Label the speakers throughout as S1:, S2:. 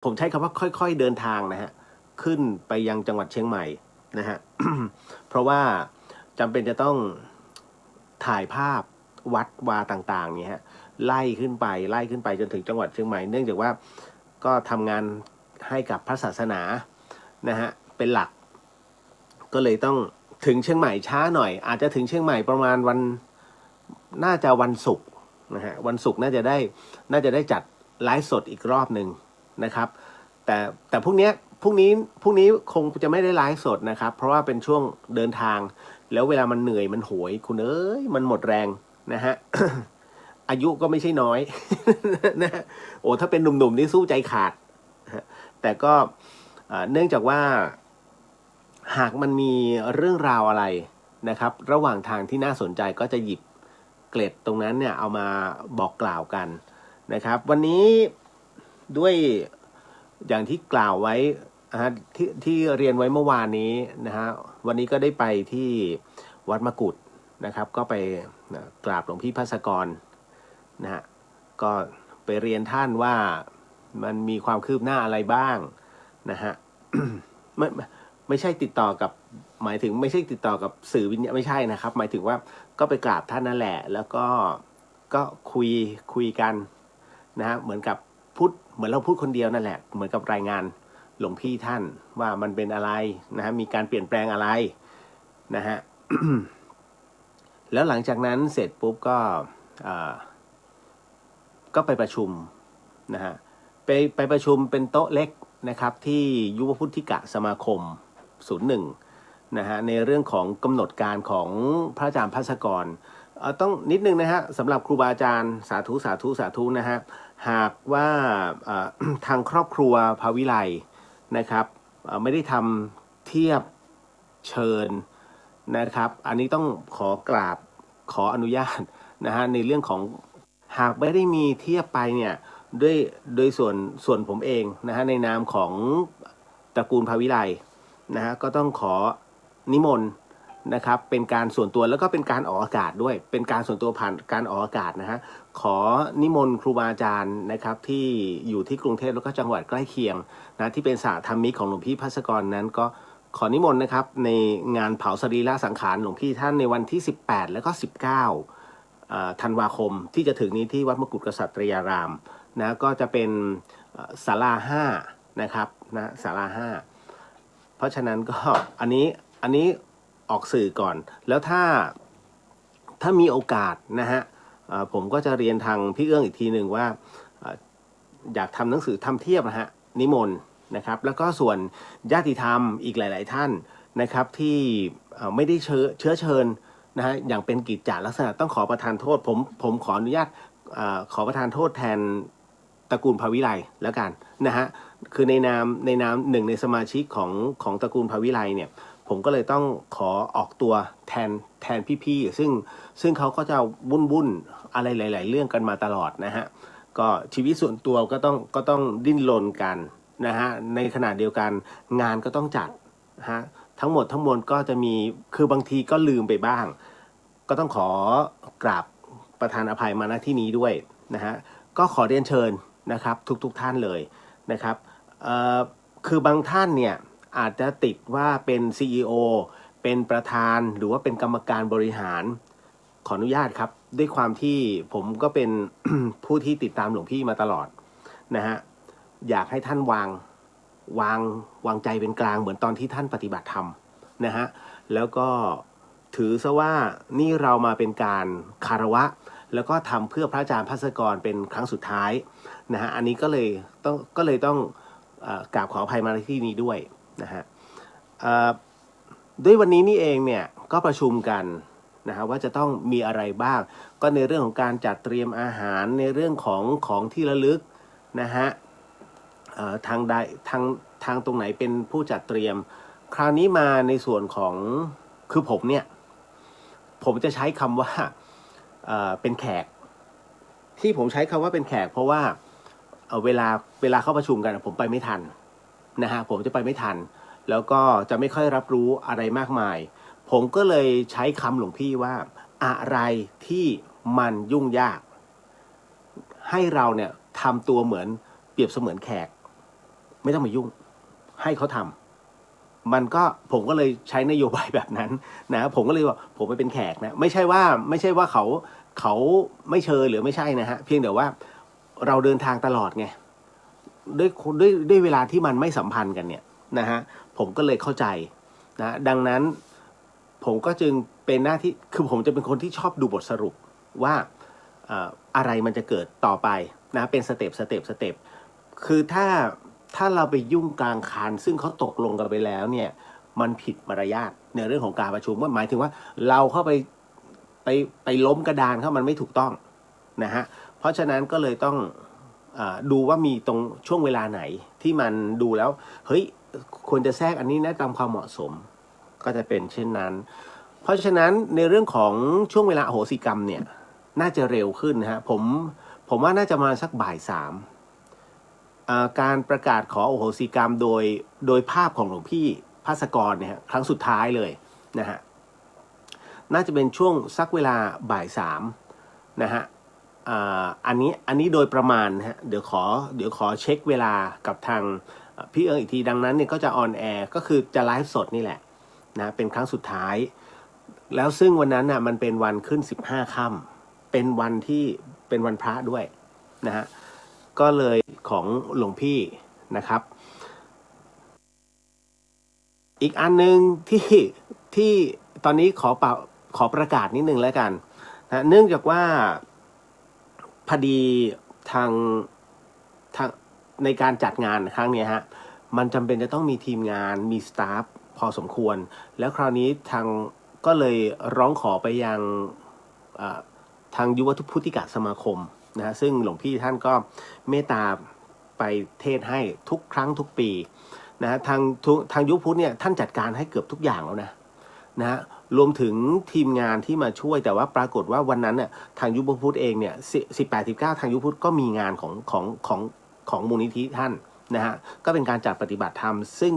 S1: ผมใช้คำว่าค่อยๆเดินทางนะฮะขึ้นไปยังจังหวัดเชียงใหม่นะฮะ เพราะว่าจำเป็นจะต้องถ่ายภาพวัดวาต่างๆเนี่ยฮะไล่ขึ้นไปจนถึงจังหวัดเชียงใหม่เนื่องจากว่าก็ทำงานให้กับพระศาสนานะฮะเป็นหลักก็เลยต้องถึงเชียงใหม่ช้าหน่อยอาจจะถึงเชียงใหม่ประมาณน่าจะวันศุกร์นะฮะวันศุกร์น่าจะได้จัดไลฟ์สดอีกรอบหนึ่งนะครับแต่พรุ่งนี้คงจะไม่ได้ไลฟ์สดนะครับเพราะว่าเป็นช่วงเดินทางแล้วเวลามันเหนื่อยมันโหยคุณมันหมดแรงนะฮะ อายุก็ไม่ใช่น้อยนะโอ้ถ้าเป็นหนุ่มๆนี่สู้ใจขาดแต่ก็เนื่องจากว่าหากมันมีเรื่องราวอะไรนะครับระหว่างทางที่น่าสนใจก็จะหยิบเกร็ดตรงนั้นเนี่ยเอามาบอกกล่าวกันนะครับวันนี้ด้วยอย่างที่กล่าวไว้ที่เรียนไว้เมื่อวานนี้นะฮะวันนี้ก็ได้ไปที่วัดมกุฏนะครับก็ไปกราบหลวงพี่ภัสกรนะฮะก็ไปเรียนท่านว่ามันมีความคืบหน้าอะไรบ้างนะฮะ ไม่ไม่ใช่ติดต่อกับหมายถึงไม่ใช่ติดต่อกับสื่อวิญญาณไม่ใช่นะครับหมายถึงว่าก็ไปกราบท่านนั่นแหละแล้วก็คุยกันนะฮะเหมือนเราพูดคนเดียวนั่นแหละเหมือนกับรายงานหลวงพี่ท่านว่ามันเป็นอะไรนะฮะมีการเปลี่ยนแปลงอะไรนะฮะ แล้วหลังจากนั้นเสร็จปุ๊บก็ไปประชุมนะฮะไปประชุมเป็นโต๊ะเล็กนะครับที่ยุวพุทธิกะสมาคม01นะฮะในเรื่องของกำหนดการของพระอาจารย์ภัสกรต้องนิดนึงนะฮะสำหรับครูบาอาจารย์สาธุนะฮะหากว่าทางครอบครัวภาวิไลนะครับไม่ได้ทำเทียบเชิญนะครับอันนี้ต้องขออนุญาตนะฮะในเรื่องของหากไม่ได้มีเทียบไปเนี่ยด้วยส่วนผมเองนะฮะในนามของตระกูลภาวิไลนะฮะก็ต้องขอนิมนต์นะครับเป็นการส่วนตัวแล้วก็เป็นการออกอากาศด้วยเป็นการส่วนตัวผ่านการออกอากาศนะฮะขอนิมนต์ครูบาอาจารย์นะครับที่อยู่ที่กรุงเทพแล้วก็จังหวัดใกล้เคียงนะที่เป็นสาธรรมิกของหลวงพี่ภัสกรนั้นก็ขอนิมนต์นะครับในงานเผาสรีระสังขารหลวงพี่ท่านในวันที่18แล้วก็19ธันวาคมที่จะถึงนี้ที่วัดมกุฏกษัตริยารามนะก็จะเป็นศาลา5นะครับนะศาลา5เพราะฉะนั้นก็อันนี้ออกสื่อก่อนแล้วถ้ามีโอกาสนะฮะผมก็จะเรียนทางพี่เอื้องอีกทีหนึ่งว่าอยากทำหนังสือทำเทียบนะฮะนิมนต์นะครับแล้วก็ส่วนญาติธรรมอีกหลายๆท่านนะครับที่ไม่ได้เชื้อเชิญนะฮะอย่างเป็นกิจจาลักษณะต้องขอประทานโทษผมขออนุญาตขอประทานโทษแทนตระกูลภาวิไลแล้วกันนะฮะคือในนามหนึ่งในสมาชิกของตระกูลภาวิไลเนี่ยผมก็เลยต้องขอออกตัวแทนพี่ๆซึ่งเขาก็จะวุ่นอะไรหลายๆเรื่องกันมาตลอดนะฮะก็ชีวิตส่วนตัวก็ต้องดิ้นรนกันนะฮะในขณะเดียวกันงานก็ต้องจัดฮะทั้งหมดทั้งมวลก็จะมีคือบางทีก็ลืมไปบ้างก็ต้องขอกราบประธานอภัยมาณที่นี้ด้วยนะฮะก็ขอเรียนเชิญนะครับทุกท่านเลยนะครับคือบางท่านเนี่ยอาจจะติดว่าเป็น CEO เป็นประธานหรือว่าเป็นกรรมการบริหารขออนุญาตครับด้วยความที่ผมก็เป็น ผู้ที่ติดตามหลวงพี่มาตลอดนะฮะอยากให้ท่านวางใจเป็นกลางเหมือนตอนที่ท่านปฏิบัติธรรมนะฮะแล้วก็ถือซะว่านี่เรามาเป็นการคารวะแล้วก็ทำเพื่อพระอาจารย์ภัสกรเป็นครั้งสุดท้ายนะฮะอันนี้ก็เลยต้องกราบขออภัยมาในที่นี้ด้วยนะฮะด้วยวันนี้นี่เองเนี่ยก็ประชุมกันนะฮะว่าจะต้องมีอะไรบ้างก็ในเรื่องของการจัดเตรียมอาหารในเรื่องของที่ระลึกนะฮะทางตรงไหนเป็นผู้จัดเตรียมคราวนี้มาในส่วนของคือผมจะใช้คำว่าเป็นแขกที่ผมใช้คำว่าเป็นแขกเพราะว่าเวลาเข้าประชุมกันผมไปไม่ทันนะฮะผมจะไปไม่ทันแล้วก็จะไม่ค่อยรับรู้อะไรมากมายผมก็เลยใช้คำหลวงพี่ว่าอะไรที่มันยุ่งยากให้เราเนี่ยทำตัวเหมือนเปรียบเสมือนแขก ไม่ต้องมายุ่งให้เขาทำมันก็ผมก็เลยใช้นโยบายแบบนั้นนะผมก็เลยว่าผมไปเป็นแขกนะไม่ใช่ว่าเขาไม่เชิญหรือไม่ใช่นะฮะเพียงแต่ว่าเราเดินทางตลอดไงด้วยเวลาที่มันไม่สัมพันธ์กันเนี่ยนะฮะผมก็เลยเข้าใจนะดังนั้นผมก็จึงเป็นหน้าที่คือผมจะเป็นคนที่ชอบดูบทสรุปว่าอะไรมันจะเกิดต่อไปนะเป็นสเต็ปคือถ้าเราไปยุ่งกลางคันซึ่งเขาตกลงกันไปแล้วเนี่ยมันผิดมารยาทในเรื่องของการประชุมว่าหมายถึงว่าเราเข้าไปล้มกระดานเขามันไม่ถูกต้องนะฮะเพราะฉะนั้นก็เลยต้องดูว่ามีตรงช่วงเวลาไหนที่มันดูแล้วเฮ้ยควรจะแทรกอันนี้นะตามความเหมาะสมก็จะเป็นเช่นนั้นเพราะฉะนั้นในเรื่องของช่วงเวลาอโหสิกรรมเนี่ยน่าจะเร็วขึ้นนะฮะผมว่าน่าจะมาสักบ่ายสามการประกาศขออโหสิกรรมโดยภาพของหลวงพี่ภาสกรเนี่ยครั้งสุดท้ายเลยนะฮะน่าจะเป็นช่วงสักเวลาบ่ายสามนะฮะอันนี้โดยประมาณนะฮะเดี๋ยวขอเช็คเวลากับทางพี่อีกทีดังนั้นเนี่ยก็จะออนแอร์ก็คือจะไลฟ์สดนี่แหละนะเป็นครั้งสุดท้ายแล้วซึ่งวันนั้นน่ะมันเป็นวันขึ้น15ค่ำเป็นวันที่เป็นวันพระด้วยนะฮะก็เลยของหลวงพี่นะครับอีกอันนึงที่ตอนนี้ขอประกาศนิดนึงแล้วกันนะเนื่องจากว่าพอดีทางในการจัดงานครั้งนี้ฮะมันจำเป็นจะต้องมีทีมงานมีสตาฟพอสมควรแล้วคราวนี้ก็เลยร้องขอไปยังทางยุวพุทธิกะสมาคมนะฮะซึ่งหลวงพี่ท่านก็เมตตาไปเทศให้ทุกครั้งทุกปีนะฮะทางยุวพุทธเนี่ยท่านจัดการให้เกือบทุกอย่างแล้วนะฮะรวมถึงทีมงานที่มาช่วยแต่ว่าปรากฏว่าวันนั้นเนี่ยทางยุวพุทธเองเนี่ย18-19ทางยุวพุทธก็มีงานของมูลนิธิท่านนะฮะก็เป็นการจัดปฏิบัติธรรมซึ่ง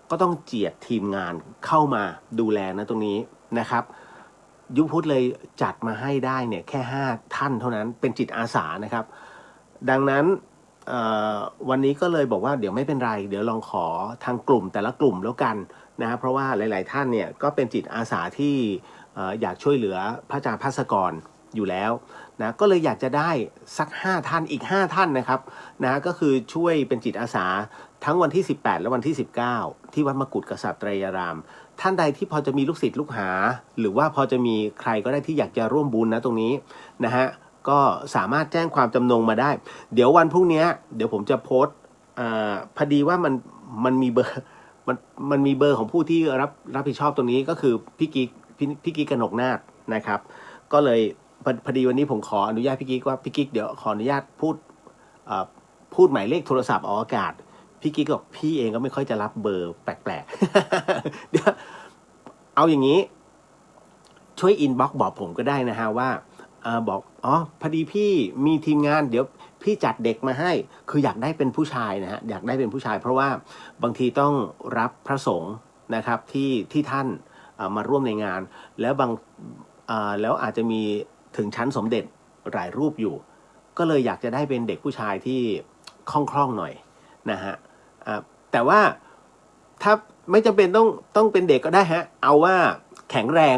S1: ก็ต้องเจียดทีมงานเข้ามาดูแลนะตรงนี้นะครับยุวพุทธเลยจัดมาให้ได้เนี่ยแค่5ท่านเท่านั้นเป็นจิตอาสานะครับดังนั้นวันนี้ก็เลยบอกว่าเดี๋ยวไม่เป็นไรเดี๋ยวลองขอทางกลุ่มแต่ละกลุ่มแล้วกันนะเพราะว่าหลายๆท่านเนี่ยก็เป็นจิตอาสาที่อยากช่วยเหลือพระอาจารย์ภาสกรอยู่แล้วนะก็เลยอยากจะได้สัก5ท่านอีก5ท่านนะครับนะก็คือช่วยเป็นจิตอาสาทั้งวันที่18และวันที่19ที่วัดมกุฏกษัตริยารามท่านใดที่พอจะมีลูกศิษย์ลูกหาหรือว่าพอจะมีใครก็ได้ที่อยากจะร่วมบุญนะตรงนี้นะฮะก็สามารถแจ้งความจำนงมาได้เดี๋ยววันพรุ่งนี้เดี๋ยวผมจะโพสต์พอดีว่ามันมีเบอร์มันมีเบอร์ของผู้ที่รับผิดชอบตรงนี้ก็คือพี่กิ๊กกนกนาถนะครับก็เลยพอดีวันนี้ผมขออนุญาตพี่กิ๊กว่าพี่กิ๊กเดี๋ยวขออนุญาตพูดหมายเลขโทรศัพท์ออกอากาศพี่กิ๊กบอกพี่เองก็ไม่ค่อยจะรับเบอร์แปลกๆ เดี๋ยวเอาอย่างนี้ช่วยอินบ็อกซ์บอกผมก็ได้นะฮะว่าบอกพอดีพี่มีทีมงานเดี๋ยวพี่จัดเด็กมาให้คืออยากได้เป็นผู้ชายนะฮะอยากได้เป็นผู้ชายเพราะว่าบางทีต้องรับพระสงฆ์นะครับที่ท่านมาร่วมในงานแล้วอาจจะมีถึงชั้นสมเด็จหลายรูปอยู่ก็เลยอยากจะได้เป็นเด็กผู้ชายที่คล่องๆหน่อยนะฮะแต่ว่าถ้าไม่จำเป็นต้องเป็นเด็กก็ได้ฮะเอาว่าแข็งแรง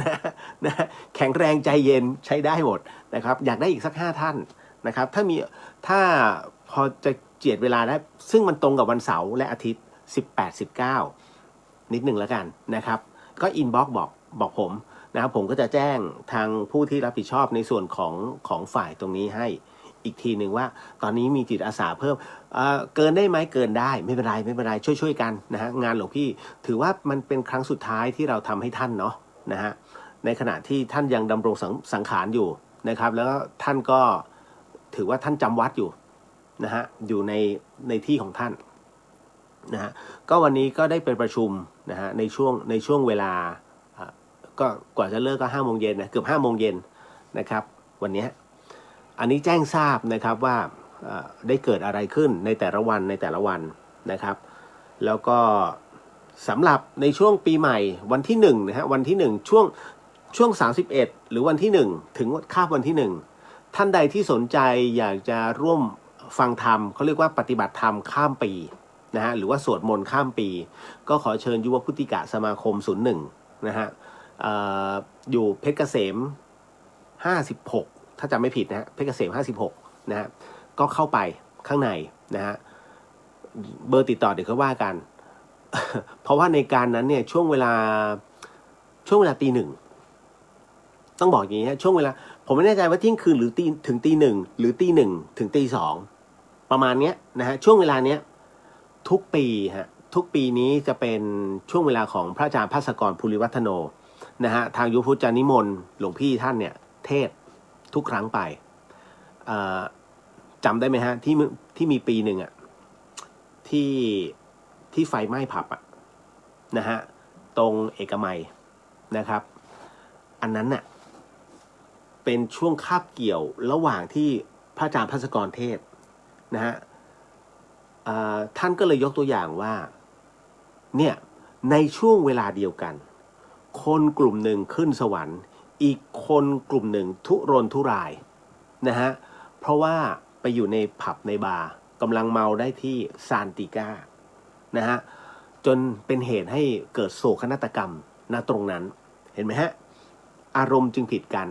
S1: นะแข็งแรงใจเย็นใช้ได้หมดนะครับอยากได้อีกสัก5ท่านนะครับถ้าพอจะเจียดเวลาได้ซึ่งมันตรงกับวันเสาร์และอาทิตย์18-19นิดหนึ่งแล้วกันนะครับก็อินบ็อกซ์บอกผมนะครับผมก็จะแจ้งทางผู้ที่รับผิดชอบในส่วนของฝ่ายตรงนี้ให้อีกทีหนึ่งว่าตอนนี้มีจิตอาสาเพิ่มเกินได้ไหมเกินได้ไม่เป็นไรช่วยกันนะฮะงานหลวงพี่ถือว่ามันเป็นครั้งสุดท้ายที่เราทำให้ท่านเนาะนะฮะในขณะที่ท่านยังดำรงสังขารอยู่นะครับแล้วก็ท่านก็ถือว่าท่านจำวัดอยู่นะฮะอยู่ในที่ของท่านนะฮะก็วันนี้ก็ได้ไปประชุมนะฮะในช่วงเวลาก็กว่าจะเลิกก็5 โมงเย็นนะเกือบ5 โมงเย็นนะครับวันนี้อันนี้แจ้งทราบนะครับว่าได้เกิดอะไรขึ้นในแต่ละวันนะครับแล้วก็สำหรับในช่วงปีใหม่วันที่1นะฮะวันที่1ช่วง31หรือวันที่1ถึงคาบวันที่1ท่านใดที่สนใจอยากจะร่วม ฟังธรรมเขาเรียกว่าปฏิบัติธรรมข้ามปีนะฮะหรือว่าสวดมนต์ข้ามปีก็ขอเชิญยุวพุทธิกะสมาคม01นะฮะอยู่เพชรเกษม56ถ้าจำไม่ผิดนะฮะเพชรเกษม56นะฮะก็เข้าไปข้างในนะฮะเบอร์ติดต่อเดี๋ยวเขาว่ากัน เพราะว่าในการนั้นเนี่ยช่วงเวลาตีหนึ่งต้องบอกอย่างนี้ฮะช่วงเวลาผมไม่แน่ใจว่าเที่ยงคืนหรือถึงตีหนึ่งหรือตีหนึ่งถึงตีสองประมาณเนี้ยนะฮะช่วงเวลาเนี้ยทุกปีฮะทุกปีนี้จะเป็นช่วงเวลาของพระอาจารย์ภาสกรภูริวัฒโนนะฮะทางยุวพุทธจะนิมนต์หลวงพี่ท่านเนี่ยเทศทุกครั้งไปจำได้ไหมฮะที่มีปีหนึ่งอ่ะที่ไฟไหม้ผับอ่ะนะฮะตรงเอกมัยนะครับอันนั้นน่ะเป็นช่วงคาบเกี่ยวระหว่างที่พระอาจารย์ภาสกรเทศนะฮะท่านก็เลยยกตัวอย่างว่าเนี่ยในช่วงเวลาเดียวกันคนกลุ่มหนึ่งขึ้นสวรรค์อีกคนกลุ่มหนึ่งทุรนทุรายนะฮะเพราะว่าไปอยู่ในผับในบาร์กำลังเมาได้ที่ซานติก้านะฮะจนเป็นเหตุให้เกิดโศกนาฏกรรมณตรงนั้นเห็นไหมฮะอารมณ์จึงผิดกัน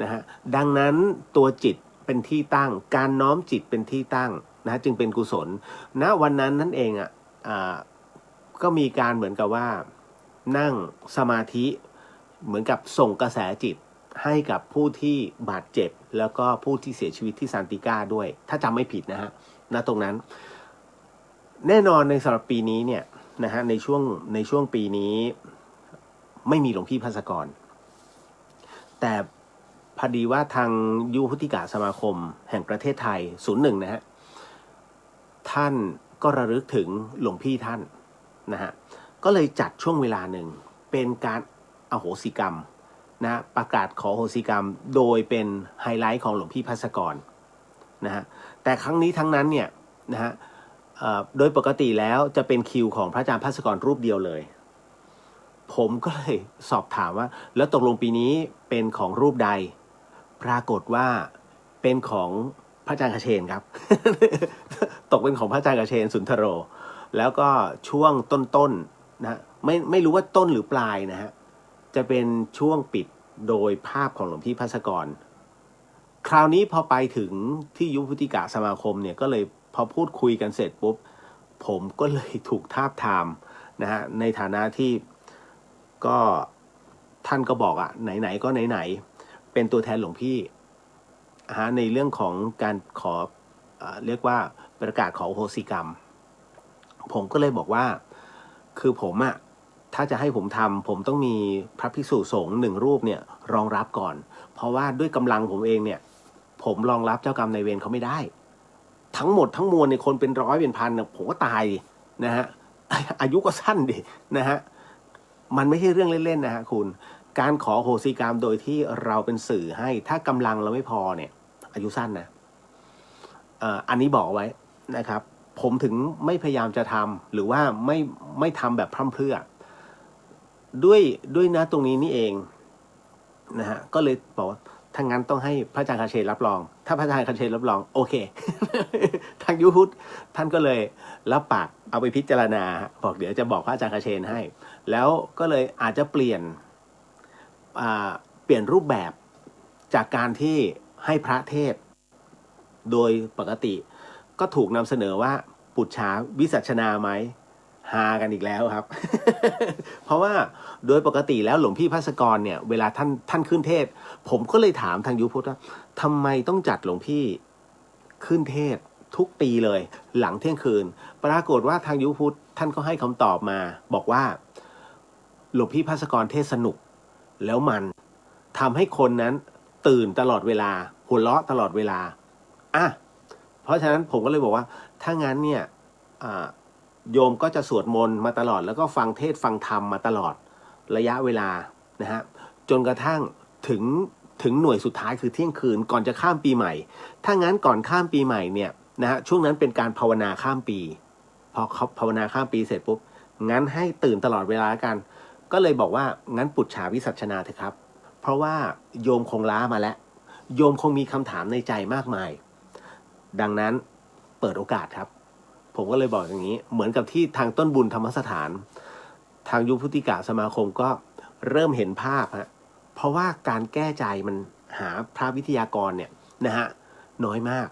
S1: นะฮะดังนั้นตัวจิตเป็นที่ตั้งการน้อมจิตเป็นที่ตั้งนะจึงเป็นกุศลณวันนั้นนั่นเองก็มีการเหมือนกับว่านั่งสมาธิเหมือนกับส่งกระแสจิตให้กับผู้ที่บาดเจ็บแล้วก็ผู้ที่เสียชีวิตที่ซานติก้าด้วยถ้าจำไม่ผิดนะฮะณตรงนั้นแน่นอนในสำหรับปีนี้เนี่ยนะฮะในช่วงปีนี้ไม่มีหลวงพี่ภาสกรแต่พอดีว่าทางยุวพุทธิกะสมาคมแห่งประเทศไทย01นะฮะท่านก็ระลึกถึงหลวงพี่ท่านนะฮะก็เลยจัดช่วงเวลาหนึ่งเป็นการอโหสิกรรมนะประกาศขอโหสิกรรมโดยเป็นไฮไลท์ของหลวงพี่ภาสกรนะฮะแต่ครั้งนี้ทั้งนั้นเนี่ยนะฮะโดยปกติแล้วจะเป็นคิวของพระอาจารย์ภาสกรรูปเดียวเลยผมก็เลยสอบถามว่าแล้วตกลงปีนี้เป็นของรูปใดปรากฏว่าเป็นของพระอาจารย์คเชนครับ ตกเป็นของพระอาจารย์คเชนสุนทโรแล้วก็ช่วงต้นนะไม่รู้ว่าต้นหรือปลายนะฮะจะเป็นช่วงปิดโดยภาพของหลวงพี่ภาสกรคราวนี้พอไปถึงที่ยุวพุทธิกะสมาคมเนี่ยก็เลยพอพูดคุยกันเสร็จปุ๊บผมก็เลยถูกทาบทามนะฮะในฐานะที่ก็ท่านก็บอกไหนก็ไหนเป็นตัวแทนหลวงพี่ในเรื่องของการขอเรียกว่าประกาศขอโหสิกรรมผมก็เลยบอกว่าคือผมถ้าจะให้ผมทำผมต้องมีพระภิกษุสงฆ์1รูปเนี่ยรองรับก่อนเพราะว่าด้วยกำลังผมเองเนี่ยผมรองรับเจ้ากรรมนายเวรเขาไม่ได้ทั้งหมดทั้งมวลในคนเป็นร้อยเป็นพันเนี่ยผมก็ตายนะฮะอายุก็สั้นดินะฮะมันไม่ใช่เรื่องเล่นๆนะฮะคุณการขอโหสิกรรมโดยที่เราเป็นสื่อให้ถ้ากำลังเราไม่พอเนี่ยอายุสั้นนะอันนี้บอกไว้นะครับผมถึงไม่พยายามจะทำหรือว่าไม่ทำแบบพร่ำเพรื่อด้วยนะตรงนี้นี่เองนะฮะก็เลยบอกว่าถ้างั้นต้องให้พระอาจารย์คเชนรับรองถ้าพระอาจารย์คเชนรับรองโอเค ทางยุวพุทธท่านก็เลยรับปากเอาไปพิจารณาบอกเดี๋ยวจะบอกพระอาจารย์คเชนให้แล้วก็เลยอาจจะเปลี่ยนรูปแบบจากการที่ให้พระเทศโดยปกติก็ถูกนำเสนอว่าปุจฉาวิสัชนาไหมหากันอีกแล้วครับ เพราะว่าโดยปกติแล้วหลวงพี่ภาสกรเนี่ยเวลาท่านขึ้นเทศผมก็เลยถามทางยุวพุทธว่าทำไมต้องจัดหลวงพี่ขึ้นเทศทุกปีเลยหลังเที่ยงคืนปรากฏว่าทางยุวพุทธท่านก็ให้คำตอบมาบอกว่าหลวงพี่ภาสกรเทศสนุกแล้วมันทำให้คนนั้นตื่นตลอดเวลาหัวเราะตลอดเวลาเพราะฉะนั้นผมก็เลยบอกว่าถ้างั้นเนี่ยโยมก็จะสวดมนต์มาตลอดแล้วก็ฟังเทศฟังธรรมมาตลอดระยะเวลานะฮะจนกระทั่งถึงหน่วยสุดท้ายคือเที่ยงคืนก่อนจะข้ามปีใหม่ถ้างั้นก่อนข้ามปีใหม่เนี่ยนะฮะช่วงนั้นเป็นการภาวนาข้ามปีพอเขาภาวนาข้ามปีเสร็จปุ๊บงั้นให้ตื่นตลอดเวลากันก็เลยบอกว่างั้นปุจฉาวิสัชนาเถอะครับเพราะว่าโยมคงล้ามาแล้วโยมคงมีคำถามในใจมากมายดังนั้น ปิดโอกาสครับผมก็เลยบอกอย่างนี้เหมือนกับที่ทางต้นบุญธรรมสถานทางยุวพุทธิกะสมาคมก็เริ่มเห็นภาพฮะเพราะว่าการแก้ใจมันหาพระวิทยากรเนี่ยนะฮะน้อยมาก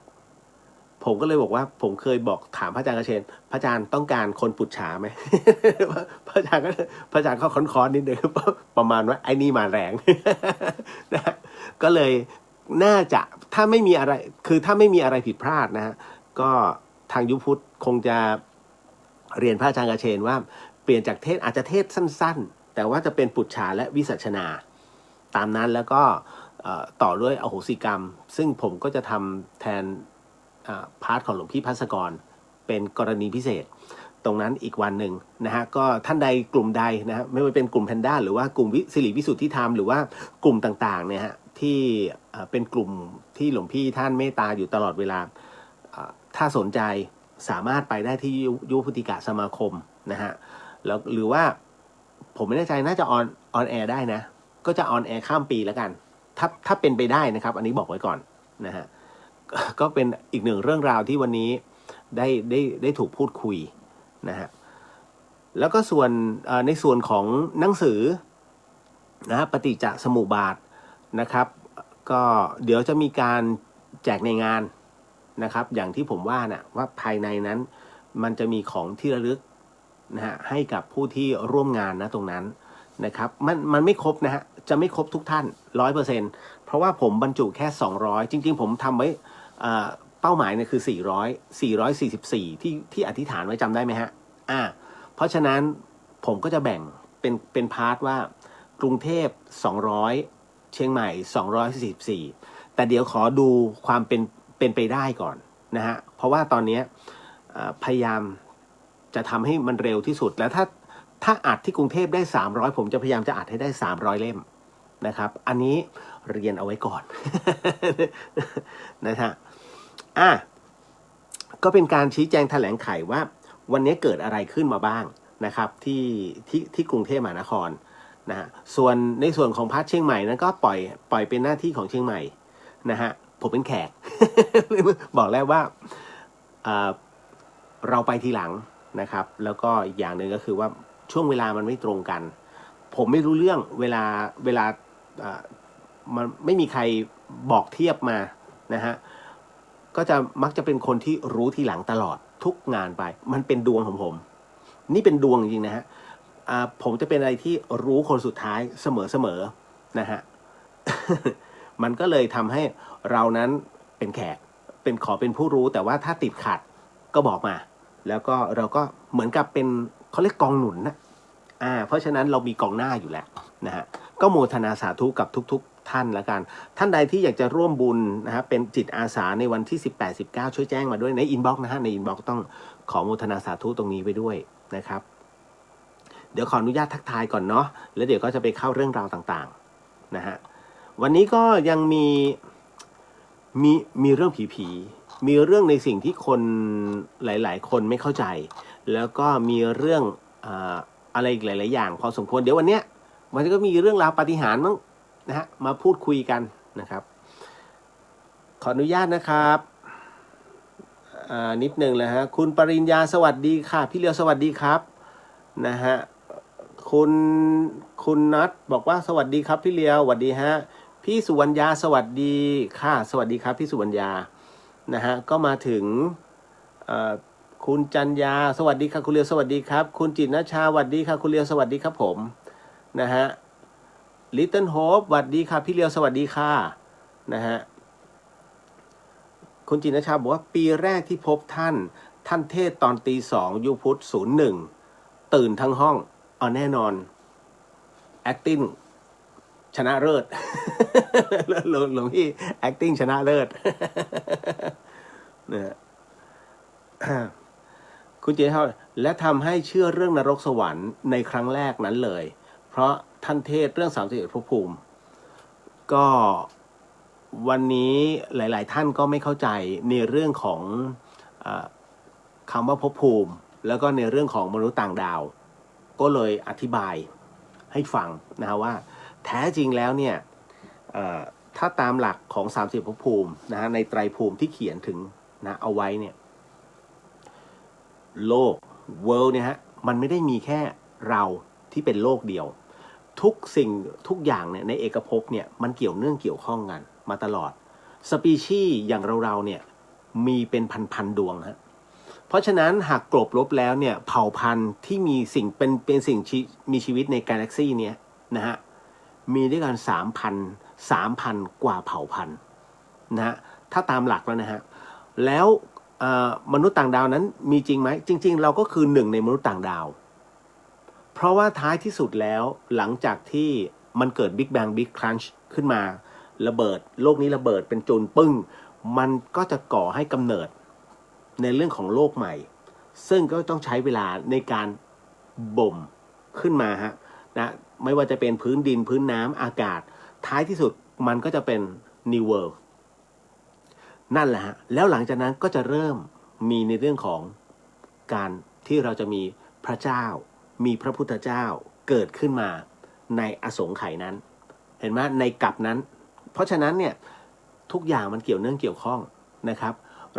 S1: ผมก็เลยบอกว่าผมเคยบอกถามพระอาจารย์กเชนพระอาจารย์ต้องการคนปุจฉาไหม พระอาจารย์ก็ค้อนๆนิดนึงประมาณว่าไอ้นี่มาแรง นะก็เลยน่าจะถ้าไม่มีอะไรคือถ้าไม่มีอะไรผิดพลาดนะฮะก็ทางยุพุทธคงจะเรียนพระอาจารย์กเชนว่าเปลี่ยนจากเทศอาจจะเทศสั้นๆแต่ว่าจะเป็นปุจฉาและวิสัชนาตามนั้นแล้วก็ต่อด้วยอโหสิกรรมซึ่งผมก็จะทำแทนพาร์ทของหลวงพี่ภัสกรเป็นกรณีพิเศษตรงนั้นอีกวันหนึ่งนะฮะก็ท่านใดกลุ่มใดนะฮะไม่ว่าเป็นกลุ่มแพนด้าหรือว่ากลุ่มสิริวิสุทธิธรรมหรือว่ากลุ่มต่างๆเนี่ยฮะที่เป็นกลุ่มที่หลวงพี่ท่านเมตตาอยู่ตลอดเวลาถ้าสนใจสามารถไปได้ที่ยุวพุทธิกะสมาคมนะฮะแล้วหรือว่าผมไม่แน่ใจน่าจะออนแอร์ได้นะก็จะออนแอร์ข้ามปีแล้วกันถ้าเป็นไปได้นะครับอันนี้บอกไว้ก่อนนะฮะก็เป็นอีกหนึ่งเรื่องราวที่วันนี้ได้ถูกพูดคุยนะฮะแล้วก็ส่วนในส่วนของหนังสือนะฮะปฏิจจสมุปบาทนะครับก็เดี๋ยวจะมีการแจกในงานนะครับอย่างที่ผมว่านะว่าภายในนั้นมันจะมีของที่ระลึกนะฮะให้กับผู้ที่ร่วมงานนะตรงนั้นนะครับมันไม่ครบนะฮะจะไม่ครบทุกท่าน 100%เพราะว่าผมบรรจุแค่200จริงๆผมทำไว้เป้าหมายเนี่ยคือ444ที่อธิษฐานไว้จำได้ไหมฮะเพราะฉะนั้นผมก็จะแบ่งเป็นพาร์ทว่ากรุงเทพ200เชียงใหม่244แต่เดี๋ยวขอดูความเป็นไปได้ก่อนนะฮะเพราะว่าตอนนี้พยายามจะทำให้มันเร็วที่สุดแล้วถ้าอัดที่กรุงเทพได้300ผมจะพยายามจะอัดให้ได้300เล่มนะครับอันนี้เรียนเอาไว้ก่อน นะฮะก็เป็นการชี้แจงแถลงไขว่าวันนี้เกิดอะไรขึ้นมาบ้างนะครับที่กรุงเทพมหานครนะฮะส่วนในส่วนของพาร์ทเชียงใหม่นั้นก็ปล่อยเป็นหน้าที่ของเชียงใหม่นะฮะผมเป็นแขก บอกแล้วว่าเราไปทีหลังนะครับแล้วก็อีกอย่างหนึ่งก็คือว่าช่วงเวลามันไม่ตรงกันผมไม่รู้เรื่องเวลามันไม่มีใครบอกเทียบมานะฮะก็จะมักจะเป็นคนที่รู้ทีหลังตลอดทุกงานไปมันเป็นดวงของผมนี่เป็นดวงจริงๆนะฮะผมจะเป็นอะไรที่รู้คนสุดท้ายเสมอนะฮะ มันก็เลยทำให้เรานั้นเป็นแขกขอเป็นผู้รู้แต่ว่าถ้าติดขัดก็บอกมาแล้วก็เราก็เหมือนกับเป็นเขาเรียกกองหนุนนะเพราะฉะนั้นเรามีกองหน้าอยู่แล้วนะฮะก็โมทนาสาธุกับทุกท่านละกันท่านใดที่อยากจะร่วมบุญนะฮะเป็นจิตอาสาในวันที่18-19ช่วยแจ้งมาด้วยในอินบ็อกซ์นะฮะในอินบ็อกซ์ต้องขอโมทนาสาธุตรงนี้ไปด้วยนะครับเดี๋ยวขออนุญาตทักทายก่อนเนาะแล้วเดี๋ยวก็จะไปเข้าเรื่องราวต่างๆนะฮะวันนี้ก็ยังมีเรื่องผีมีเรื่องในสิ่งที่คนหลายๆคนไม่เข้าใจแล้วก็มีเรื่องอะไรอีกหลายๆอย่างพอสมควรเดี๋ยววันเนี้ยมันก็มีเรื่องราวปาฏิหาริย์มั้งนะฮะมาพูดคุยกันนะครับขออนุญาตนะครับนิดนึงนะฮะคุณปริญญาสวัสดีค่ะพี่เลียวสวัสดีครับนะฮะคุณนัทบอกว่าสวัสดีครับพี่เลียวสวัสดีฮะพี่สุวรรณยาสวัสดีค่ะสวัสดีครับพี่สุวรรณยานะฮะก็มาถึงคุณจันยาสวัสดีค่ะคุณเลียวสวัสดีครับคุณจิตรณชาสวัสดีค่ะคุณเลียวสวัสดีครับผมนะฮะLittle Hope สวัสดีค่ะพี่เลียวสวัสดีค่ะนะฮะคุณจินชาบอกว่าปีแรกที่พบท่านเทศตอนตี 2ยุพุทธ01ตื่นทั้งห้องแน่นอน acting ชนะเลิศ หลวงพี่ acting ชนะเลิศ นะคุณจินชาและทำให้เชื่อเรื่องนรกสวรรค์ในครั้งแรกนั้นเลยเพราะท่านเทศเรื่อง31ภพภูมิก็วันนี้หลายๆท่านก็ไม่เข้าใจในเรื่องของคำว่าภพภูมิแล้วก็ในเรื่องของมนุษย์ต่างดาวก็เลยอธิบายให้ฟังนะว่าแท้จริงแล้วเนี่ยถ้าตามหลักของ30ภพภูมินะฮะในไตรภูมิที่เขียนถึงนะเอาไว้เนี่ย โลก world เนี่ยฮะมันไม่ได้มีแค่เราที่เป็นโลกเดียวทุกสิ่งทุกอย่างเนี่ยในเอกภพเนี่ยมันเกี่ยวเนื่องเกี่ยวข้องกันมาตลอดสปีชีส์อย่างเราเนี่ยมีเป็นพันๆดวงฮะเพราะฉะนั้นหากกลบลบแล้วเนี่ยเผ่าพันธุ์ที่มีสิ่งเป็นสิ่งมีชีวิตในกาแล็กซี่เนี้ยนะฮะมีด้วยกัน3,000 กว่าเผ่าพันธุ์นะฮะถ้าตามหลักแล้วนะฮะแล้วมนุษย์ต่างดาวนั้นมีจริงไหมจริงๆเราก็คือหนึ่งในมนุษย์ต่างดาวเพราะว่าท้ายที่สุดแล้วหลังจากที่มันเกิด Big Bang Big Crunch ขึ้นมาระเบิดโลกนี้ระเบิดเป็นจุลปึ้งมันก็จะก่อให้กำเนิดในเรื่องของโลกใหม่ซึ่งก็ต้องใช้เวลาในการบ่มขึ้นมาฮะนะไม่ว่าจะเป็นพื้นดินพื้นน้ำอากาศท้ายที่สุดมันก็จะเป็น New World นั่นแหละฮะแล้วหลังจากนั้นก็จะเริ่มมีในเรื่องของการที่เราจะมีพระเจ้ามีพระพุทธเจ้าเกิดขึ้นมาในอสงไขยนั้นเห็นไหมในกลับนั้นเพราะฉะนั้นเนี่ยทุกอย่างมันเกี่ยวเนื่องเกี่ยวข้องนะครับ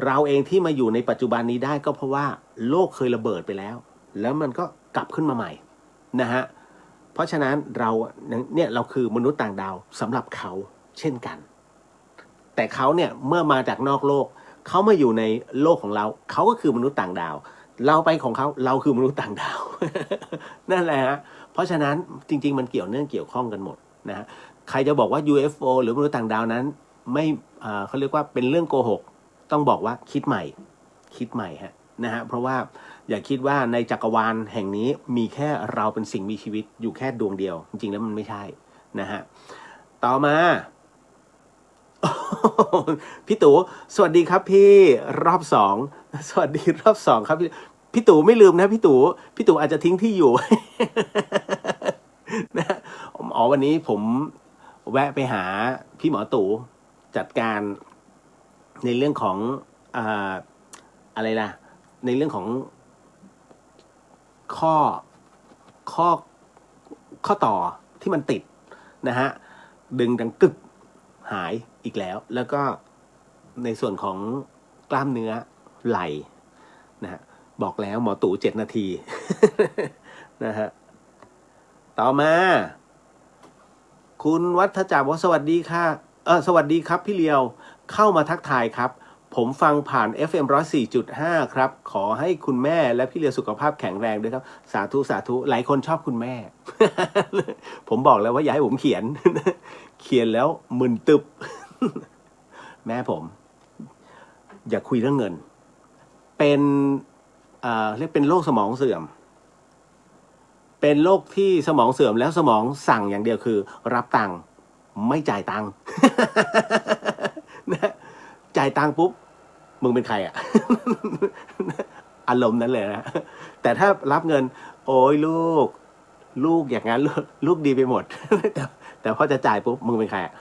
S1: เราเองที่มาอยู่ในปัจจุบันนี้ได้ก็เพราะว่าโลกเคยระเบิดไปแล้วแล้วมันก็กลับขึ้นมาใหม่นะฮะเพราะฉะนั้นเราเนี่ยเราคือมนุษย์ต่างดาวสำหรับเขาเช่นกันแต่เขาเนี่ยเมื่อมาจากนอกโลกเขามาอยู่ในโลกของเราเขาก็คือมนุษย์ต่างดาวเราไปของเขาเราคือมนุษย์ต่างดาว นั่นแหละฮะเพราะฉะนั้นจริงๆมันเกี่ยวเนื่องเกี่ยวข้องกันหมดนะฮะใครจะบอกว่า UFO หรือมนุษย์ต่างดาวนั้นไม่เขาเรียกว่าเป็นเรื่องโกหกต้องบอกว่าคิดใหม่ฮะนะฮะเพราะว่าอย่าคิดว่าในจักรวาลแห่งนี้มีแค่เราเป็นสิ่งมีชีวิตอยู่แค่ดวงเดียวจริงๆแล้วมันไม่ใช่นะฮะต่อมา พี่ตู่สวัสดีครับพี่รอบสองสวัสดีรอบสองครับพี่ตู่ไม่ลืมนะพี่ตู่อาจจะทิ้งที่อยู่ นะอ๋อวันนี้ผมแวะไปหาพี่หมอตู่จัดการในเรื่องของอะไรนะในเรื่องของข้อต่อที่มันติดนะฮะดึงดังกึกหายอีกแล้วก็ในส่วนของกล้ามเนื้อไหล่นะฮะบอกแล้วหมอตู่7 นาที นะฮะต่อมาคุณวัฒจักรว่าสวัสดีค่ะสวัสดีครับพี่เลียวเข้ามาทักทายครับผมฟังผ่าน FM 104.5 ครับขอให้คุณแม่และพี่เลียวสุขภาพแข็งแรงด้วยครับสาธุหลายคนชอบคุณแม่ ผมบอกแล้วว่าอย่าให้ผมเขียน เขียนแล้วมึนตึบ แม่ผมอย่าคุยเรื่องเงินเป็นเรียกเป็นโรคสมองเสื่อมเป็นโรคที่สมองเสื่อมแล้วสมองสั่งอย่างเดียวคือรับตังค์ไม่จ่ายตังค์ นะจ่ายตังค์ปุ๊บมึงเป็นใครอ่ะ อารมณ์นั้นเลยนะแต่ถ้ารับเงินโอ้ยลูกอย่างนั้นลูกดีไปหมด แต่พอจะจ่ายปุ๊บมึงเป็นใครอ่ะ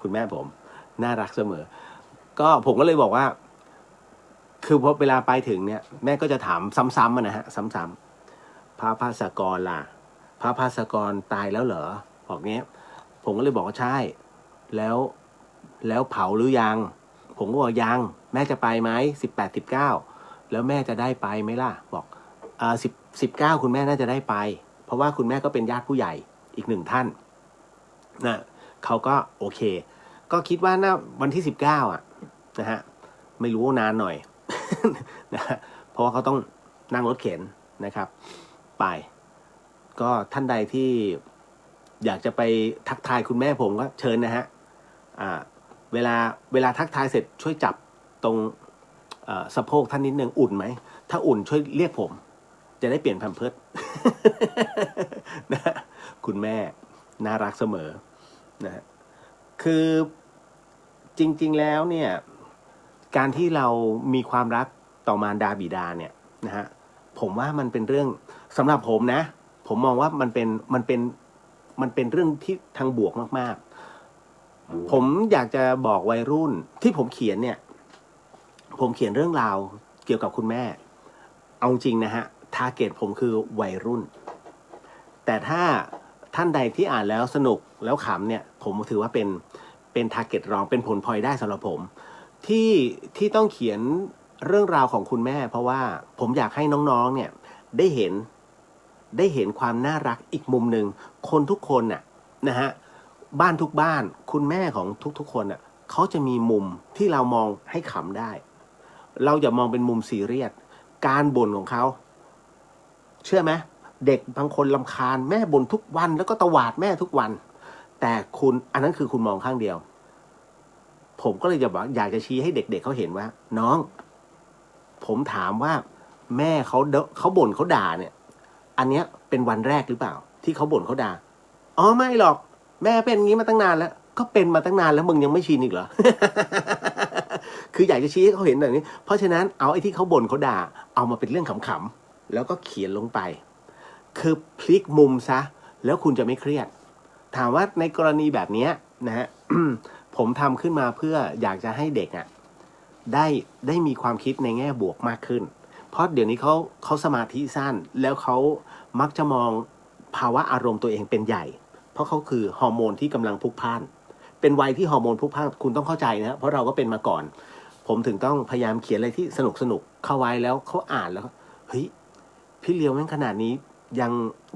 S1: คุณแม่ผมน่ารักเสมอก็ผมก็เลยบอกว่าคือพอเวลาไปถึงเนี่ยแม่ก็จะถามซ้ำๆนะฮะซ้ำๆพระภาสกรล่ะพระภาสกรตายแล้วเหรอบอกเงี้ยผมก็เลยบอกว่าใช่แล้วเผาหรือยังผมก็บอกยังแม่จะไปไหม18-19แล้วแม่จะได้ไปไหมล่ะบอก19คุณแม่น่าจะได้ไปเพราะว่าคุณแม่ก็เป็นญาติผู้ใหญ่อีก1 ท่านนะเขาก็โอเคก็คิดว่าน่าวันที่19นะฮะไม่รู้นานหน่อย นะเพราะว่าเขาต้องนั่งรถเข็นนะครับไปก็ท่านใดที่อยากจะไปทักทายคุณแม่ผมก็เชิญนะฮะเวลาทักทายเสร็จช่วยจับตรงสะโพกท่านนิดนึงอุ่นไหมถ้าอุ่นช่วยเรียกผมจะได้เปลี่ยนแพมเพิร์ส นะคุณแม่น่ารักเสมอนะคือจริงๆแล้วเนี่ยการที่เรามีความรักต่อมารดาบิดาเนี่ยนะฮะผมว่ามันเป็นเรื่องสำหรับผมนะผมมองว่ามันเป็นเรื่องที่ทางบวกมากๆผมอยากจะบอกวัยรุ่นที่ผมเขียนเนี่ยผมเขียนเรื่องราวเกี่ยวกับคุณแม่เอาจริงนะฮะทาร์เก็ตผมคือวัยรุ่นแต่ถ้าท่านใดที่อ่านแล้วสนุกแล้วขำเนี่ยผมถือว่าเป็นทาร์เก็ตรองเป็นผลพลอยได้สำหรับผมที่ต้องเขียน เรื่องราวของคุณแม่เพราะว่าผมอยากให้น้องๆเนี่ยได้เห็นความน่ารักอีกมุมหนึ่งคนทุกคนน่ะนะฮะบ้านทุกบ้านคุณแม่ของทุกๆคนน่ะเขาจะมีมุมที่เรามองให้ขำได้เราอย่ามองเป็นมุมซีเรียสการบ่นของเขาเชื่อไหมเด็กบางคนรำคาญแม่บ่นทุกวันแล้วก็ตวาดแม่ทุกวันแต่คุณอันนั้นคือคุณมองข้างเดียวผมก็เลยอยากจะชี้ให้เด็กๆเขาเห็นว่าน้องผมถามว่าแม่เขาบ่นเขาด่าเนี่ยอันเนี้ยเป็นวันแรกหรือเปล่าที่เขาบ่นเขาด่าอ๋อไม่หรอกแม่เป็นงี้มาตั้งนานแล้วก็เป็นมาตั้งนานแล้วมึงยังไม่ชินอีกเหรอ คืออยากจะชี้ให้เขาเห็นแบบนี้เพราะฉะนั้นเอาไอ้ที่เขาบ่นเขาด่าเอามาเป็นเรื่องขำๆแล้วก็เขียนลงไปคือพลิกมุมซะแล้วคุณจะไม่เครียดถามว่าในกรณีแบบนี้นะฮะ ผมทำขึ้นมาเพื่ออยากจะให้เด็กอ่ะได้มีความคิดในแง่บวกมากขึ้นเพราะเดี๋ยวนี้เขาสมาธิสั้นแล้วเขามักจะมองภาวะอารมณ์ตัวเองเป็นใหญ่เพราะเขาคือฮอร์โมนที่กำลังพลุกพล่านเป็นวัยที่ฮอร์โมนพลุกพล่านคุณต้องเข้าใจนะเพราะเราก็เป็นมาก่อนผมถึงต้องพยายามเขียนอะไรที่สนุกเข้าไว้แล้วเขาอ่านแล้วเฮ้ยพี่เลียวแม่งขนาดนี้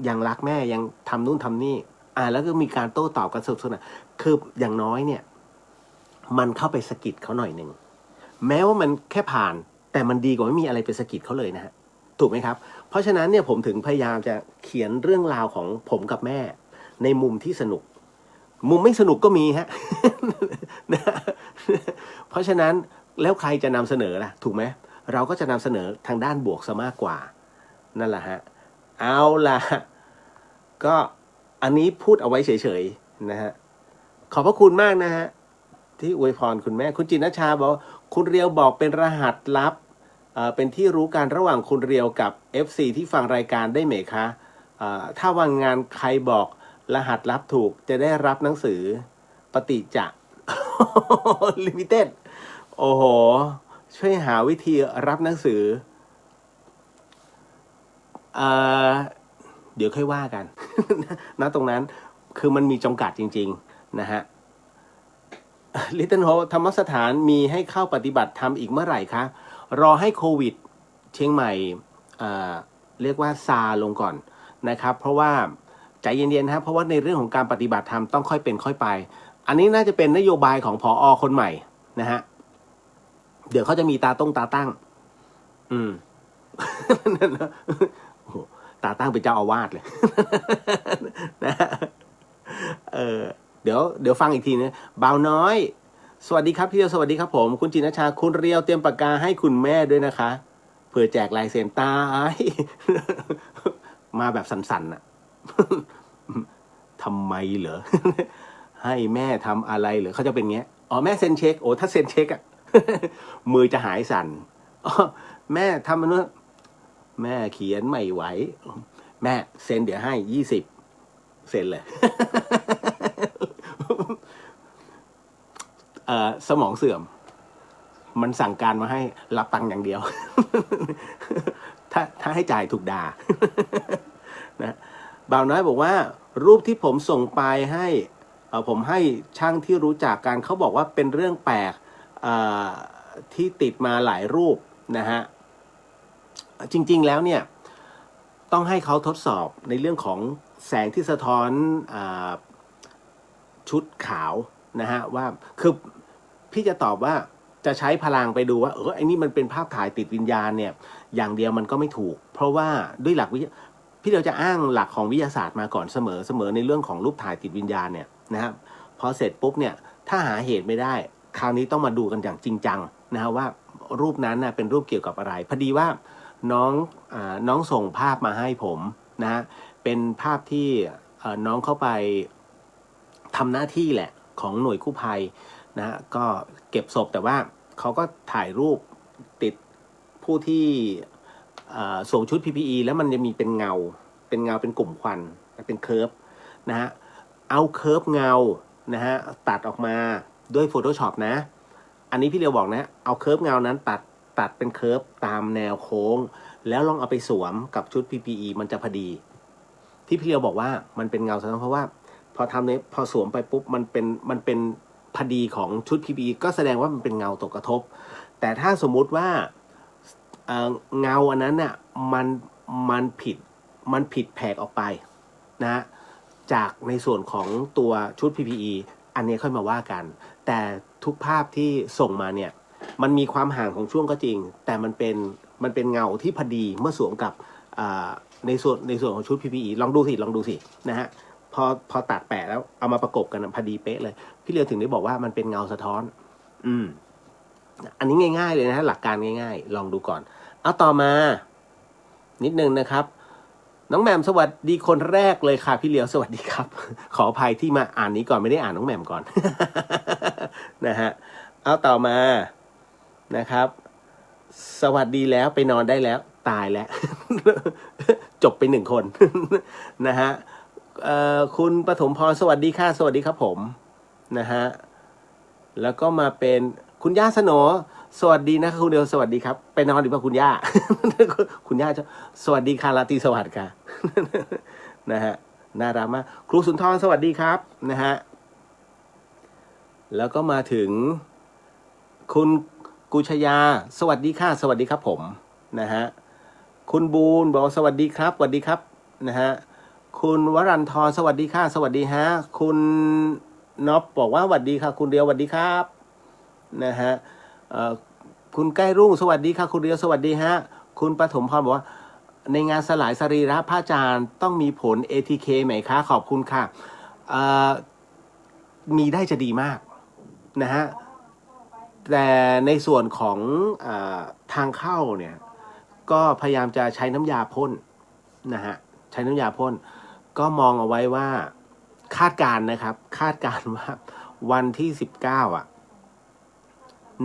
S1: ยังรักแม่ยังทำนู่นทำนี่แล้วก็มีการโต้ตอบกันสนุกๆคืออย่างน้อยเนี่ยมันเข้าไปสะกิดเขาหน่อยหนึ่งแม้ว่ามันแค่ผ่านแต่มันดีกว่าไม่มีอะไรไปสะกิดเขาเลยนะฮะถูกไหมครับเพราะฉะนั้นเนี่ยผมถึงพยายามจะเขียนเรื่องราวของผมกับแม่ในมุมที่สนุกมุมไม่สนุกก็มีฮะ นะเพราะฉะนั้นแล้วใครจะนำเสนอล่ะถูกไหมเราก็จะนำเสนอทางด้านบวกซะมากกว่านั่นแหละฮะเอาล่ะก็อันนี้พูดเอาไว้เฉยๆนะฮะขอบพระคุณมากนะฮะที่อวยพรคุณแม่คุณจินนชาบอกคุณเรียวบอกเป็นรหัสลับเป็นที่รู้กันระหว่างคุณเรียวกับ FC ที่ฟังรายการได้ไหมคะถ้าวันงานใครบอกรหัสลับถูกจะได้รับหนังสือปฏิจจ ลิมิเต็ดโอ้โหช่วยหาวิธีรับหนังสือเดี๋ยวค่อยว่ากัน นะตรงนั้นคือมันมีจำกัดจริงๆนะฮะลิตเติ้ลโฮปธรรมสถานมีให้เข้าปฏิบัติธรรมอีกเมื่อไหร่คะรอให้โควิดเชียงใหม่เรียกว่าซาลงก่อนนะครับเพราะว่าใจเย็นๆครับเพราะว่าในเรื่องของการปฏิบัติธรรมต้องค่อยเป็นค่อยไปอันนี้น่าจะเป็นนโยบายของผอ.คนใหม่นะฮะเดี๋ยวเขาจะมีตาตั้งตาตั้งเป็นเจ้าอาวาสเลย นะเดี๋ยวฟังอีกทีนะบ่าวน้อยสวัสดีครับพี่เดียวสวัสดีครับผมคุณจินชาคุณเรียวเตรียมปากกาให้คุณแม่ด้วยนะคะเผื่อแจกลายเซ็นตาย มาแบบสั่นๆน่ะ ทำไมเหรอ ให้แม่ทำอะไรเหรอเขาจะเป็นเงี้ยอ๋อแม่เซ็นเช็คโอ้ถ้าเซ็นเช็คอะ มือจะหายสั่นอ๋อแม่ทำมันว่าแม่เขียนไม่ไหวแม่เซ็นเดี๋ยวให้20เซ็นเลย สมองเสื่อมมันสั่งการมาให้รับตังค์อย่างเดียว ถ้าให้จ่ายถูกด่า นะบ่าวน้อยบอกว่ารูปที่ผมส่งไปให้ผมให้ช่างที่รู้จักกันเขาบอกว่าเป็นเรื่องแปลกที่ติดมาหลายรูปนะฮะจริงๆแล้วเนี่ยต้องให้เขาทดสอบในเรื่องของแสงที่สะท้อนชุดขาวนะฮะว่าคือพี่จะตอบว่าจะใช้พลังไปดูว่าไอ้นี่มันเป็นภาพถ่ายติดวิญญาณเนี่ยอย่างเดียวมันก็ไม่ถูกเพราะว่าด้วยหลักพี่เราจะอ้างหลักของวิทยาศาสตร์มาก่อนเสมอในเรื่องของรูปถ่ายติดวิญญาณเนี่ยนะครับพอเสร็จปุ๊บเนี่ยถ้าหาเหตุไม่ได้คราวนี้ต้องมาดูกันอย่างจริงจังนะฮะว่ารูปนั้นนะเป็นรูปเกี่ยวกับอะไรพอดีว่าน้องส่งภาพมาให้ผมนะฮะเป็นภาพที่น้องเข้าไปทำหน้าที่แหละของหน่วยกู้ภัยนะก็เก็บศพแต่ว่าเขาก็ถ่ายรูปติดผู้ที่สวมชุด PPE แล้วมันจะมีเป็นเงาเป็นกลุ่มควันเป็นเคิร์ฟนะฮะเอาเคิร์ฟเงานะฮะตัดออกมาด้วย Photoshop นะอันนี้พี่เรียวบอกนะเอาเคิร์ฟเงานั้นตัดเป็นเคิร์ฟตามแนวโค้งแล้วลองเอาไปสวมกับชุด PPE มันจะพอดีที่พี่เรียวบอกว่ามันเป็นเงาเพราะว่าพอทำเนี่ยพอสวมไปปุ๊บมันเป็นพอดีของชุด PPE ก็แสดงว่ามันเป็นเงาตกกระทบแต่ถ้าสมมุติว่า เงาอันนั้นเนี่ยมันมันผิดแผกออกไปนะฮะจากในส่วนของตัวชุด PPE อันนี้ค่อยมาว่ากันแต่ทุกภาพที่ส่งมาเนี่ยมันมีความห่างของช่วงก็จริงแต่มันเป็นเงาที่พอดีเมื่อสวมกับในส่วนของชุด PPE ลองดูสินะฮะพอตัดแปะแล้วเอามาประกบกันพอดีเป๊ะเลยพี่เรียวถึงได้บอกว่ามันเป็นเงาสะท้อนอันนี้ง่ายๆเลยนะฮะหลักการง่ายๆลองดูก่อนเอาต่อมานิดนึงนะครับน้องแหม่มสวัสดีคนแรกเลยค่ะพี่เลียวสวัสดีครับขออภัยที่มาอ่านนี้ก่อนไม่ได้อ่านน้องแหม่มก่อน นะฮะเอาต่อมานะครับสวัสดีแล้วไปนอนได้แล้วตายแล้ว จบไป1 คน นะฮะคุณปฐมพรสวัสดีค่ะสวัสดีครับผมนะฮะแล้วก็มาเป็นคุณย่าสโหนสวัสดีนะครับคุณเดียวสวัสดีครับไปนอนดีป่ะคุณย่า คุณย่าสวัสดีค่ะราตรีสวัสดิ์ค่ะ นะฮะน่ารักมากครูสุนทรสวัสดีครับนะฮะแล้วก็มาถึงคุณกุชยาสวัสดีค่ะสวัสดีครับผมนะฮะคุณบูนบอกสวัสดีครับสวัสดีครับนะฮะคุณวรันทรสวัสดีค่ะสวัสดีฮะคุณน็อปบอกว่าสวัสดีค่ะคุณเดียวสวัสดีครับนะฮะคุณใกล้รุ่งสวัสดีค่ะคุณเดียวสวัสดีฮะคุณปฐมพรบอกว่าในงานสลายสรีระพระอาจารย์ต้องมีผล ATK ไหมคะขอบคุณค่ะมีได้จะดีมากนะฮะแต่ในส่วนของทางเข้าเนี่ยก็พยายามจะใช้น้ำยาพ่นนะฮะใช้น้ำยาพ่นก็มองเอาไว้ว่าคาดการณ์นะครับคาดการณ์ว่าวันที่19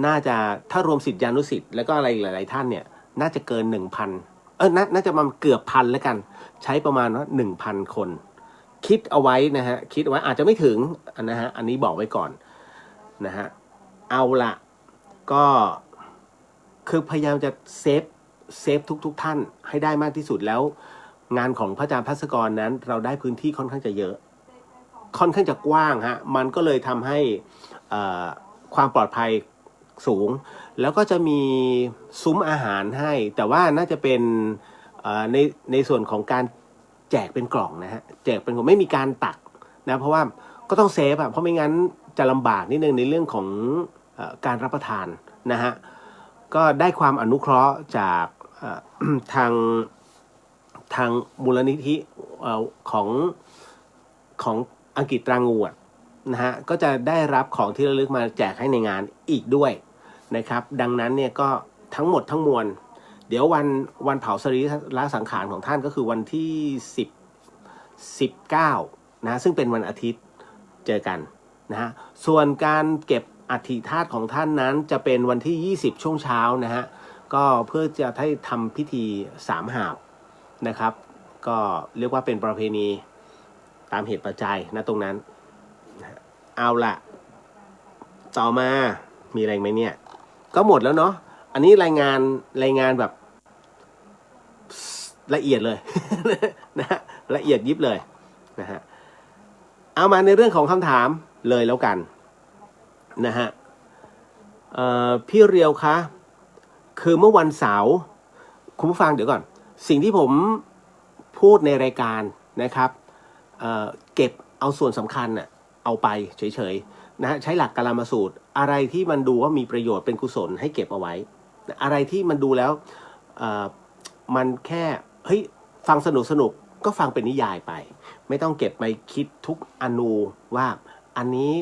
S1: น่าจะถ้ารวมศิษยานุศิษย์แล้วก็อะไรหลายๆท่านเนี่ยน่าจะเกิน 1,000 น่าจะมาเกือบ1,000แล้วกันใช้ประมาณว่า 1,000 คนคิดเอาไว้นะฮะคิดเอาไว้อาจจะไม่ถึงนะฮะอันนี้บอกไว้ก่อนนะฮะเอาละก็คือพยายามจะเซฟทุกท่านให้ได้มากที่สุดแล้วงานของพระอาจารย์ภัสกรนั้นเราได้พื้นที่ค่อนข้างจะเยอะค่อนข้างจะกว้างฮะมันก็เลยทำให้ความปลอดภัยสูงแล้วก็จะมีซุ้มอาหารให้แต่ว่าน่าจะเป็นในส่วนของการแจกเป็นกล่องนะฮะแจกเป็นกล่องไม่มีการตักนะเพราะว่าก็ต้องเซฟเพราะไม่งั้นจะลำบากนิดนึงในเรื่องของการรับประทานนะฮะก็ได้ความอนุเคราะห์จากทางมูลนิธิของอังกฤษตรางูนะฮะก็จะได้รับของที่ระลึกมาแจกให้ในงานอีกด้วยนะครับดังนั้นเนี่ยก็ทั้งหมดทั้งมวลเดี๋ยววันเผาสรีระสังขารของท่านก็คือวันที่19นะซึ่งเป็นวันอาทิตย์เจอกันนะฮะส่วนการเก็บอัฐิธาตุของท่านนั้นจะเป็นวันที่20ช่วงเช้านะฮะก็เพื่อจะให้ทำพิธี3 หาบนะครับก็เรียกว่าเป็นประเพณีตามเหตุปัจจัยนะตรงนั้นเอาละต่อมามีอะไรไหมเนี่ยก็หมดแล้วเนาะอันนี้รายงานแบบละเอียดเลย นะฮะละเอียดยิบเลยนะฮะเอามาในเรื่องของคำถามเลยแล้วกันนะฮะพี่เรียวคะคือเมื่อวันเสาร์คุณผู้ฟังเดี๋ยวก่อนสิ่งที่ผมพูดในรายการนะครับเก็บเอาส่วนสำคัญน่ะเอาไปเฉยๆนะฮะใช้หลักกาลามสูตรอะไรที่มันดูว่ามีประโยชน์เป็นกุศลให้เก็บเอาไว้อะไรที่มันดูแล้วมันแค่เฮ้ยฟังสนุกก็ฟังเป็นนิยายไปไม่ต้องเก็บไปคิดทุกอนูว่าอันนี้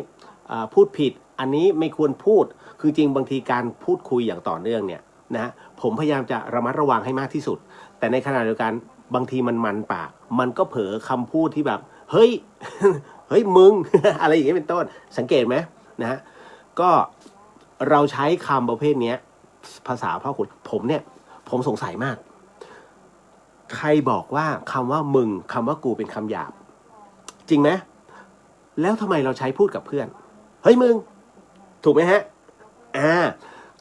S1: พูดผิดอันนี้ไม่ควรพูดคือจริงบางทีการพูดคุยอย่างต่อเนื่องเนี่ยนะผมพยายามจะระมัดระวังให้มากที่สุดแต่ในขณะเดียวกันบางทีมันปากมันก็เผลอคำพูดที่แบบเฮ้ย เฮ้ยมึง อะไรอย่างเงี้ยเป็นต้นสังเกตไหมนะฮะก็เราใช้คำประเภทนี้ภาษาพ่อขุนผมสงสัยมากใครบอกว่าคำว่ามึงคำว่ากูเป็นคำหยาบจริงไหมแล้วทำไมเราใช้พูดกับเพื่อนเฮ้ยมึงถูกไหมฮะ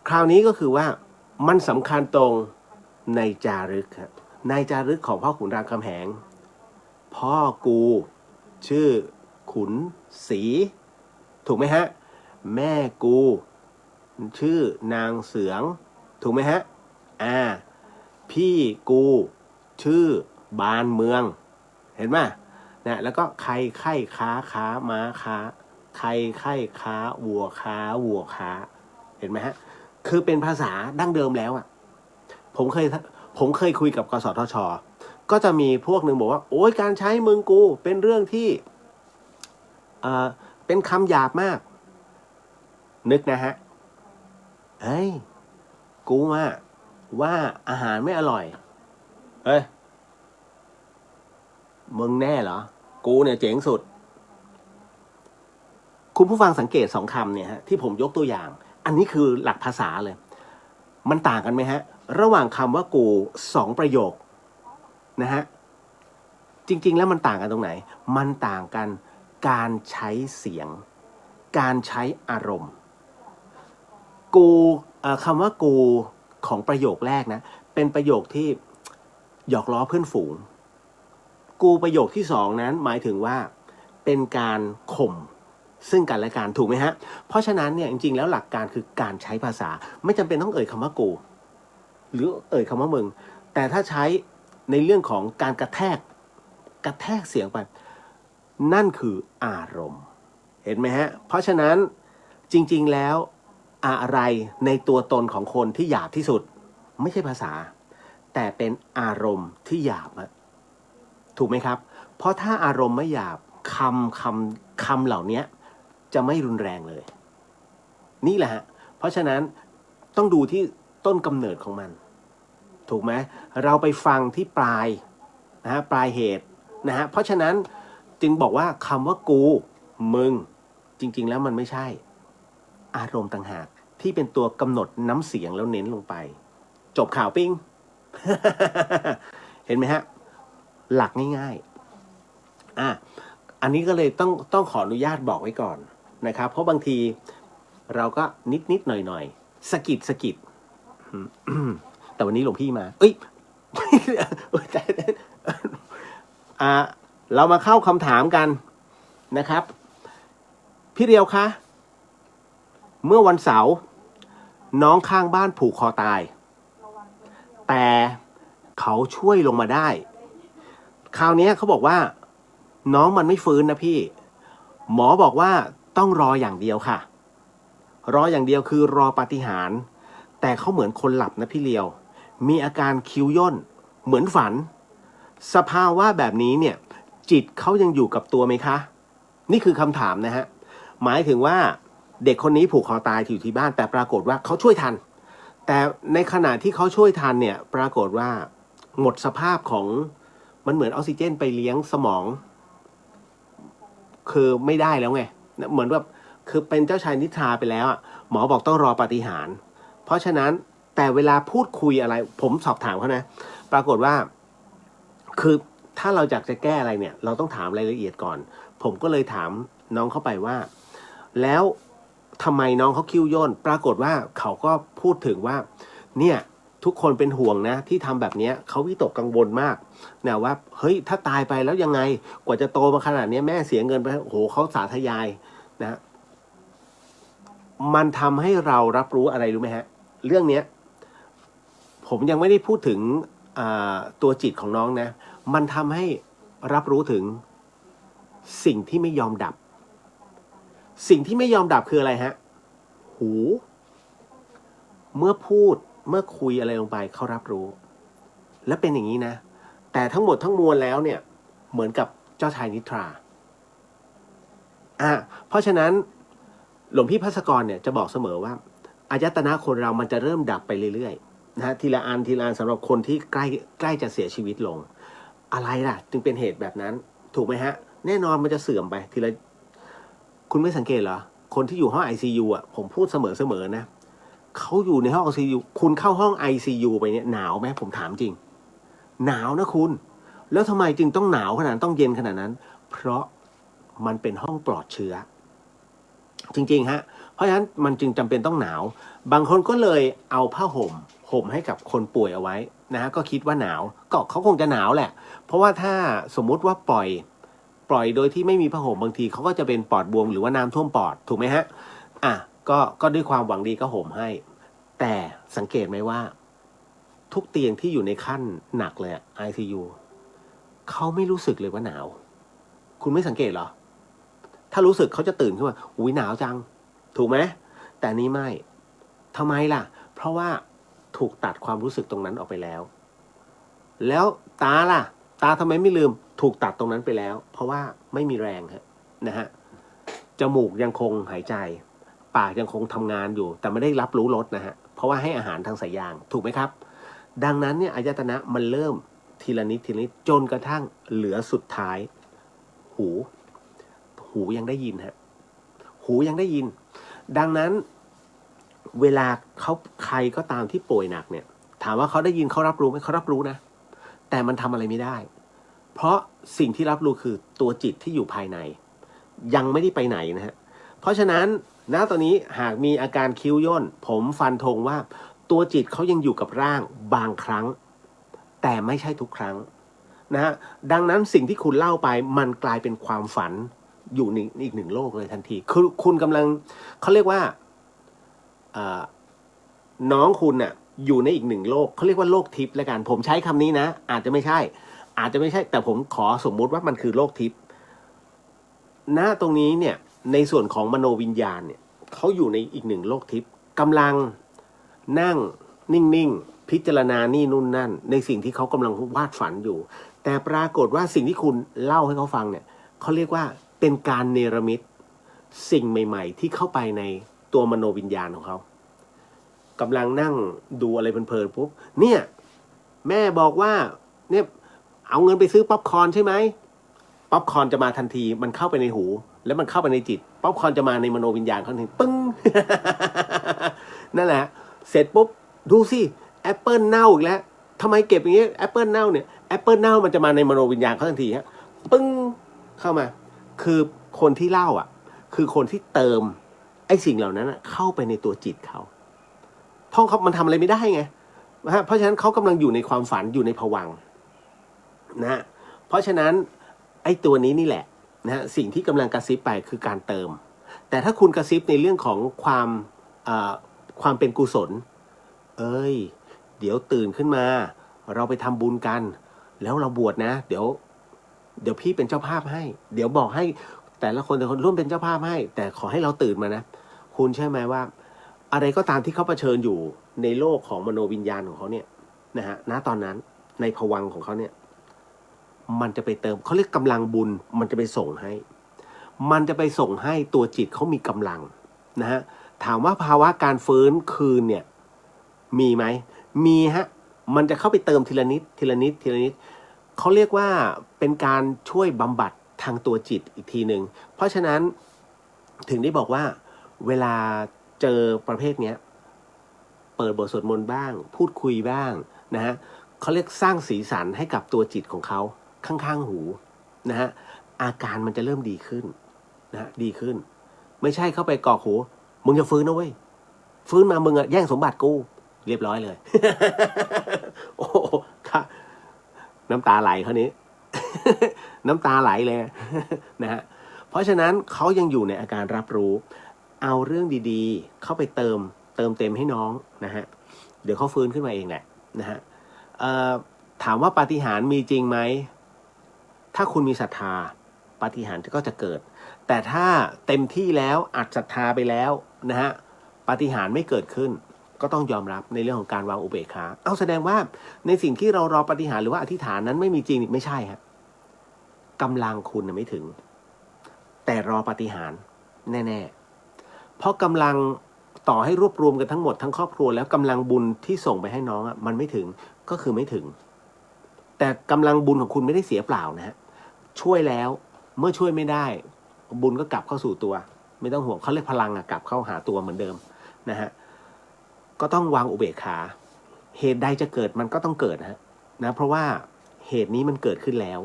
S1: คราวนี้ก็คือว่ามันสำคัญตรงในจารึกครับในจารึกของพ่อขุนรามคำแหงพ่อกูชื่อขุนศรีถูกไหมฮะแม่กูชื่อนางเสืองถูกไหมฮะ พี่กูชื่อบานเมืองเห็นไหมนะแล้วก็ใครไข้ค้าค้าม้าค้าใครไข้ค้าวัวค้าวัวค้าเห็นไหมฮะคือเป็นภาษาดั้งเดิมแล้วอ่ะผมเคยคุยกับกสทช.ก็จะมีพวกหนึ่งบอกว่าโอ้ยการใช้มึงกูเป็นเรื่องที่เป็นคำหยาบมากนึกนะฮะเฮ้ยกูว่าอาหารไม่อร่อยเฮ้ยมึงแน่เหรอกูเนี่ยเจ๋งสุดคุณผู้ฟังสังเกต2 คำเนี่ยฮะที่ผมยกตัวอย่างอันนี้คือหลักภาษาเลยมันต่างกันไหมฮะระหว่างคำว่ากู2 ประโยคนะฮะจริงๆแล้วมันต่างกันตรงไหนมันต่างกันการใช้เสียงการใช้อารมณ์กูคำว่ากูของประโยคแรกนะเป็นประโยคที่หยอกล้อเพื่อนฝูงกูประโยคที่2นั้นหมายถึงว่าเป็นการข่มซึ่งกันและกันถูกไหมฮะเพราะฉะนั้นเนี่ยจริงๆแล้วหลักการคือการใช้ภาษาไม่จำเป็นต้องเอ่ยคำว่ากูหรือเอ่ยคำว่ามึงแต่ถ้าใช้ในเรื่องของการกระแทกเสียงไปนั่นคืออารมณ์เห็นไหมฮะเพราะฉะนั้นจริงๆแล้วอะไรในตัวตนของคนที่หยาบที่สุดไม่ใช่ภาษาแต่เป็นอารมณ์ที่หยาบถูกไหมครับเพราะถ้าอารมณ์ไม่หยาบคำเหล่านี้จะไม่รุนแรงเลยนี่แหละฮะเพราะฉะนั้นต้องดูที่ต้นกำเนิดของมันถูกไหมเราไปฟังที่ปลายนะฮะปลายเหตุนะฮะเพราะฉะนั้นจึงบอกว่าคำว่ากูมึงจริงๆแล้วมันไม่ใช่อารมณ์ต่างหากที่เป็นตัวกำหนดน้ำเสียงแล้วเน้นลงไปจบข่าวปิ้ง เห็นไหมฮะหลักง่ายๆอันนี้ก็เลยต้องขออนุญาตบอกไว้ก่อนนะครับเพราะบางทีเราก็นิดหน่อยสะกิด แต่วันนี้หลวงพี่มาเอ้ย เรามาเข้าคำถามกันนะครับพี่เรียวคะเมื่อวันเสาร์น้องข้างบ้านผูกคอตายแต่เขาช่วยลงมาได้คราวนี้เขาบอกว่าน้องมันไม่ฟื้นนะพี่หมอบอกว่าต้องรออย่างเดียวค่ะรออย่างเดียวคือรอปาฏิหาริย์แต่เขาเหมือนคนหลับนะพี่เลียวมีอาการคิ้วย่นเหมือนฝันสภาวะแบบนี้เนี่ยจิตเขายังอยู่กับตัวไหมคะนี่คือคำถามนะฮะหมายถึงว่าเด็กคนนี้ผูกคอตายอยู่ที่บ้านแต่ปรากฏว่าเขาช่วยทันแต่ในขณะที่เขาช่วยทันเนี่ยปรากฏว่าหมดสภาพของมันเหมือนออกซิเจนไปเลี้ยงสมองคือไม่ได้แล้วไงเหมือนแบบคือเป็นเจ้าชายนิทราไปแล้วหมอบอกต้องรอปาฏิหาริย์เพราะฉะนั้นแต่เวลาพูดคุยอะไรผมสอบถามเขานะปรากฏว่าคือถ้าเราอยากจะแก้อะไรเนี่ยเราต้องถามรายละเอียดก่อนผมก็เลยถามน้องเข้าไปว่าแล้วทำไมน้องเขาคิ้วย่นปรากฏว่าเขาก็พูดถึงว่าเนี่ยทุกคนเป็นห่วงนะที่ทำแบบนี้เขาวิตกกังวลมากนะว่าเฮ้ยถ้าตายไปแล้วยังไงกว่าจะโตมาขนาดนี้แม่เสียเงินไปโอ้โหเขาสาธยายนะมันทำให้เรารับรู้อะไรรู้ไหมฮะเรื่องนี้ผมยังไม่ได้พูดถึงตัวจิตของน้องนะมันทำให้รับรู้ถึงสิ่งที่ไม่ยอมดับสิ่งที่ไม่ยอมดับคืออะไรฮะหูเมื่อพูดเมื่อคุยอะไรลงไปเขารับรู้และเป็นอย่างนี้นะแต่ทั้งหมดทั้งมวลแล้วเนี่ยเหมือนกับเจ้าชายนิทราเพราะฉะนั้นหลวงพี่ภัสกรเนี่ยจะบอกเสมอว่าอายตนะคนเรามันจะเริ่มดับไปเรื่อยๆนะฮะทีละอันสำหรับคนที่ใกล้จะเสียชีวิตลงอะไรล่ะจึงเป็นเหตุแบบนั้นถูกไหมฮะแน่นอนมันจะเสื่อมไปทีละคุณไม่สังเกตเหรอคนที่อยู่ห้อง ICU ผมพูดเสมอนะเขาอยู่ในห้อง ICU คุณเข้าห้อง ICU ไปเนี่ยหนาวไหมผมถามจริงหนาวนะคุณแล้วทำไมจึงต้องหนาวขนาดต้องเย็นขนาดนั้นเพราะมันเป็นห้องปลอดเชื้อจริงๆฮะเพราะฉะนั้นมันจึงจำเป็นต้องหนาวบางคนก็เลยเอาผ้าห่มให้กับคนป่วยเอาไว้นะฮะก็คิดว่าหนาวก็เขาคงจะหนาวแหละเพราะว่าถ้าสมมุติว่าปล่อยโดยที่ไม่มีผ้าห่มบางทีเขาก็จะเป็นปอดบวมหรือว่าน้ำท่วมปอดถูกไหมฮะก็ด้วยความหวังดีก็ห่มให้แต่สังเกตไหมว่า ทุกเตียงที่อยู่ในขั้นหนักเลย ICU เขาไม่รู้สึกเลยว่าหนาวคุณไม่สังเกตเหรอถ้ารู้สึกเขาจะตื่นขึ้นมาอุ้ยหนาวจังถูกไหมแต่นี้ไม่ทำไมล่ะเพราะว่าถูกตัดความรู้สึกตรงนั้นออกไปแล้วตาล่ะตาทำไมไม่ลืมถูกตัดตรงนั้นไปแล้วเพราะว่าไม่มีแรงนะฮะจมูกยังคงหายใจปากยังคงทำงานอยู่แต่ไม่ได้รับรู้รสนะฮะเพราะว่าให้อาหารทางสายยางถูกไหมครับดังนั้นเนี่ยอายตนะมันเริ่มทีละนิดจนกระทั่งเหลือสุดท้ายหูยังได้ยินฮะหูยังได้ยินดังนั้นเวลาใครก็ตามที่ป่วยหนักเนี่ยถามว่าเขาได้ยินเขารับรู้ไหมเขารับรู้นะแต่มันทำอะไรไม่ได้เพราะสิ่งที่รับรู้คือตัวจิตที่อยู่ภายในยังไม่ได้ไปไหนนะฮะเพราะฉะนั้นณตอนนี้หากมีอาการคิ้วย่นผมฟันธงว่าตัวจิตเขายังอยู่กับร่างบางครั้งแต่ไม่ใช่ทุกครั้งนะฮะดังนั้นสิ่งที่คุณเล่าไปมันกลายเป็นความฝันอยู่ในอีกหนึ่งโลกเลยทันทีคือคุณกำลังเขาเรียกว่าน้องคุณน่ะอยู่ในอีกหนึ่งโลกเขาเรียกว่าโลกทิพย์แล้วกันผมใช้คำนี้นะอาจจะไม่ใช่แต่ผมขอสมมุติว่ามันคือโลกทิพย์ณตรงนี้เนี่ยในส่วนของมโนวิญญาณเนี่ยเขาอยู่ในอีกหนึ่งโลกทิพย์กำลังนั่งนิ่งๆพิจารณานี่นู่นนั่นในสิ่งที่เขากำลังวาดฝันอยู่แต่ปรากฏว่าสิ่งที่คุณเล่าให้เขาฟังเนี่ยเขาเรียกว่าเป็นการเนรมิตสิ่งใหม่ๆที่เข้าไปในตัวมโนวิญญาณของเขากำลังนั่งดูอะไรเพลินๆปุ๊บเนี่ยแม่บอกว่าเนี่ยเอาเงินไปซื้อป๊อปคอร์นใช่ไหมป๊อปคอร์นจะมาทันทีมันเข้าไปในหูแล้วมันเข้าไปในจิตป๊อปคอร์นจะมาในมโนวิญญาณเขาทันทีปึ้ง นั่นแหละเสร็จปุ๊บดูสิแอปเปิลเน่าอีกแล้วทำไมเก็บอย่างเงี้ยแอปเปิลเน่าเนี่ยแอปเปิลเน่ามันจะมาในมโนวิญญาณเขาทันทีฮะปึ้งเข้ามาคือคนที่เล่าอ่ะคือคนที่เติมไอ้สิ่งเหล่านั้นเข้าไปในตัวจิตเขาเพราะเขามันทำอะไรไม่ได้ไงนะฮะเพราะฉะนั้นเขากำลังอยู่ในความฝันอยู่ในภวังค์นะฮะเพราะฉะนั้นไอ้ตัวนี้นี่แหละนะฮะสิ่งที่กำลังกระซิบไปคือการเติมแต่ถ้าคุณกระซิบในเรื่องของความเป็นกุศลเอ้ยเดี๋ยวตื่นขึ้นมาเราไปทำบุญกันแล้วเราบวชนะเดี๋ยวพี่เป็นเจ้าภาพให้เดี๋ยวบอกให้แต่ละคนร่วมเป็นเจ้าภาพให้แต่ขอให้เราตื่นมานะคุณใช่ไหมว่าอะไรก็ตามที่เขาเผชิญอยู่ในโลกของมโนวิญญาณของเขาเนี่ยนะฮะณตอนนั้นในภวังค์ของเขาเนี่ยมันจะไปเติมเขาเรียกกำลังบุญมันจะไปส่งให้ตัวจิตเขามีกำลังนะฮะถามว่าภาวะการฟื้นคืนเนี่ยมีไหมมีฮะมันจะเข้าไปเติมทีละนิดเขาเรียกว่าเป็นการช่วยบำบัดทางตัวจิตอีกทีหนึ่งเพราะฉะนั้นถึงได้บอกว่าเวลาเจอประเภทเนี้ยเปิดบทสวดมนต์บ้างพูดคุยบ้างนะฮะเขาเรียกสร้างสีสันให้กับตัวจิตของเขาข้างๆหูนะฮะอาการมันจะเริ่มดีขึ้นนะดีขึ้นไม่ใช่เข้าไปกอกหูมึงจะฟื้นนะเว้ยฟื้นมามึงอะแย่งสมบัติกูเรียบร้อยเลย โอ้ค่ะน้ำตาไหลเขานี้ น้ำตาไหลเลยนะฮะเพราะฉะนั้นเขายังอยู่ในอาการรับรู้เอาเรื่องดีๆเข้าไปเติมเต็มให้น้องนะฮะเดี๋ยวเขาฟื้นขึ้นมาเองแหละนะฮะถามว่าปาฏิหาริย์มีจริงไหมถ้าคุณมีศรัทธาปาฏิหาริย์ก็จะเกิดแต่ถ้าเต็มที่แล้วอัดศรัทธาไปแล้วนะฮะปาฏิหาริย์ไม่เกิดขึ้นก็ต้องยอมรับในเรื่องของการวางอุเบกขาเอาแสดงว่าในสิ่งที่เรารอปาฏิหาริย์หรือว่าอธิษฐานนั้นไม่มีจริงไม่ใช่ฮะกำลังคุณไม่ถึงแต่รอปาฏิหาริย์แน่ๆเพราะกำลังต่อให้รวบรวมกันทั้งหมดทั้งครอบครัวแล้วกำลังบุญที่ส่งไปให้น้องมันไม่ถึงก็คือไม่ถึงแต่กำลังบุญของคุณไม่ได้เสียเปล่านะฮะช่วยแล้วเมื่อช่วยไม่ได้บุญก็กลับเข้าสู่ตัวไม่ต้องห่วงเขาเรียกพลังกลับเข้าหาตัวเหมือนเดิมนะฮะก็ต้องวางอุเบกขาเหตุใดจะเกิดมันก็ต้องเกิดนะเพราะว่าเหตุนี้มันเกิดขึ้นแล้ว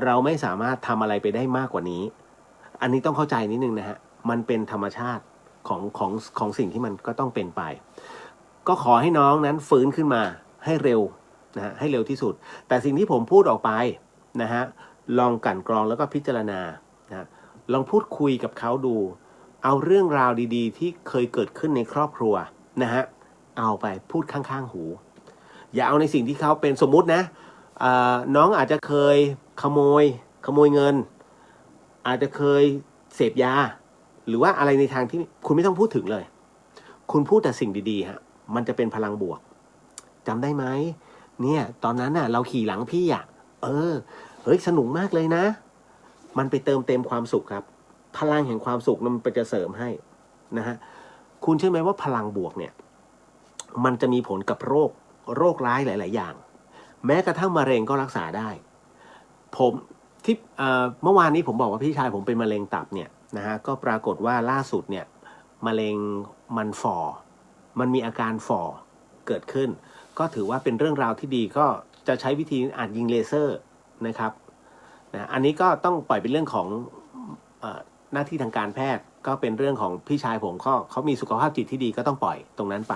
S1: เราไม่สามารถทำอะไรไปได้มากกว่านี้อันนี้ต้องเข้าใจนิดนึงนะฮะมันเป็นธรรมชาติของสิ่งที่มันก็ต้องเป็นไปก็ขอให้น้องนั้นฟื้นขึ้นมาให้เร็วนะฮะให้เร็วที่สุดแต่สิ่งที่ผมพูดออกไปนะฮะลองกลั่นกรองแล้วก็พิจารณานะลองพูดคุยกับเขาดูเอาเรื่องราวดีๆที่เคยเกิดขึ้นในครอบครัวนะฮะเอาไปพูดข้างๆหู อย่าเอาในสิ่งที่เขาเป็นสมมุตินะน้องอาจจะเคยขโมยเงิน อาจจะเคยเสพยาหรือว่าอะไรในทางที่คุณไม่ต้องพูดถึงเลยคุณพูดแต่สิ่งดีๆฮะมันจะเป็นพลังบวกจำได้ไหมเนี่ยตอนนั้นน่ะเราขี่หลังพี่อ่ะเฮ้ยสนุกมากเลยนะมันไปเติมเต็มความสุขครับพลังแห่งความสุขมันจะเสริมให้นะฮะคุณเชื่อไหมว่าพลังบวกเนี่ยมันจะมีผลกับโรคร้ายหลายๆอย่างแม้กระทั่งมะเร็งก็รักษาได้ผมที่เมื่อวานนี้ผมบอกว่าพี่ชายผมเป็นมะเร็งตับเนี่ยนะฮะก็ปรากฏว่าล่าสุดเนี่ยมะเร็งมันมีอาการฝ่อเกิดขึ้นก็ถือว่าเป็นเรื่องราวที่ดีก็จะใช้วิธีอาจยิงเลเซอร์นะครับนะอันนี้ก็ต้องปล่อยเป็นเรื่องของหน้าที่ทางการแพทย์ก็เป็นเรื่องของพี่ชายผมเขามีสุขภาพจิตที่ดีก็ต้องปล่อยตรงนั้นไป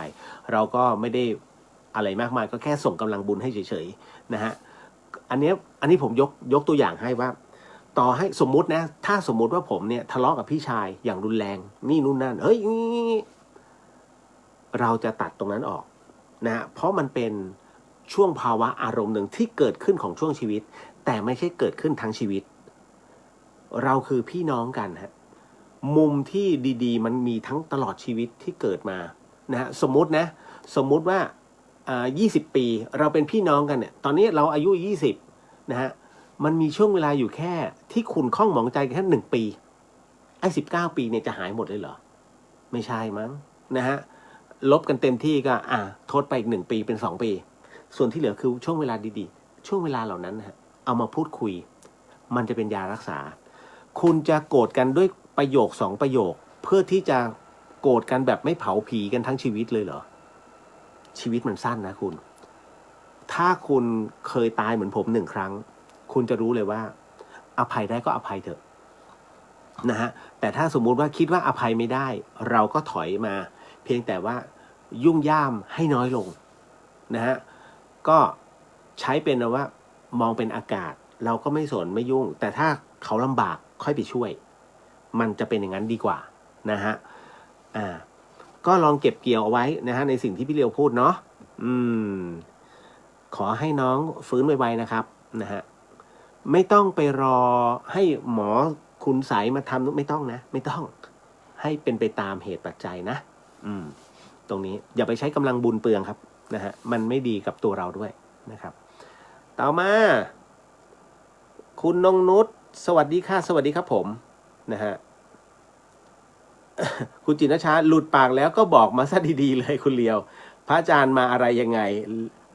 S1: เราก็ไม่ได้อะไรมากมายก็แค่ส่งกำลังบุญให้เฉยๆนะฮะอันนี้ผมยกตัวอย่างให้ว่าต่อให้สมมุตินะถ้าสมมุติว่าผมเนี่ยทะเลาะกับพี่ชายอย่างรุนแรงนี่นู่นนั่นเฮ้ยเราจะตัดตรงนั้นออกนะเพราะมันเป็นช่วงภาวะอารมณ์หนึ่งที่เกิดขึ้นของช่วงชีวิตแต่ไม่ใช่เกิดขึ้นทั้งชีวิตเราคือพี่น้องกันฮะมุมที่ดีๆมันมีทั้งตลอดชีวิตที่เกิดมานะฮะสมมุติว่า20 ปีเราเป็นพี่น้องกันเนี่ยตอนนี้เราอายุ20นะฮะมันมีช่วงเวลาอยู่แค่ที่คุณข้องหมองใจแค่1 ปีไอ้19 ปีเนี่ยจะหายหมดเลยเหรอไม่ใช่มั้งนะฮะลบกันเต็มที่ก็ทดไปอีก1 ปีเป็น2 ปีส่วนที่เหลือคือช่วงเวลาดีๆช่วงเวลาเหล่านั้นนะฮะเอามาพูดคุยมันจะเป็นยารักษาคุณจะโกรธกันด้วยประโยค2 ประโยคเพื่อที่จะโกรธกันแบบไม่เผาผีกันทั้งชีวิตเลยเหรอชีวิตมันสั้นนะคุณถ้าคุณเคยตายเหมือนผม1 ครั้งคุณจะรู้เลยว่าอภัยได้ก็อภัยเถอะนะฮะแต่ถ้าสมมุติว่าคิดว่าอภัยไม่ได้เราก็ถอยมาเพียงแต่ว่ายุ่งย่ามให้น้อยลงนะฮะก็ใช้เป็นว่ามองเป็นอากาศเราก็ไม่สนไม่ยุ่งแต่ถ้าเขาลำบากค่อยไปช่วยมันจะเป็นอย่างนั้นดีกว่านะฮะก็ลองเก็บเกี่ยวเอาไว้นะฮะในสิ่งที่พี่เลียวพูดเนาะขอให้น้องฟื้นไวๆนะครับนะฮะไม่ต้องไปรอให้หมอคุณใสมาทำไม่ต้องนะไม่ต้องให้เป็นไปตามเหตุปัจจัยนะตรงนี้อย่าไปใช้กำลังบุญเปลืองครับนะฮะมันไม่ดีกับตัวเราด้วยนะครับต่อมาคุณนงนุชสวัสดีค่ะสวัสดีครับผมนะฮะ คุณจินชาหลุดปากแล้วก็บอกมาซะดีๆเลยคุณเลียวพระอาจารย์มาอะไรยังไง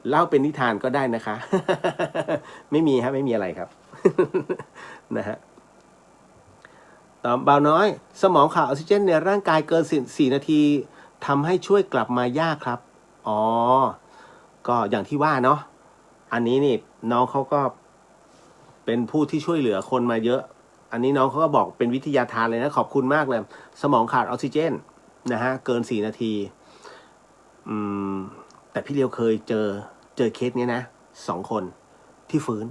S1: เล่าเป็นนิทานก็ได้นะคะ ไม่มีครับไม่มีอะไรครับ นะฮะต่อบ่าวน้อยสมองขาดออกซิเจนในร่างกายเกิน4 นาทีทำให้ช่วยกลับมายากครับอ๋อก็อย่างที่ว่าเนาะอันนี้นี่น้องเขาก็เป็นผู้ที่ช่วยเหลือคนมาเยอะอันนี้น้องเขาก็บอกเป็นวิทยาทานเลยนะขอบคุณมากเลยสมองขาดออกซิเจนนะฮะเกิน4 นาทีแต่พี่เลียวเคยเจอเคสนี้นะ2 คนที่ฟื้น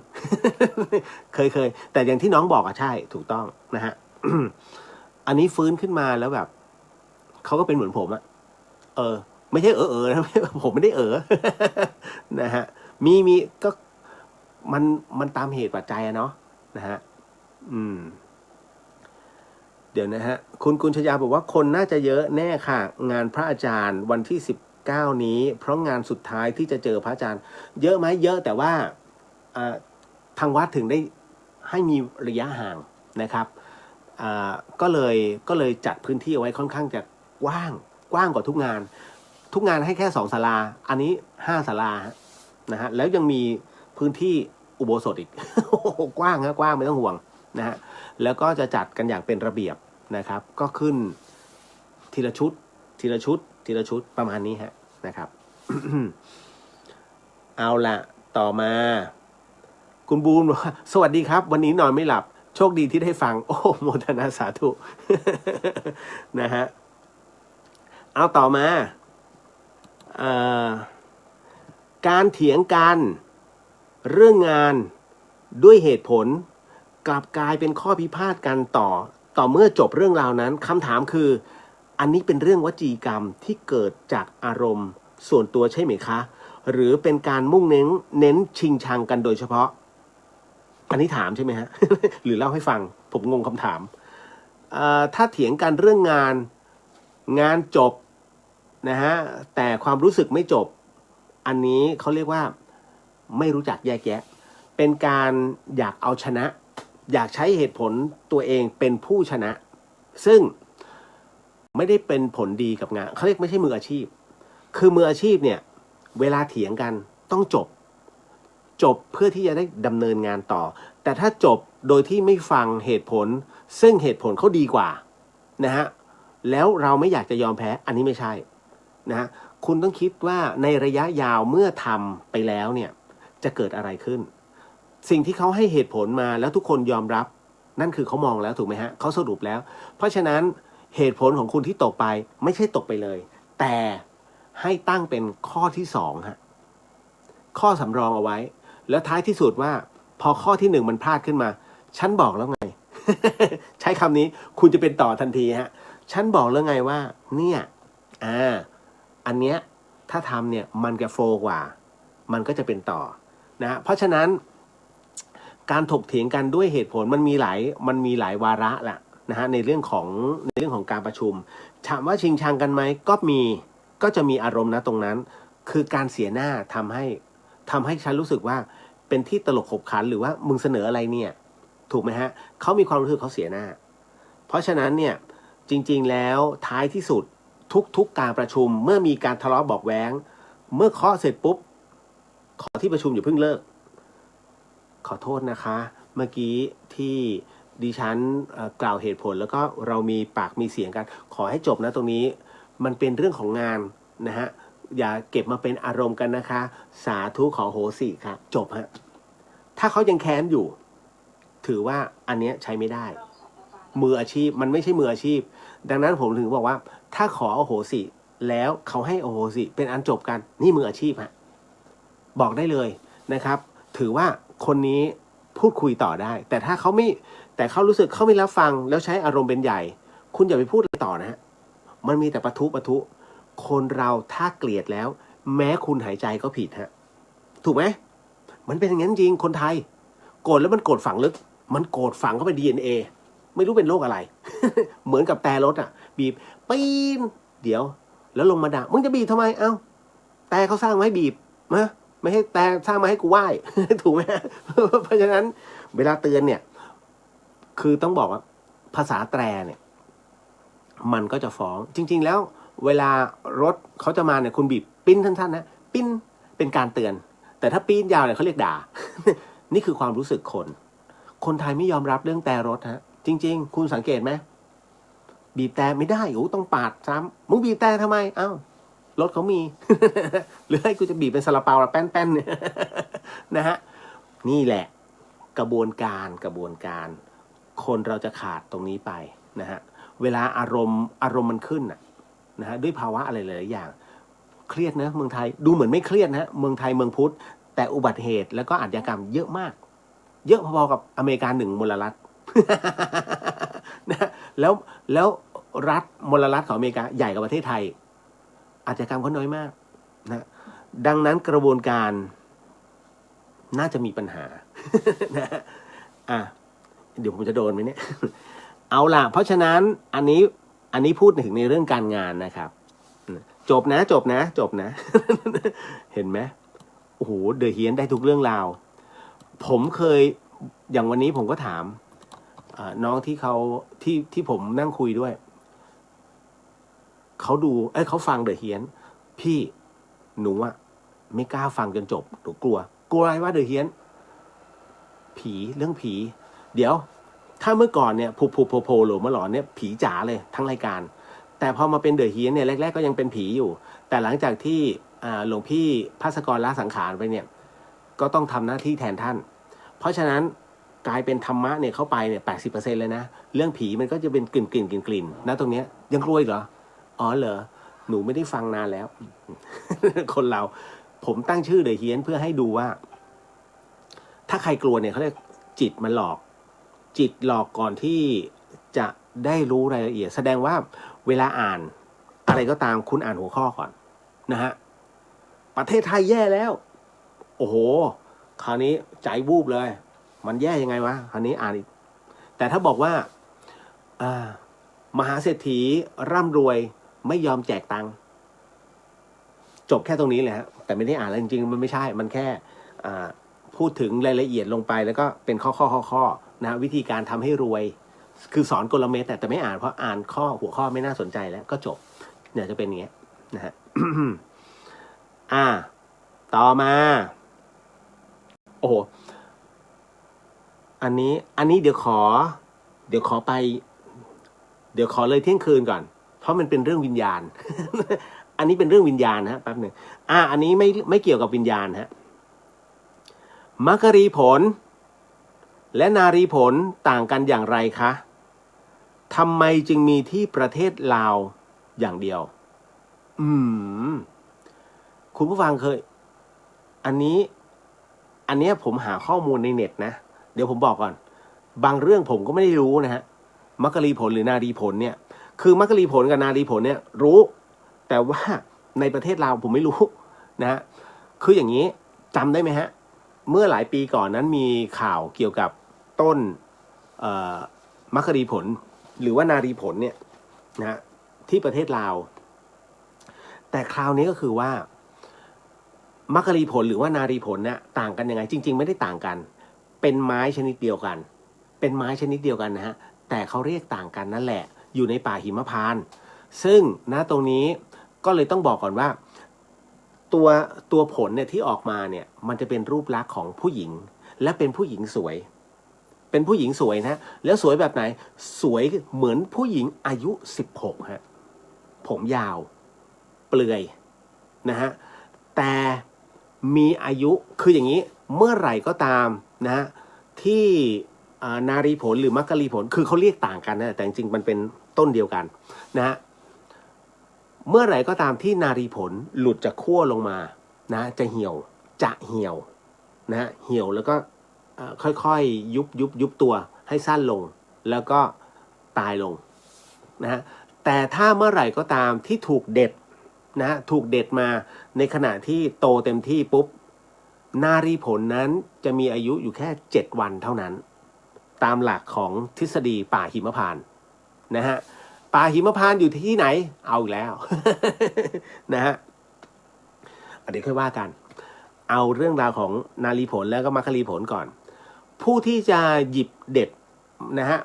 S1: เคยแต่อย่างที่น้องบอกใช่ถูกต้องนะฮะ อันนี้ฟื้นขึ้นมาแล้วแบบเขาก็เป็นเหมือนผมอะไม่ใช่นะ ผมไม่ได้นะฮะมีก็มันตามเหตุปัจจัยเนาะนะฮะเดี๋ยวนะฮะคุณชยาบอกว่าคนน่าจะเยอะแน่ค่ะงานพระอาจารย์วันที่19นี้เพราะงานสุดท้ายที่จะเจอพระอาจารย์เยอะไหมเยอะแต่ว่าทางวัดถึงได้ให้มีระยะห่างนะครับก็เลยจัดพื้นที่เอาไว้ค่อนข้างจะกว้างกว่าทุกงานให้แค่2 ศาลาอันนี้5 ศาลานะฮะแล้วยังมีพื้นที่อุโบสถอีก กว้างไม่ต้องห่วงนะฮะแล้วก็จะจัดกันอย่างเป็นระเบียบนะครับก็ขึ้นทีละชุดประมาณนี้ฮะนะครับ เอาละต่อมาคุณบูนบอกว่าสวัสดีครับวันนี้นอนไม่หลับโชคดีที่ได้ฟังโอ้โมทนาสาธุ นะฮะเอาต่อมาการเถียงกันเรื่องงานด้วยเหตุผลกลับกลายเป็นข้อพิพาทกันต่อเมื่อจบเรื่องราวนั้นคำถามคืออันนี้เป็นเรื่องวจีกรรมที่เกิดจากอารมณ์ส่วนตัวใช่ไหมคะ หรือเป็นการมุ่งเน้นชิงชังกันโดยเฉพาะอันนี้ถามใช่ไหมฮะ หรือเล่าให้ฟังผมงงคำถามถ้าเถียงกันเรื่องงานจบนะฮะแต่ความรู้สึกไม่จบอันนี้เขาเรียกว่าไม่รู้จักแยกแยะเป็นการอยากเอาชนะอยากใช้เหตุผลตัวเองเป็นผู้ชนะซึ่งไม่ได้เป็นผลดีกับงานเขาเรียกไม่ใช่มืออาชีพคือมืออาชีพเนี่ยเวลาเถียงกันต้องจบเพื่อที่จะได้ดำเนินงานต่อแต่ถ้าจบโดยที่ไม่ฟังเหตุผลซึ่งเหตุผลเขาดีกว่านะฮะแล้วเราไม่อยากจะยอมแพ้อันนี้ไม่ใช่นะฮะคุณต้องคิดว่าในระยะยาวเมื่อทำไปแล้วเนี่ยจะเกิดอะไรขึ้นสิ่งที่เขาให้เหตุผลมาแล้วทุกคนยอมรับนั่นคือเขามองแล้วถูกไหมฮะเขาสรุปแล้วเพราะฉะนั้นเหตุผลของคุณที่ตกไปไม่ใช่ตกไปเลยแต่ให้ตั้งเป็นข้อที่สองฮะข้อสำรองเอาไว้แล้วท้ายที่สุดว่าพอข้อที่หนึ่งมันพลาดขึ้นมาฉันบอกแล้วไง ใช้คำนี้คุณจะเป็นต่อทันทีฮะฉันบอกแล้วไงว่าเนี่ยอันเนี้ยถ้าทำเนี่ยมันจะโฟล์กว่ามันก็จะเป็นต่อนะเพราะฉะนั้นการถกเถียงกันด้วยเหตุผลมันมีหลายวาระแหละนะฮะในเรื่องของการประชุมถามว่าชิงชังกันไหมก็จะมีอารมณ์นะตรงนั้นคือการเสียหน้าทำให้ฉันรู้สึกว่าเป็นที่ตลกขบขันหรือว่ามึงเสนออะไรเนี่ยถูกไหมฮะเขามีความรู้สึกเขาเสียหน้าเพราะฉะนั้นเนี่ยจริงๆแล้วท้ายที่สุดทุกการประชุมเมื่อมีการทะเลาะเบาะแว้งเมื่อเคาะเสร็จปุ๊บขอที่ประชุมอย่าเพิ่งเลิกขอโทษนะคะเมื่อกี้ที่ดิฉันกล่าวเหตุผลแล้วก็เรามีปากมีเสียงกันขอให้จบนะตรงนี้มันเป็นเรื่องของงานนะฮะอย่าเก็บมาเป็นอารมณ์กันนะคะสาธุขอโหสิค่ะจบฮะถ้าเขายังแค้นอยู่ถือว่าอันเนี้ยใช้ไม่ได้มืออาชีพมันไม่ใช่มืออาชีพดังนั้นผมถึงบอกว่าถ้าขออโหสิแล้วเขาให้อโหสิเป็นอันจบกันนี่มืออาชีพฮะบอกได้เลยนะครับถือว่าคนนี้พูดคุยต่อได้แต่ถ้าเขารู้สึกเขาไม่รับฟังแล้วใช้อารมณ์เป็นใหญ่คุณอย่าไปพูดอะไรต่อนะฮะมันมีแต่ปะทุคนเราถ้าเกลียดแล้วแม้คุณหายใจก็ผิดฮะถูกไหมมันเป็นอย่างนั้นจริงคนไทยโกรธแล้วมันโกรธฝังลึกมันโกรธฝังเข้าไป DNA ไม่รู้เป็นโรคอะไร เหมือนกับแต่รถอ่ะบีบปีนเดี๋ยวแล้วลงมาด่ามึงจะบีบทำไมเอ้าแต่เขาสร้างมาให้บีบนะไม่ให้แต่สร้างมาให้กูไหว้ ถูกไหม เพราะฉะนั้นเวลาเตือนเนี่ยคือต้องบอกว่าภาษาแตรเนี่ยมันก็จะฟ้องจริงๆแล้วเวลารถเขาจะมาเนี่ยคุณบีบปิ้นสั้นๆนะปิ้นเป็นการเตือนแต่ถ้าปิ้นยาวเนี่ยเขาเรียกด่า นี่คือความรู้สึกคนไทยไม่ยอมรับเรื่องแต่รถฮะจริงๆคุณสังเกตไหมบีบแต่ไม่ได้โอ้ต้องปาดซ้ำมึงบีบแต่ทำไมเอ้ารถเขามี หรือให้กูจะบีบเป็นซาลาเปาละแป้นๆเนี่ย นะฮะนี่แหละกระบวนการคนเราจะขาดตรงนี้ไปนะฮะเวลาอารมณ์มันขึ้นนะฮะด้วยภาวะอะไรหลายๆอย่างเครียดนะเมืองไทยดูเหมือนไม่เครียดนะเมืองไทยเมืองพุทธแต่อุบัติเหตุแล้วก็อาชญากรรมเยอะมากเยอะพอๆกับอเมริกาหนึ่งมลรัฐ นะแล้วรัฐมลรัฐของอเมริกาใหญ่กว่าประเทศไทยอาชญากรรมเขาน้อยมากนะดังนั้นกระบวนการน่าจะมีปัญหา นะเดี๋ยวผมจะโดนไหมเนี่ย เอาล่ะเพราะฉะนั้นอันนี้พูดถึงในเรื่องการงานนะครับจบนะ เห็นไหมโอ้โหเดอะเฮียนได้ทุกเรื่องราวผมเคยอย่างวันนี้ผมก็ถามน้องที่เขาที่ผมนั่งคุยด้วยเขาเขาฟังเดอะเฮียนพี่หนูไม่กล้าฟังจนจบหนูกลัวอะไรว่าเดอะเฮียนเรื่องผีเดี๋ยวถ้าเมื่อก่อนเนี่ยโผล่หรือมาหลอนเนี่ยผีจ๋าเลยทั้งรายการแต่พอมาเป็นเดอะเฮียนเนี่ยแรกๆก็ยังเป็นผีอยู่แต่หลังจากที่หลวงพี่ภาสกรละสังขารไปเนี่ยก็ต้องทำหน้าที่แทนท่านเพราะฉะนั้นกลายเป็นธรรมะเนี่ยเข้าไปเนี่ย 80% เลยนะเรื่องผีมันก็จะเป็นกลิ่นนะตรงเนี้ยยังกลัวอีกเหรออ๋อเหรอหนูไม่ได้ฟังนานแล้ว คนเราผมตั้งชื่อเดอะเฮียนเพื่อให้ดูว่าถ้าใครกลัวเนี่ยเขาเรียกจิตมันหลอกก่อนที่จะได้รู้รายละเอียดแสดงว่าเวลาอ่านอะไรก็ตามคุณอ่านหัวข้อก่อนนะฮะ ประเทศไทยแย่แล้วโอ้โหคราวนี้ใจวูบเลยมันแย่ยังไงวะคราวนี้อ่านอีกแต่ถ้าบอกว่ามหาเศรษฐีร่ำรวยไม่ยอมแจกตังค์จบแค่ตรงนี้เลยฮะแต่ไม่ได้อ่านแล้วจริงๆมันไม่ใช่มันแค่พูดถึงรายละเอียดลงไปแล้วก็เป็นข้อนะวิธีการทำให้รวยคือสอนกลเม็ดแต่ไม่อ่านเพราะอ่านหัวข้อไม่น่าสนใจแล้วก็จบเนี่ยจะเป็นอย่างเงี้ยนะฮะ ต่อมาโอ้โหอันนี้เดี๋ยวขอไปเดี๋ยวขอเลยเที่ยงคืนก่อนเพราะมันเป็นเรื่องวิญญาณ อันนี้เป็นเรื่องวิญญาณนะแป๊บหนึ่งอันนี้ไม่เกี่ยวกับวิญญาณฮะมัคครีผลและนารีผลต่างกันอย่างไรคะทำไมจึงมีที่ประเทศลาวอย่างเดียวคุณผู้ฟังเคยอันนี้ผมหาข้อมูลในเน็ตนะเดี๋ยวผมบอกก่อนบางเรื่องผมก็ไม่ได้รู้นะฮะมัคครีผลหรือนารีผลเนี่ยคือมัคครีผลกับนารีผลเนี่ยรู้แต่ว่าในประเทศลาวผมไม่รู้นะฮะคืออย่างนี้จำได้ไหมฮะเมื่อหลายปีก่อนนั้นมีข่าวเกี่ยวกับต้นมัคครีผลหรือว่านารีผลเนี่ยนะฮะที่ประเทศลาวแต่คราวนี้ก็คือว่ามัคครีผลหรือว่านารีผลเนี่ยต่างกันยังไงจริงๆไม่ได้ต่างกันเป็นไม้ชนิดเดียวกันนะฮะแต่เขาเรียกต่างกันนั่นแหละอยู่ในป่าหิมพานต์ซึ่งตรงนี้ก็เลยต้องบอกก่อนว่าตัวผลเนี่ยที่ออกมาเนี่ยมันจะเป็นรูปลักษณ์ของผู้หญิงและเป็นผู้หญิงสวยนะแล้วสวยแบบไหนสวยเหมือนผู้หญิงอายุ16ฮะผมยาวเปลือยนะฮะแต่มีอายุคืออย่างนี้เมื่อไหร่ก็ตามนะฮะที่นารีผลหรือมัคครีผลคือเขาเรียกต่างกันนะแต่จริงๆมันเป็นต้นเดียวกันนะฮะเมื่อไหร่ก็ตามที่นารีผลหลุดจากขั้วลงมานะจะเหี่ยวนะฮะเหี่ยวแล้วก็ค่อยๆยุบตัวให้สั้นลงแล้วก็ตายลงนะฮะแต่ถ้าเมื่อไหร่ก็ตามที่ถูกเด็ดนะถูกเด็ดมาในขณะที่โตเต็มที่ปุ๊บนารีผลนั้นจะมีอายุอยู่แค่7วันเท่านั้นตามหลักของทฤษฎีป่าหิมพานต์นะฮะป่าหิมพานต์อยู่ที่ไหนเอาอีกแล้ว นะฮะเดี๋ยวค่อยว่ากันเอาเรื่องราวของนารีผลแล้วก็มัคครีผลก่อนผู้ที่จะหยิบเด็ดนะฮะ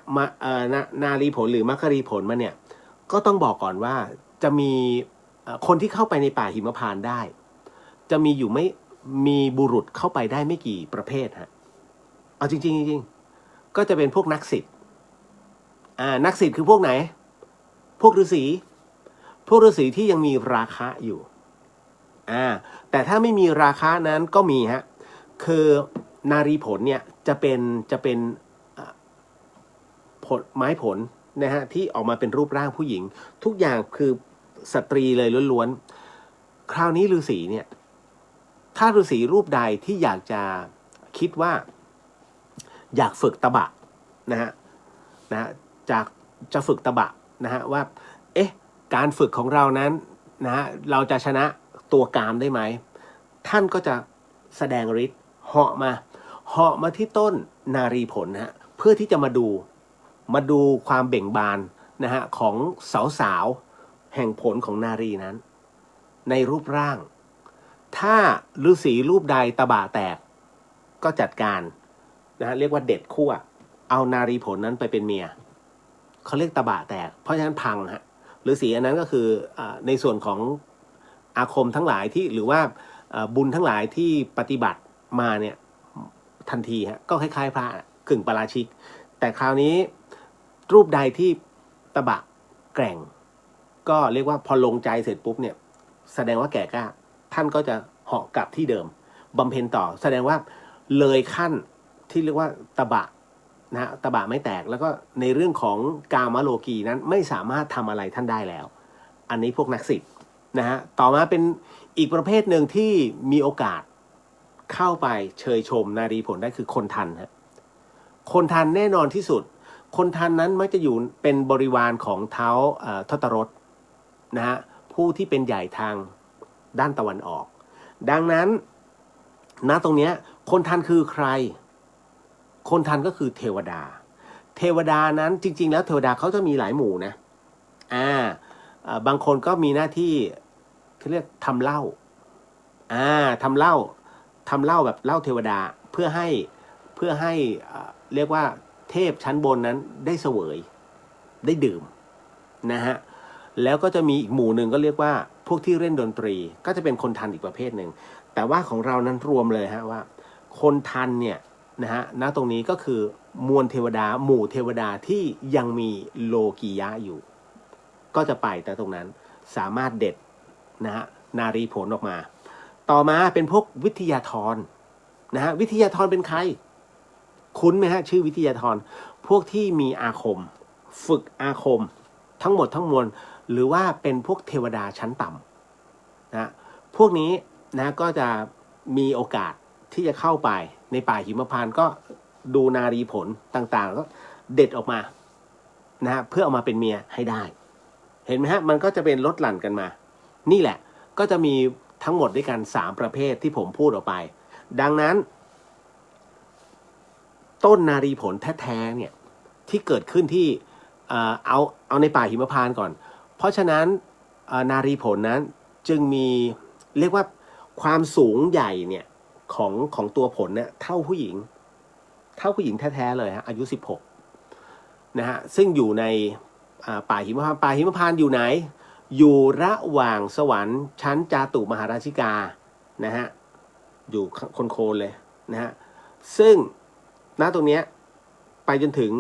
S1: นารีผลหรือมัคครีผลมาเนี่ยก็ต้องบอกก่อนว่าจะมีคนที่เข้าไปในป่าหิมพานต์ได้จะมีบุรุษเข้าไปได้ไม่กี่ประเภทฮะเอาจริงก็จะเป็นพวกนักศิษย์นักศิษย์คือพวกไหนพวกฤาษีที่ยังมีราคะอยู่แต่ถ้าไม่มีราคะนั้นก็มีฮะคือนารีผลเนี่ยจะเป็นผลไม้ผลนะฮะที่ออกมาเป็นรูปร่างผู้หญิงทุกอย่างคือสตรีเลยล้วนๆคราวนี้ฤาษีเนี่ยถ้าฤาษีรูปใดที่อยากจะคิดว่าอยากฝึกตบะนะฮะจะฝึกตบะนะฮะว่าการฝึกของเรานั้นนะฮะเราจะชนะตัวกามได้ไหมท่านก็จะแสดงฤทธิ์เหาะมาที่ต้นนารีผลนะฮะเพื่อที่จะมาดูความเบ่งบานนะฮะของสาวแห่งผลของนารีนั้นในรูปร่างถ้าฤาษีรูปใดตบะแตกก็จัดการนะฮะเรียกว่าเด็ดขั้วเอานารีผลนั้นไปเป็นเมียเขาเรียกตบะแตกเพราะฉะนั้นพังฮะฤาษีอันนั้นก็คือในส่วนของอาคมทั้งหลายที่หรือว่าบุญทั้งหลายที่ปฏิบัติมาเนี่ยทันทีฮะก็คล้ายๆพระกึ่งปาราชิกแต่คราวนี้รูปใดที่ตบะแกร่งก็เรียกว่าพอลงใจเสร็จปุ๊บเนี่ยแสดงว่าแก่กล้าท่านก็จะเหาะกลับที่เดิมบำเพ็ญต่อแสดงว่าเลยขั้นที่เรียกว่าตบะนะตบะไม่แตกแล้วก็ในเรื่องของกามโลกีนั้นไม่สามารถทำอะไรท่านได้แล้วอันนี้พวกนักศิษย์นะฮะต่อมาเป็นอีกประเภทหนึ่งที่มีโอกาสเข้าไปเชยชมนารีผลได้คือคนทันฮะคนทันแน่นอนที่สุดคนทันนั้นมักจะอยู่เป็นบริวารของเท้าทศรถนะฮะผู้ที่เป็นใหญ่ทางด้านตะวันออก ดังนั้นณตรงเนี้ยคนทันคือใครคนทันก็คือเทวดาเทวดานั้นจริงๆแล้วเทวดาเขาจะมีหลายหมู่นะบางคนก็มีหน้าที่เขาเรียกทำเหล้าทำเหล้าแบบเหล้าเทวดาเพื่อให้เรียกว่าเทพชั้นบนนั้นได้เสวยได้ดื่มนะฮะแล้วก็จะมีอีกหมู่หนึ่งก็เรียกว่าพวกที่เล่นดนตรีก็จะเป็นคนทันอีกประเภทหนึ่งแต่ว่าของเรานั้นรวมเลยฮะว่าคนทันเนี่ยนะฮะณตรงนี้ก็คือมวลเทวดาหมู่เทวดาที่ยังมีโลกียะอยู่ก็จะไปแต่ตรงนั้นสามารถเด็ดนะฮะนารีผลออกมาต่อมาเป็นพวกวิทยาธรนะฮะวิทยาธรเป็นใครคุ้นไหมฮะชื่อวิทยาธรพวกที่มีอาคมฝึกอาคมทั้งหมดทั้งมวลหรือว่าเป็นพวกเทวดาชั้นต่ำนะพวกนี้นะก็จะมีโอกาสที่จะเข้าไปในป่าหิมพานต์ก็ดูนารีผลต่างๆก็เด็ดออกมานะฮะเพื่อเอามาเป็นเมียให้ได้เห็นไหมฮะมันก็จะเป็นลดหลั่นกันมานี่แหละก็จะมีทั้งหมดด้วยกัน3ประเภทที่ผมพูดออกไปดังนั้นต้นนารีผลแท้ๆเนี่ยที่เกิดขึ้นที่เอาในป่าหิมพานต์ก่อนเพราะฉะนั้นนารีผลนั้นจึงมีเรียกว่าความสูงใหญ่เนี่ยของตัวผลเนี่ยเท่าผู้หญิงแท้ๆเลยฮะอายุ16นะฮะซึ่งอยู่ในป่าหิมพานต์อยู่ไหนอยู่ระหว่างสวรรค์ชั้นจาตุมหาราชิกานะฮะอยู่โคนเลยนะฮะซึ่งณตรงเนี้ยไปจนถึง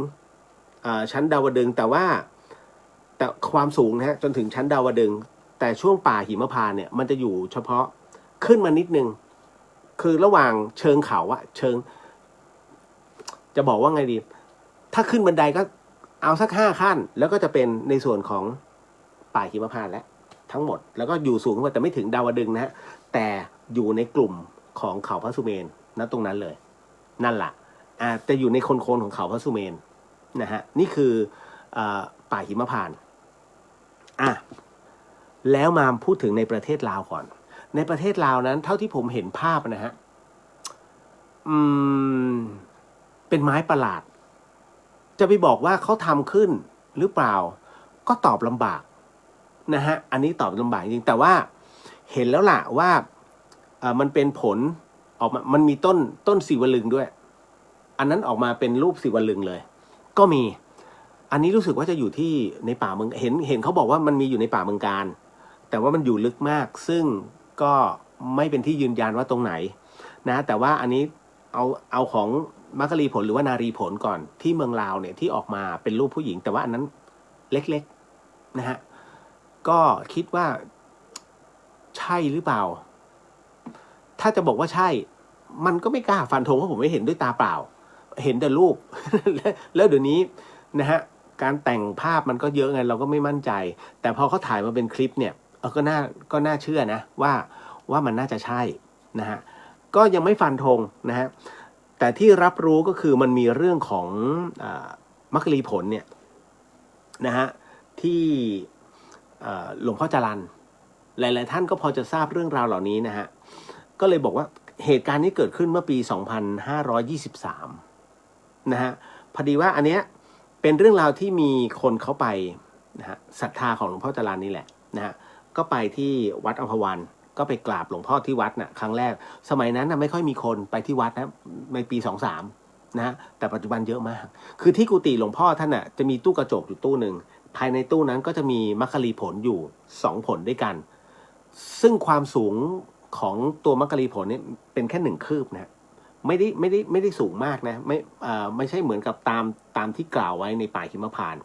S1: ชั้นดาวดึงส์แต่ความสูงนะฮะจนถึงชั้นดาวดึงส์แต่ช่วงป่าหิมพานต์เนี่ยมันจะอยู่เฉพาะขึ้นมานิดนึงคือระหว่างเชิงเขาอะเชิงจะบอกว่าไงดีถ้าขึ้นบันไดก็เอาสัก5 ขั้นแล้วก็จะเป็นในส่วนของป่าหิมพานต์แล้วทั้งหมดแล้วก็อยู่สูงขึ้นมาแต่ไม่ถึงดาวดึงส์นะฮะแต่อยู่ในกลุ่มของเขาพระสุเมนณตรงนั้นเลยนั่นแหละแต่อยู่ในโคนของเขาพระสุเมนนะฮะนี่คือป่าหิมพานต์แล้วมาพูดถึงในประเทศลาวก่อนในประเทศลาวนั้นเท่าที่ผมเห็นภาพนะฮะเป็นไม้ประหลาดจะไปบอกว่าเขาทำขึ้นหรือเปล่าก็ตอบลำบากนะฮะอันนี้ตอบลำบากจริงแต่ว่าเห็นแล้วล่ะว่ามันเป็นผลออกมามันมีต้นศิวลึงด้วยอันนั้นออกมาเป็นรูปศิวลึงเลยก็มีอันนี้รู้สึกว่าจะอยู่ที่ในป่าเมืองเห็นเขาบอกว่ามันมีอยู่ในป่าเมืองการแต่ว่ามันอยู่ลึกมากซึ่งก็ไม่เป็นที่ยืนยันว่าตรงไหนนะแต่ว่าอันนี้เอาของมัคคลีผลหรือว่านารีผลก่อนที่เมืองลาวเนี่ยที่ออกมาเป็นรูปผู้หญิงแต่ว่าอันนั้นเล็กๆนะฮะก็คิดว่าใช่หรือเปล่าถ้าจะบอกว่าใช่มันก็ไม่กล้าฟันธงเพราะผมไม่เห็นด้วยตาเปล่าเห็นแต่รูป แล้วเดี๋ยวนี้นะฮะการแต่งภาพมันก็เยอะไงเราก็ไม่มั่นใจแต่พอเขาถ่ายมาเป็นคลิปเนี่ยก็น่าเชื่อนะว่ามันน่าจะใช่นะฮะก็ยังไม่ฟันธงนะฮะแต่ที่รับรู้ก็คือมันมีเรื่องของมัคคลีผลเนี่ยนะฮะที่หลวงพ่อจรัญหลายๆท่านก็พอจะทราบเรื่องราวเหล่านี้นะฮะก็เลยบอกว่าเหตุการณ์นี้เกิดขึ้นเมื่อปี 2523 นะฮะพอดีว่าอันเนี้ยเป็นเรื่องราวที่มีคนเขาไปนะฮะศรัทธาของหลวงพ่อจรัญนี่แหละนะฮะก็ไปที่วัดอัมพวันก็ไปกราบหลวงพ่อที่วัดนะครั้งแรกสมัยนั้นนะไม่ค่อยมีคนไปที่วัดนะในปี 23 นะฮะแต่ปัจจุบันเยอะมากคือที่กุฏิหลวงพ่อท่านน่ะจะมีตู้กระจกอยู่ตู้หนึ่งภายในตู้นั้นก็จะมีมัคคลีผลอยู่2 ผลด้วยกันซึ่งความสูงของตัวมัคคลีผลเนี่ยเป็นแค่1 คืบนะไม่ได้สูงมากนะไม่ใช่เหมือนกับตามที่กล่าวไว้ในป่าหิมพานต์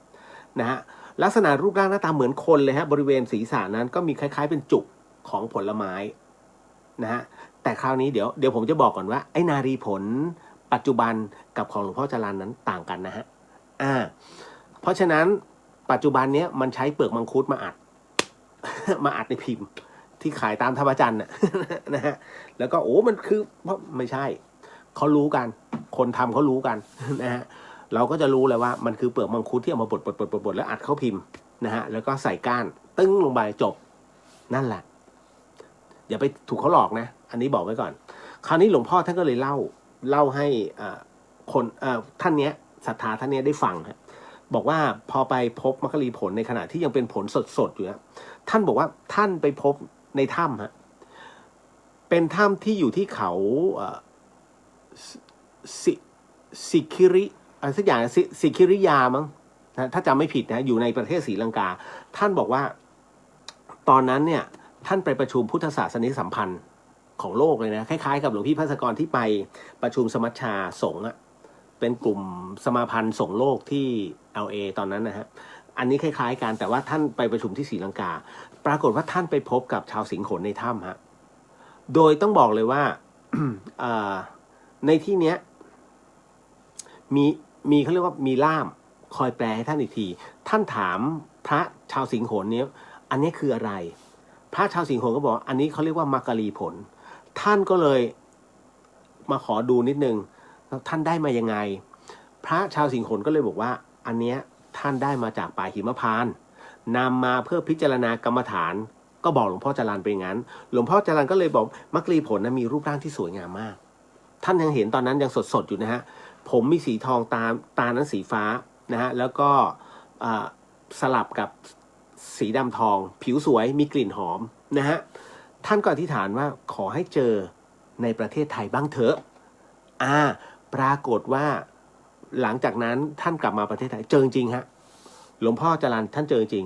S1: นะฮะลักษณะรูปร่างหน้าตาเหมือนคนเลยฮะบริเวณศีรษะนั้นก็มีคล้ายๆเป็นจุกของผลไม้นะฮะแต่คราวนี้เดี๋ยวผมจะบอกก่อนว่าไอ้นารีผลปัจจุบันกับของหลวงพ่อจรัญนั้นต่างกันนะฮะเพราะฉะนั้นปัจจุบันเนี้ยมันใช้เปลือกมังคุดมาอัด มาอัดในพิมพ์ที่ขายตามท่าพระจันทร์นะฮะแล้วก็มันคือเพราะไม่ใช่เขารู้กันคนทำเขารู้กันนะฮะเราก็จะรู้เลยว่ามันคือเปลือกมังคุดที่เอามาบดแล้วอัดเข้าพิมพ์นะฮะแล้วก็ใส่ก้านตึ้งลงไปจบนั่นแหละ อย่าไปถูกเขาหลอกนะอันนี้บอกไว้ก่อนคราวนี้หลวงพ่อท่านก็เลยเล่าให้คนท่านเนี้ยศรัทธาท่านเนี้ยได้ฟังฮะบอกว่าพอไปพบมัคคลีผลในขณะที่ยังเป็นผลสดๆอยู่นะท่านบอกว่าท่านไปพบในถ้ำฮะเป็นถ้ำที่อยู่ที่เขาสิคิริอะไรสักอย่างสิคิริยามั้งนะถ้าจำไม่ผิดนะอยู่ในประเทศศรีลังกาท่านบอกว่าตอนนั้นเนี่ยท่านไปประชุมพุทธศาสนิกสัมพันธ์ของโลกเลยนะคล้ายๆกับหลวงพี่ภัสกรที่ไปประชุมสมัชชาสงฆ์อะเป็นกลุ่มสมาพันธ์สงฆ์โลกที่ LA ตอนนั้นนะฮะอันนี้คล้ายๆกันแต่ว่าท่านไปประชุมที่ศรีลังกาปรากฏว่าท่านไปพบกับชาวสิงห์ขนในถ้ำฮะโดยต้องบอกเลยว่า ในที่เนี้ยมีเขาเรียกว่ามีล่ามคอยแปลให้ท่านอีกทีท่านถามพระชาวสิงห์โขนเนี้ยอันนี้คืออะไรพระชาวสิงห์โขนก็บอกอันนี้เขาเรียกว่ามัคคลีผลท่านก็เลยมาขอดูนิดนึงท่านได้มายังไงพระชาวสิงห์โขนก็เลยบอกว่าอันเนี้ยท่านได้มาจากป่าหิมพานต์นำมาเพื่อพิจารณากรรมฐานก็บอกหลวงพ่อจรัญเป็นงั้นหลวงพ่อจรัญก็เลยบอกมัคคลีผลนะมีรูปร่างที่สวยงามมากท่านยังเห็นตอนนั้นยังสดๆอยู่นะฮะผมมีสีทองตานั้นสีฟ้านะฮะแล้วก็สลับกับสีดำทองผิวสวยมีกลิ่นหอมนะฮะท่านก็อธิษฐานว่าขอให้เจอในประเทศไทยบ้างเถอะปรากฏว่าหลังจากนั้นท่านกลับมาประเทศไทยเจอจริงฮะหลวงพ่อจรัญท่านเจอจริง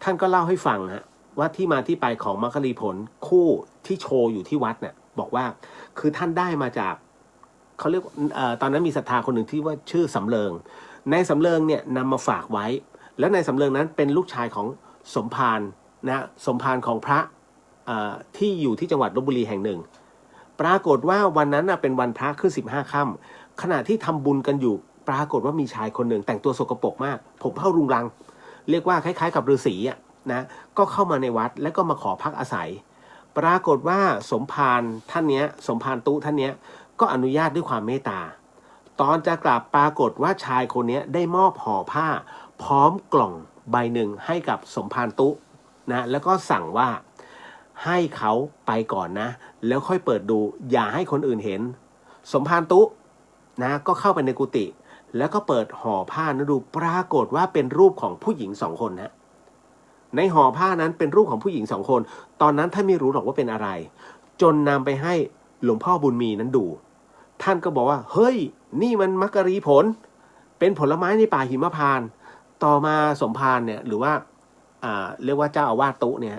S1: ท่านก็เล่าให้ฟังฮะว่าที่มาที่ไปของมัคคลีผลคู่ที่โชว์อยู่ที่วัดเนี่ยบอกว่าคือท่านได้มาจากเขาเรียกตอนนั้นมีศรัทธาคนหนึ่งที่ว่าชื่อสำเริงในสำเริงเนี่ยนำมาฝากไว้แล้วในสำเริงนั้นเป็นลูกชายของสมภารนะสมภารของพระที่อยู่ที่จังหวัดลพบุรีแห่งหนึ่งปรากฏว่าวันนั้นเป็นวันพระขึ้น15 ค่ำขณะที่ทำบุญกันอยู่ปรากฏว่ามีชายคนหนึ่งแต่งตัวสกปรกมากผมเผ้ารุงรังเรียกว่าคล้ายๆกับฤาษีนะก็เข้ามาในวัดแล้วก็มาขอพักอาศัยปรากฏว่าสมภารท่านเนี้ยสมภารตุท่านเนี้ยก็อนุญาตด้วยความเมตตาตอนจะกลับปรากฏว่าชายคนนี้ได้มอบห่อผ้าพร้อมกล่องใบหนึ่งให้กับสมภารตุนะแล้วก็สั่งว่าให้เขาไปก่อนนะแล้วค่อยเปิดดูอย่าให้คนอื่นเห็นสมภารตุนะก็เข้าไปในกุฏิแล้วก็เปิดห่อผ้านะดูปรากฏว่าเป็นรูปของผู้หญิง2 คนนะในห่อผ้านั้นเป็นรูปของผู้หญิง2 คนตอนนั้นท่านไม่รู้หรอกว่าเป็นอะไรจนนำไปให้หลวงพ่อบุญมีนั้นดูท่านก็บอกว่าเฮ้ยนี่มันมัคคลีผลเป็นผลไม้ในป่าหิมพานต์ต่อมาสมภารเนี่ยหรือว่าเรียกว่าเจ้าอาวาสตุเนี่ย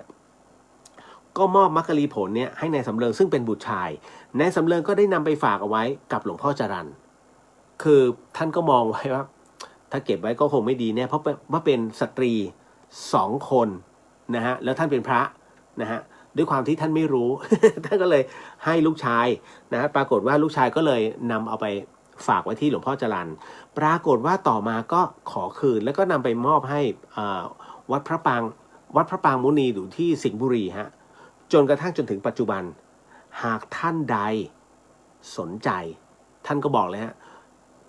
S1: ก็มอบมัคคลีผลเนี่ยให้ในสำเริงซึ่งเป็นบุตรชายในสำเริงก็ได้นำไปฝากเอาไว้กับหลวงพ่อจรัญคือท่านก็มองไว้ว่าถ้าเก็บไว้ก็คงไม่ดีเนี่ยเพราะว่าเป็นสตรี2 คนนะฮะแล้วท่านเป็นพระนะฮะด้วยความที่ท่านไม่รู้ ท่านก็เลยให้ลูกชายนะฮะปรากฏว่าลูกชายก็เลยนำเอาไปฝากไว้ที่หลวงพ่อจรัญปรากฏว่าต่อมาก็ขอคืนแล้วก็นำไปมอบให้วัดพระปางมุนีอยู่ที่สิงห์บุรีฮะจนกระทั่งจนถึงปัจจุบันหากท่านใดสนใจท่านก็บอกเลยฮะ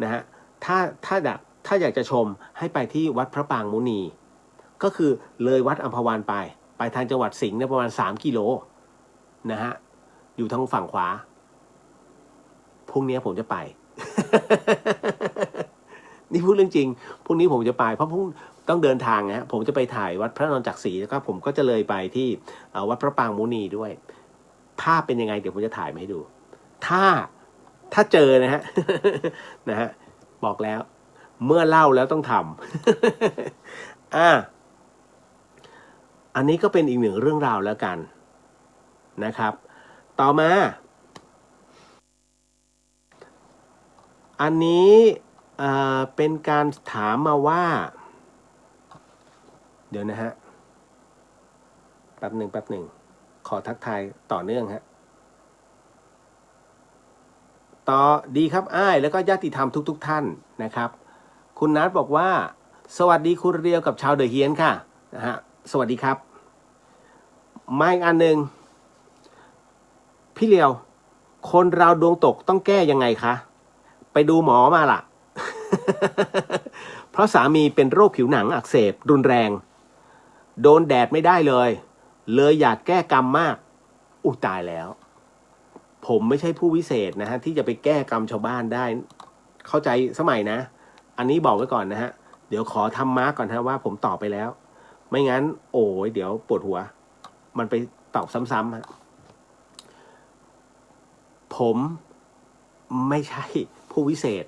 S1: นะฮะถ้าอยากจะชมให้ไปที่วัดพระปางมุนีก็คือเลยวัดอัมพวันไปทางจังหวัดสิงห์เนี่ยประมาณ3 กิโลนะฮะอยู่ทางฝั่งขวาพรุ่งนี้ผมจะไป นี่พูดเรื่องจริงพรุ่งนี้ผมจะไปเพราะพรุ่งต้องเดินทางนะผมจะไปถ่ายวัดพระนอนจักรีแล้วก็ผมก็จะเลยไปที่วัดพระปางมุนีด้วยภาพเป็นยังไงเดี๋ยวผมจะถ่ายมาให้ดูถ้าเจอนะฮะ นะฮะบอกแล้วเมื่อเล่าแล้วต้องทำ อันนี้ก็เป็นอีกหนึ่งเรื่องราวแล้วกันนะครับต่อมาอันนี้เป็นการถามมาว่าเดี๋ยวนะฮะแป๊บหนึ่งขอทักทายต่อเนื่องฮะต่อดีครับอ้ายแล้วก็ญาติธรรมทุกท่านนะครับคุณนัทบอกว่าสวัสดีคุณเรียวกับชาวเดอะเฮียนค่ะนะฮะสวัสดีครับมาอีกอันหนึ่งพี่เรียวคนเราดวงตกต้องแก้ยังไงคะไปดูหมอมาล่ะ เพราะสามีเป็นโรคผิวหนังอักเสบรุนแรงโดนแดดไม่ได้เลยอยากแก้กรรมมาก อุยตายแล้ว ผมไม่ใช่ผู้วิเศษนะฮะที่จะไปแก้กรรมชาวบ้านได้ เข้าใจสมัยนะ อันนี้บอกไว้ก่อนนะฮะเดี๋ยวขอทำมาร์กก่อนฮะว่าผมตอบไปแล้ว ไม่งั้นโอ้ยเดี๋ยวปวดหัว มันไปตอบซ้ำๆฮะผมไม่ใช่ผู้วิเศษ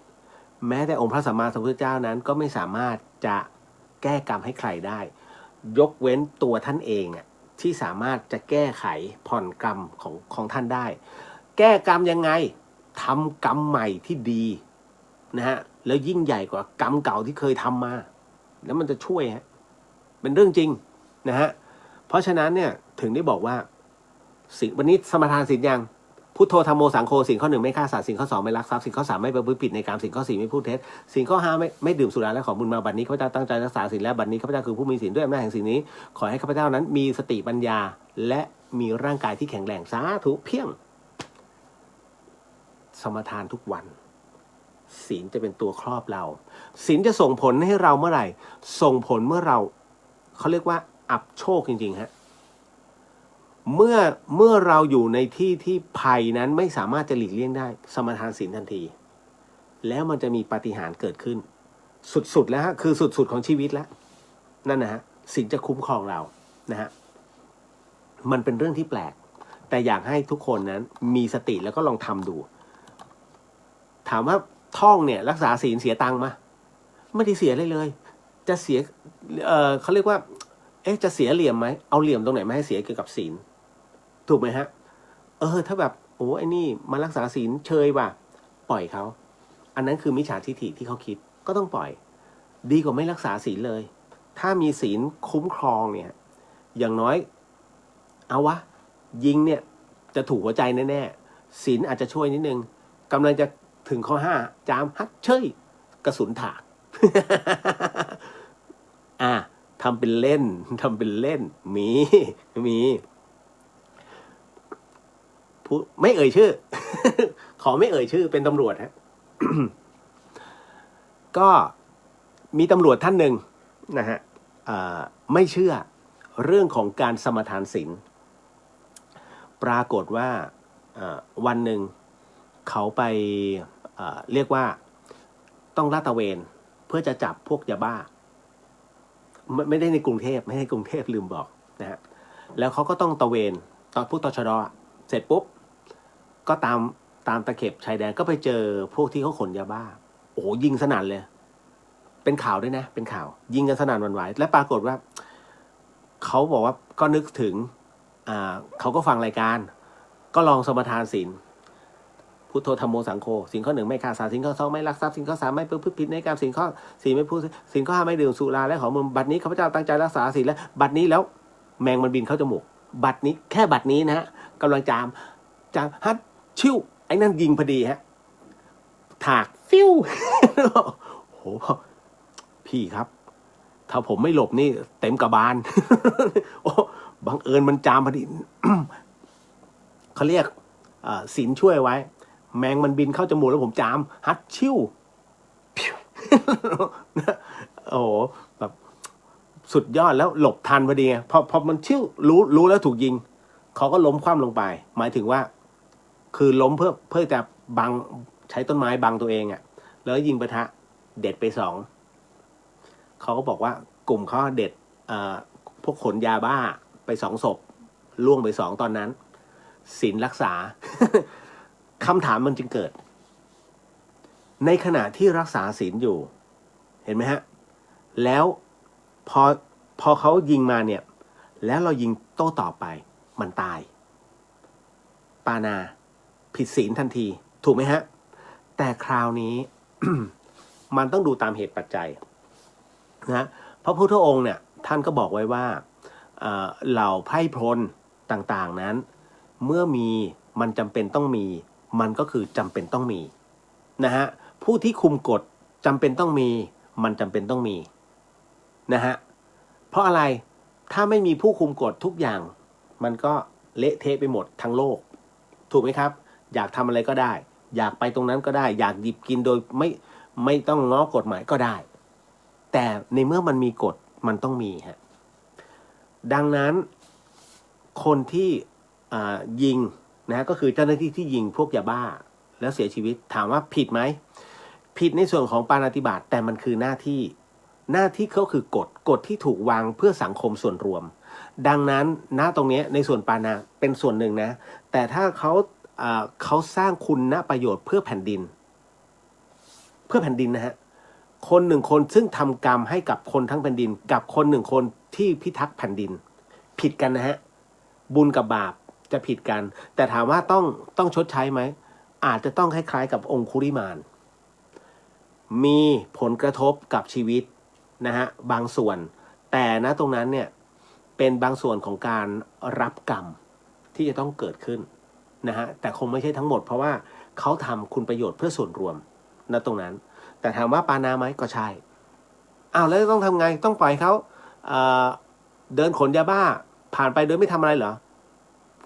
S1: แม้แต่องค์พระสัมมาสัมพุทธเจ้านั้นก็ไม่สามารถจะแก้กรรมให้ใครได้ ยกเว้นตัวท่านเองอ่ะที่สามารถจะแก้ไขผ่อนกรรมของท่านได้ แก้กรรมยังไงทำกรรมใหม่ที่ดีนะฮะแล้วยิ่งใหญ่กว่ากรรมเก่าที่เคยทำมาแล้วมันจะช่วยฮะเป็นเรื่องจริงนะฮะเพราะฉะนั้นเนี่ยถึงได้บอกว่าสิ่งวันนี้สมทานศีลยังพุทโธธัมโมสังโฆสิ่งข้อ 1ไม่ฆ่าสัตว์สิ่งข้อ 2ไม่ลักทรัพย์สิ่งข้อ 3ไม่ประพฤติผิดในกามสิ่งข้อ 4ไม่พูดเท็จสิ่งข้อ 5ไม่ดื่มสุราและของมึนเมาบัดนี้ข้าพเจ้าตั้งใจรักษาศีลและบัดนี้ข้าพเจ้าคือผู้มีศีลด้วยอำนาจแห่งศีลนี้ขอให้ข้าพเจ้านั้นมีสติปัญญาและมีร่างกายที่แข็งแรงสาธุเพียงสมทานทุกวันศีลจะเป็นตัวครอบเราศีลจะส่งผลให้เราเมื่อไหร่ส่งผลเมื่อเราเขาเรียกว่าอับโชคจริงๆฮะเมื่อเราอยู่ในที่ที่ภัยนั้นไม่สามารถจะหลีกเลี่ยงได้สมทานศีลทันทีแล้วมันจะมีปาฏิหาริย์เกิดขึ้นสุดๆแล้วฮะคือสุดๆของชีวิตแล้วนั่นนะฮะศีลจะคุ้มครองเรานะฮะมันเป็นเรื่องที่แปลกแต่อยากให้ทุกคนนั้นมีสติแล้วก็ลองทำดูถามว่าท่องเนี่ยรักษาศีลเสียตังค์มั้ยไม่ได้เสียเลยจะเสียเขาเรียกว่าจะเสียเหลี่ยมไหมเอาเหลี่ยมตรงไหนมาให้เสียเกี่ยวกับศีลถูกไหมฮะถ้าแบบโอ้ไอ้นี่มารักษาศีลเชยว่ะปล่อยเขาอันนั้นคือมิจฉาทิฏฐิที่เขาคิดก็ต้องปล่อยดีกว่าไม่รักษาศีลเลยถ้ามีศีลคุ้มครองเนี่ยอย่างน้อยเอาวะยิงเนี่ยจะถูกหัวใจแน่ๆศีลอาจจะช่วยนิดนึงกำลังจะถึงข้อ 5จามฮัดเชยกระสุนถาก ทำเป็นเล่นมีไม่เอ่ยชื่อ ขอไม่เอ่ยชื่อเป็นตำรวจฮะ ก็มีตำรวจท่านหนึ่งนะฮะไม่เชื่อเรื่องของการสมทานศีลปรากฏว่าวันหนึ่งเขาไปเรียกว่าต้องลาดตระเวนเพื่อจะจับพวกยาบ้าไม่ได้ในกรุงเทพไม่ใช่กรุงเทพลืมบอกนะฮะแล้วเขาก็ต้องตระเวนตอนพวกตชด.เสร็จปุ๊บก็ตามตะเข็บชายแดนก็ไปเจอพวกที่เขาขนยาบ้าโอ้ยิงสนั่นเลยเป็นข่าวด้วยนะเป็นข่าวยิงกันสนั่นหวั่นไหวและปรากฏว่าเขาบอกว่าก็นึกถึงเขาก็ฟังรายการก็ลองสมทานศีลพุทโธธัมโมสังโฆสิ่งข้อ 1ไม่ฆ่าสัตว์สิ่งข้อ 2ไม่ลักทรัพย์สิ่งข้อ 3ไม่ประพฤติผิดในกามสิ่งข้อ 4ไม่พูดสิ่งข้อ 5ไม่ดื่มสุราและของมึนบัดนี้ข้าพเจ้าตั้งใจรักษาศีลและบัดนี้แล้วแมงมันบินเข้าจมูกบัดนี้แค่บัดนี้นะฮะกำลังจามฮัดชิวไอ้นั่นยิงพอดีฮะถากฟิว โหพี่ครับถ้าผมไม่หลบนี่เต็มกระบาล โอ้บังเอิญมันจามพอดี เขาเรียกศีลช่วยไว้แมงมันบินเข้าจมูกแล้วผมจามฮัดชิว โอ้โหแบบสุดยอดแล้วหลบทันพอดีไงพอมันชิวรู้แล้วถูกยิงเขาก็ล้มคว่ำลงไปหมายถึงว่าคือล้มเพื่อจะบังใช้ต้นไม้บังตัวเองอ่ะแล้วยิงปะทะเด็ดไป2เขาก็บอกว่ากลุ่มเขาเด็ดพวกขนยาบ้าไป2ศพล่วงไป2ตอนนั้นศีลรักษา คำถามมันจึงเกิดในขณะที่รักษาศีลอยู่เห็นไหมฮะแล้วพอเขายิงมาเนี่ยแล้วเรายิงโต้ตอบไปมันตายปานาผิดศีลทันทีถูกไหมฮะแต่คราวนี้ มันต้องดูตามเหตุปัจจัยนะพระพุทธองค์เนี่ยท่านก็บอกไว้ว่าเหล่าไพร่พลต่างๆนั้นเมื่อมีมันจำเป็นต้องมีมันก็คือจำเป็นต้องมีนะฮะผู้ที่คุมกฎจำเป็นต้องมีมันจำเป็นต้องมีนะฮะเพราะอะไรถ้าไม่มีผู้คุมกฎทุกอย่างมันก็เละเทะไปหมดทั้งโลกถูกไหมครับอยากทำอะไรก็ได้อยากไปตรงนั้นก็ได้อยากหยิบกินโดยไม่ต้องง้อกฎหมายก็ได้แต่ในเมื่อมันมีกฎมันต้องมีฮะดังนั้นคนที่ ยิงนะฮะก็คือเจ้าหน้าที่ที่ยิงพวกยาบ้าแล้วเสียชีวิตถามว่าผิดไหมผิดในส่วนของปาณาติบาตแต่มันคือหน้าที่เขาคือกฎที่ถูกวางเพื่อสังคมส่วนรวมดังนั้นณตรงนี้ในส่วนปาณาเป็นส่วนหนึ่งนะแต่ถ้าเขาสร้างคุณประโยชน์เพื่อแผ่นดินนะฮะคนหนึ่งคนซึ่งทำกรรมให้กับคนทั้งแผ่นดินกับคนหนึ่งคนที่พิทักษ์แผ่นดินผิดกันนะฮะบุญกับบาปจะผิดกันแต่ถามว่าต้องชดใช้ไหมอาจจะต้องคล้ายๆกับองคุลิมานมีผลกระทบกับชีวิตนะฮะบางส่วนแต่นะตรงนั้นเนี่ยเป็นบางส่วนของการรับกรรมที่จะต้องเกิดขึ้นนะฮะแต่คงไม่ใช่ทั้งหมดเพราะว่าเขาทำคุณประโยชน์เพื่อส่วนรวมณตรงนั้นแต่ถามว่าปาณาไหมก็ใช่อ้าวแล้วต้องทำไงต้องปล่อยเขาเดินขนยาบ้าผ่านไปโดยไม่ทำอะไรเหรอ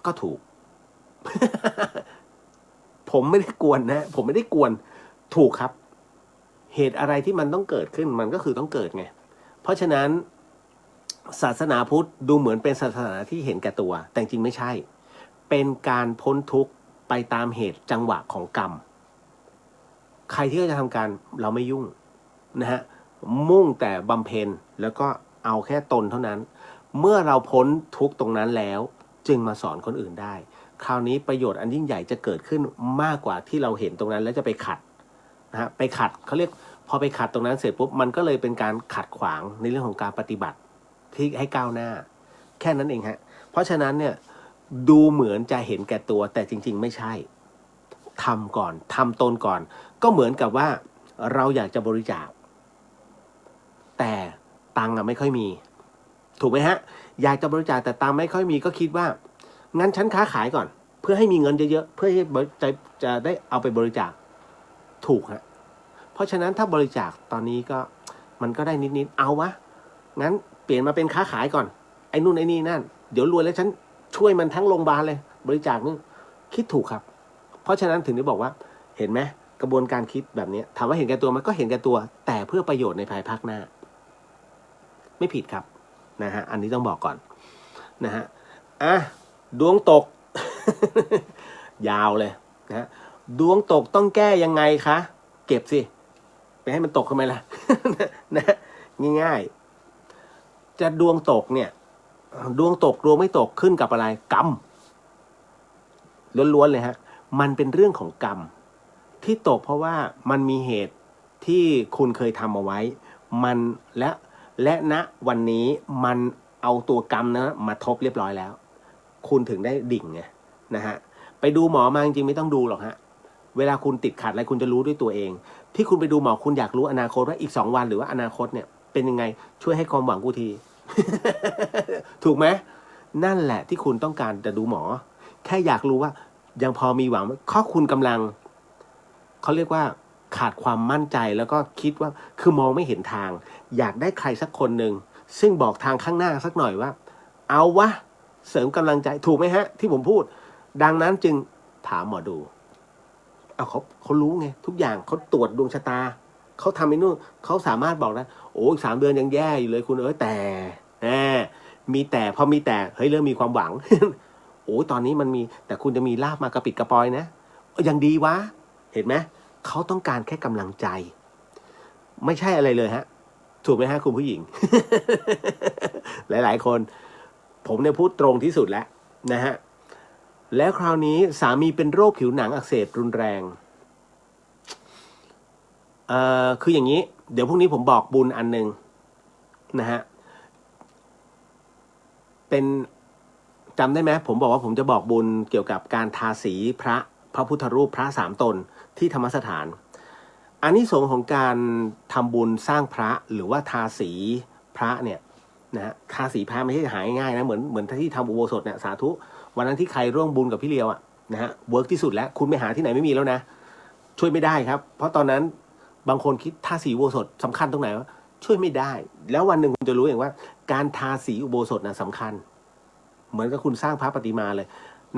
S1: ก็ถูก ผมไม่ได้กวนนะผมไม่ได้กวนถูกครับเหตุอะไรที่มันต้องเกิดขึ้นมันก็คือต้องเกิดไงเพราะฉะนั้นศาสนาพุทธดูเหมือนเป็นศาสนาที่เห็นแก่ตัวแต่จริงไม่ใช่เป็นการพ้นทุกข์ไปตามเหตุจังหวะของกรรมใครที่จะทำการเราไม่ยุ่งนะฮะมุ่งแต่บำเพ็ญแล้วก็เอาแค่ตนเท่านั้นเมื่อเราพ้นทุกข์ตรงนั้นแล้วจึงมาสอนคนอื่นได้คราวนี้ประโยชน์อันยิ่งใหญ่จะเกิดขึ้นมากกว่าที่เราเห็นตรงนั้นแล้วจะไปขัดนะฮะไปขัดเขาเรียกพอไปขัดตรงนั้นเสร็จปุ๊บมันก็เลยเป็นการขัดขวางในเรื่องของการปฏิบัติที่ให้ก้าวหน้าแค่นั้นเองฮะเพราะฉะนั้นเนี่ยดูเหมือนจะเห็นแก่ตัวแต่จริงๆไม่ใช่ทำก่อนทำตนก่อนก็เหมือนกับว่าเราอยากจะบริจาคแต่ตังค์ไม่ค่อยมีถูกไหมฮะอยากจะบริจาคแต่ตังค์ไม่ค่อยมีก็คิดว่างั้นฉันค้าขายก่อนเพื่อให้มีเงินเยอะๆเพื่อให้จะได้เอาไปบริจาคถูกฮะเพราะฉะนั้นถ้าบริจาคตอนนี้ก็มันก็ได้นิดๆเอาวะงั้นเปลี่ยนมาเป็นค้าขายก่อนไอ้นู่นไอ้นี่นั่นเดี๋ยวรวยแล้วฉันช่วยมันทั้งโรงพยาบาลเลยบริจาคนึงคิดถูกครับเพราะฉะนั้นถึงได้บอกว่าเห็นไหมกระบวนการคิดแบบนี้ถามว่าเห็นแก่ตัวมันก็เห็นแก่ตัวแต่เพื่อประโยชน์ในภายภาคหน้าไม่ผิดครับนะฮะอันนี้ต้องบอกก่อนนะฮะดวงตก ยาวเลยนะดวงตกต้องแก้ยังไงคะเก็บสิไปให้มันตกทำไมล่ะ นะง่ายๆจะดวงตกเนี่ยดวงตกดวงไม่ตกขึ้นกับอะไรกรรมล้วนๆเลยฮะมันเป็นเรื่องของกรรมที่ตกเพราะว่ามันมีเหตุที่คุณเคยทำเอาไว้มันและณวันนี้มันเอาตัวกรรมนะมาทบเรียบร้อยแล้วคุณถึงได้ดิ่งไงนะฮะไปดูหมอมาจริงๆไม่ต้องดูหรอกฮะเวลาคุณติดขัดอะไรคุณจะรู้ด้วยตัวเองที่คุณไปดูหมอคุณอยากรู้อนาคตว่าอีก2 วันหรือว่าอนาคตเนี่ยเป็นยังไงช่วยให้ความหวังกูที ถูกไหมนั่นแหละที่คุณต้องการจะดูหมอแค่อยากรู้ว่ายังพอมีหวังข้อคุณกำลังเขาเรียกว่าขาดความมั่นใจแล้วก็คิดว่าคือมองไม่เห็นทางอยากได้ใครสักคนหนึ่งซึ่งบอกทางข้างหน้าสักหน่อยว่าเอาวะเสริมกำลังใจถูกไหมฮะที่ผมพูดดังนั้นจึงถามหมอดูเอาเขารู้ไงทุกอย่างเขาตรวจดวงชะตาเขาทำไอ้นู่นเขาสามารถบอกได้โอ้3 เดือนยังแย่อยู่เลยคุณแต่มีแต่พอมีแต่เฮ้ยเริ่มมีความหวัง โอ้ตอนนี้มันมีแต่คุณจะมีลาบมากระปิดกระปอยนะยังดีวะเห็นไหมเขาต้องการแค่กำลังใจไม่ใช่อะไรเลยฮะถูกไหมฮะคุณผู้หญิง หลายๆคนผมเนี่ยพูดตรงที่สุดแล้วนะฮะแล้วคราวนี้สามีเป็นโรคผิวหนังอักเสบรุนแรงคืออย่างนี้เดี๋ยวพรุ่งนี้ผมบอกบุญอันหนึ่งนะฮะเป็นจำได้ไหมผมบอกว่าผมจะบอกบุญเกี่ยวกับการทาสีพระพุทธรูปพระ3 ตนที่ธรรมสถานอานิสงส์ของการทำบุญสร้างพระหรือว่าทาสีพระเนี่ยนะฮะทาสีพระไม่ใช่หายง่ายนะเหมือนที่ทำอุโบสถเนี่ยสาธุวันนั้นที่ใครร่วมบุญกับพี่เลียวอ่ะนะฮะเวิร์กที่สุดแล้วคุณไปหาที่ไหนไม่มีแล้วนะช่วยไม่ได้ครับเพราะตอนนั้นบางคนคิดทาสีอุโบสถสำคัญตรงไหนวะช่วยไม่ได้แล้ววันหนึ่งคุณจะรู้เองว่าการทาสีอุโบสถนะสำคัญเหมือนกับคุณสร้างพระประติมาเลย